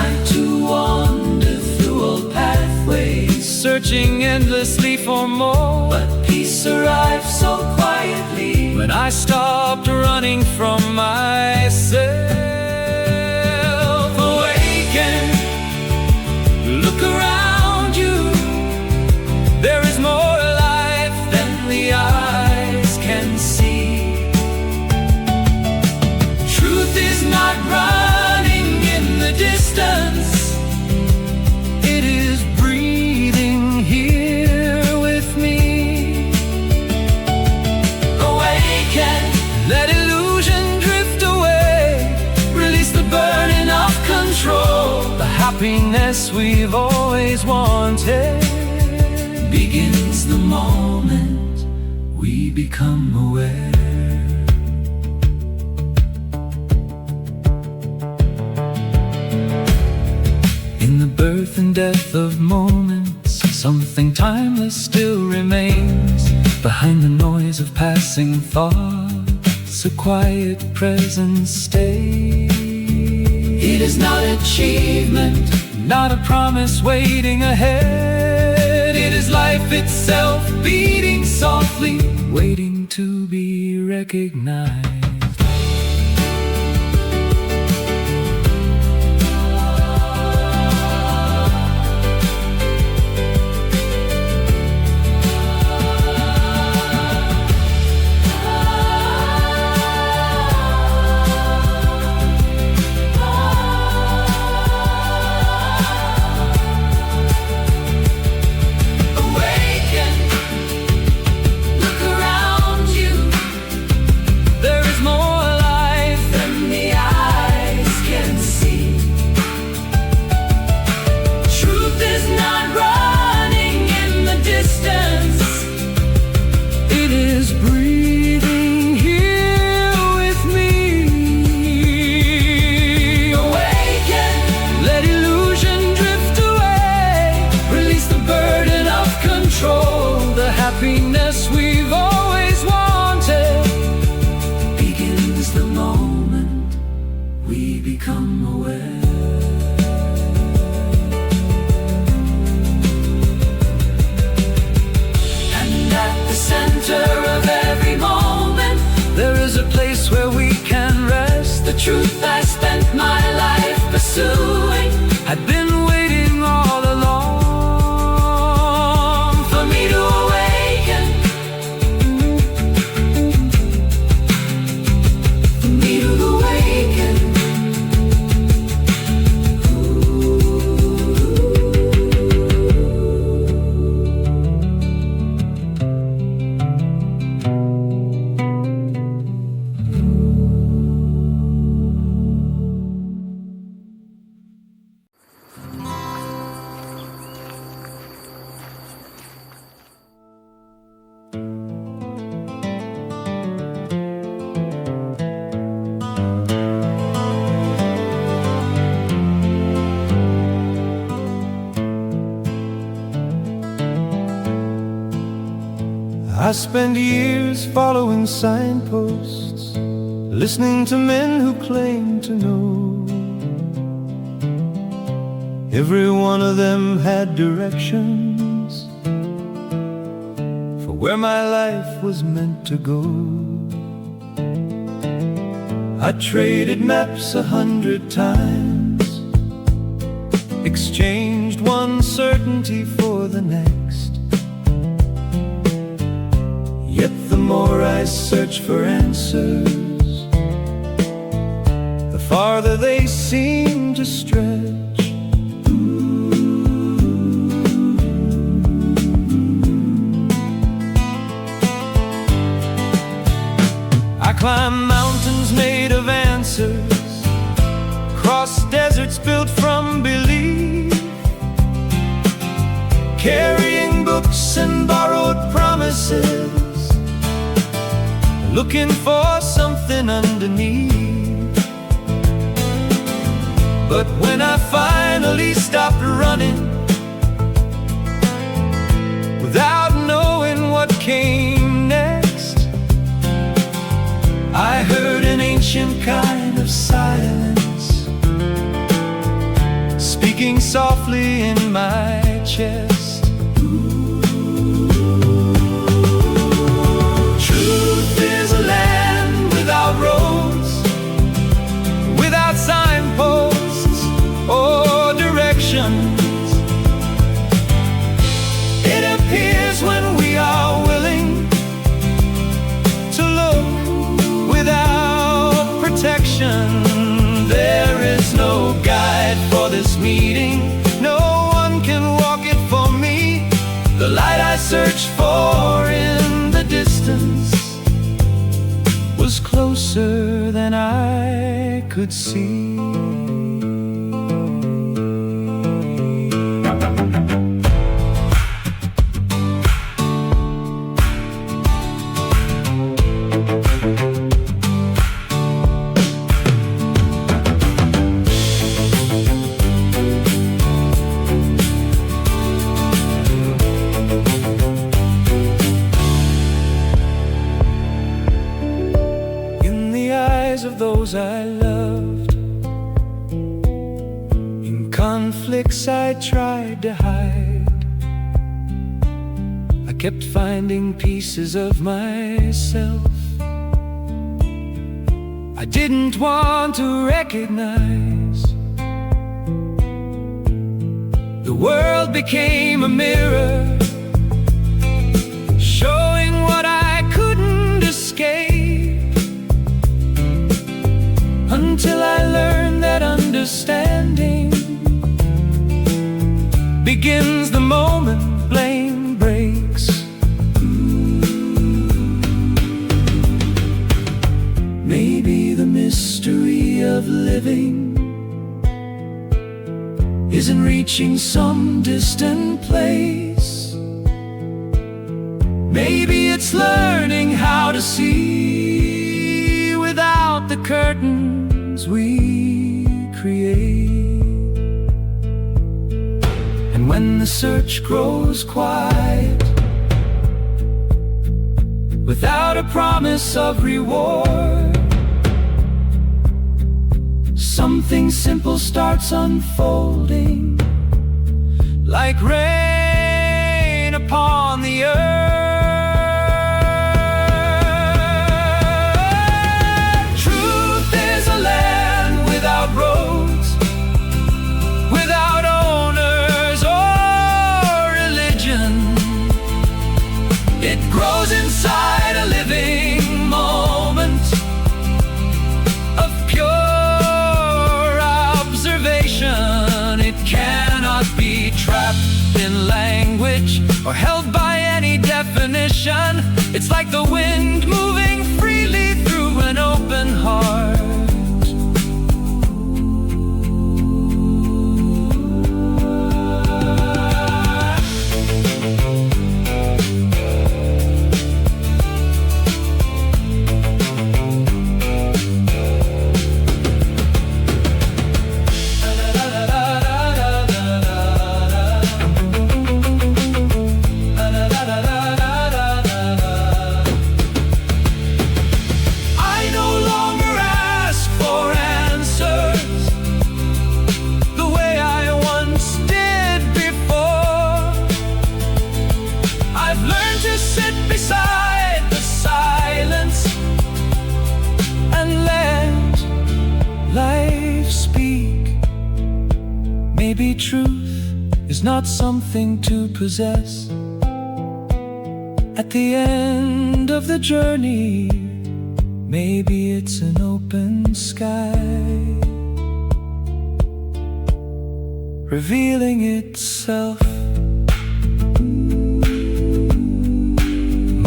I too wander through old pathways, searching endlessly for more. But peace arrived so quietly when I stopped running from myself. Awaken, look around you. There is more life than the eyes can see. happiness we've always wanted begins the moment we become aware. In the birth and death of moments, something timeless still remains. Behind the noise of passing thoughts, a quiet presence stays. It is not achievement, not a promise waiting ahead. It is life itself beating softly, waiting to be recognized. Happiness we've always wanted begins the moment we become aware. And at the center of every moment, there is a place where we can rest. The truth I spent my life pursuing had been waiting all along. I spent years following signposts, listening to men who claimed to know. Every one of them had directions for where my life was meant to go. I traded maps 100 times, exchanged one certainty for the next. Yet the more I search for answers, the farther they seem to stretch. I climb mountains made of answers, cross deserts built from belief, carrying books and borrowed promises, looking for something underneath. But when I finally stopped running, without knowing what came next, I heard an ancient kind of silence speaking softly in my chest. Roads without signposts or directions. It appears when we are willing to look without protection. There is no guide for this meeting, no one can walk it for me. The light I searched for in the distance was closer than I could see. eyes of those I loved. In conflicts I tried to hide, I kept finding pieces of myself I didn't want to recognize. The world became a mirror, showing what I couldn't escape, until I learned that understanding begins the moment blame breaks. Maybe the mystery of living isn't reaching some distant place. Maybe it's learning how to see without the curtains we create. And when the search grows quiet, without a promise of reward, something simple starts unfolding, like rain upon the earth. Truth is a land without roads, without owners or religion. It grows inside a living moment of pure observation. It cannot be trapped in language or held by any definition. It's like the wind moving freely through an open heart. Maybe truth is not something to possess. At the end of the journey, maybe it's an open sky, revealing itself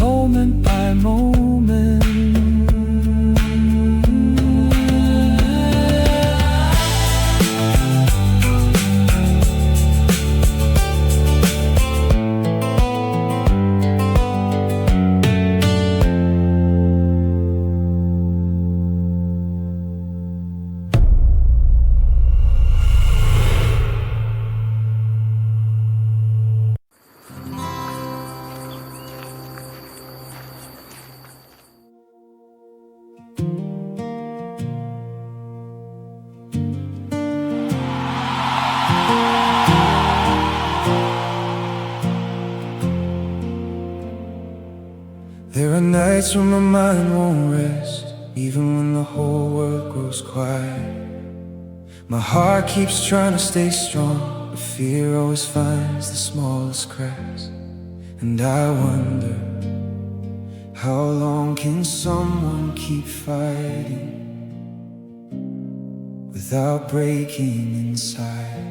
moment by moment. There are nights when my mind won't rest, even when the whole world grows quiet. My heart keeps trying to stay strong, but fear always finds the smallest cracks. And I wonder, how long can someone keep fighting without breaking inside?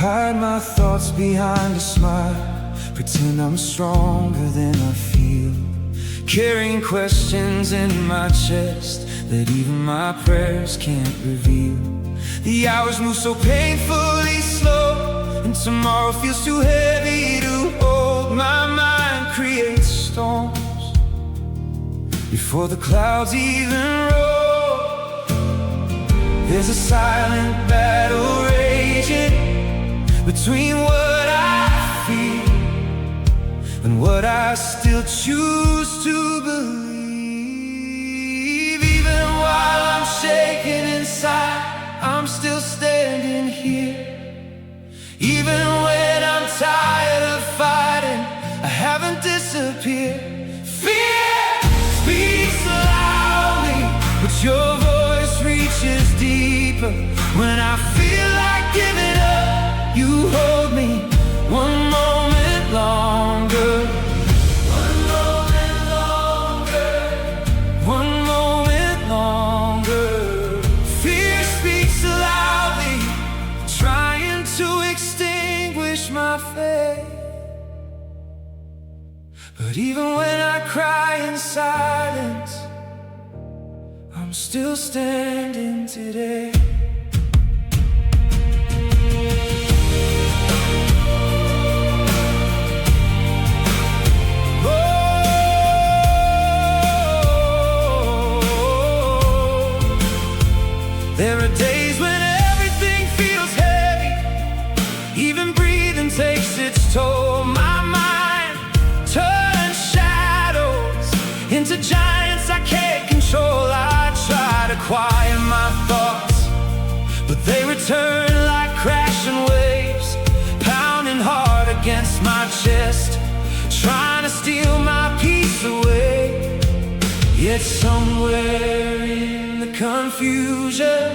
Hide my thoughts behind a smile, pretend I'm stronger than I feel, carrying questions in my chest that even my prayers can't reveal. The hours move so painfully slow, and tomorrow feels too heavy to hold. My mind creates storms before the clouds even roll. There's a silent battle raging between what I feel and what I still choose to believe. Even while I'm shaking inside, I'm still standing here. Even when I'm tired of fighting, I haven't disappeared. Fear speaks loudly, but your voice reaches deeper. When I feel like giving up, you hold me one moment longer. One moment longer. One moment longer. Fear speaks loudly, trying to extinguish my faith. But even when I cry in silence, I'm still standing today. There are days when everything feels heavy, even breathing takes its toll. My mind turns shadows into giants I can't control. I try to quiet my thoughts, but they return like crashing waves, pounding hard against my chest, trying to steal my peace away. Yet somewhere in the confusion,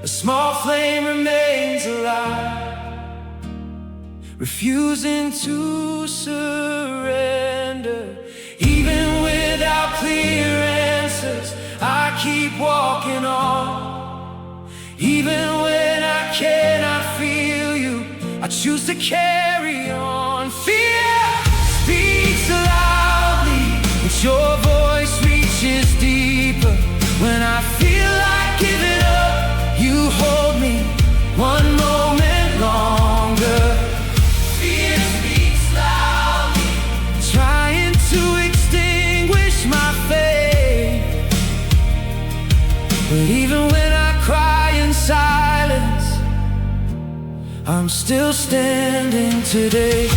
a small flame remains alive, refusing to surrender. Even without clear answers, I keep walking on. Even when I cannot feel you, I choose to carry on. Fear speaks loudly, but your voice reaches deeper. When I feel like giving up, you hold me one moment longer. Fear speaks loudly, trying to extinguish my faith. But even when I cry in silence, I'm still standing today.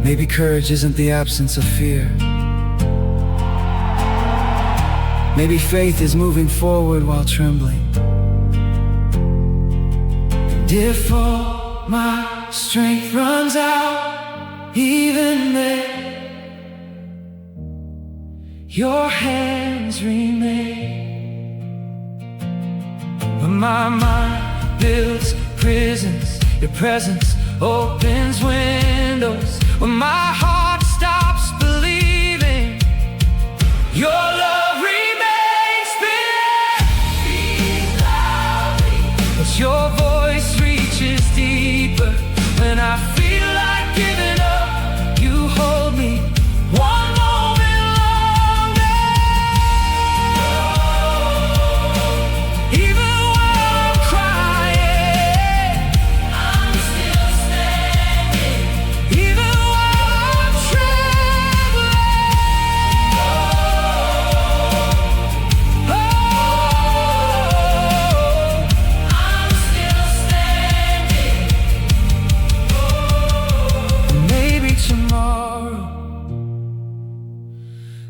Maybe courage isn't the absence of fear. Maybe faith is moving forward while trembling. And if all my strength runs out, even then, your hands remain. When my mind builds prisons, your presence opens windows. When my heart stops believing, your love remains. Speak loudly, but your voice reaches deeper. When I feel like giving up, you hold me one moment longer. Even when I'm crying, I'm still standing. Even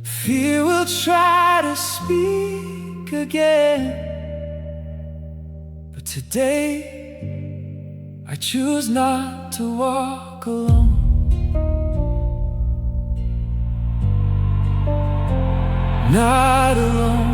fear will try to speak again, but today I choose not to walk alone. Not alone.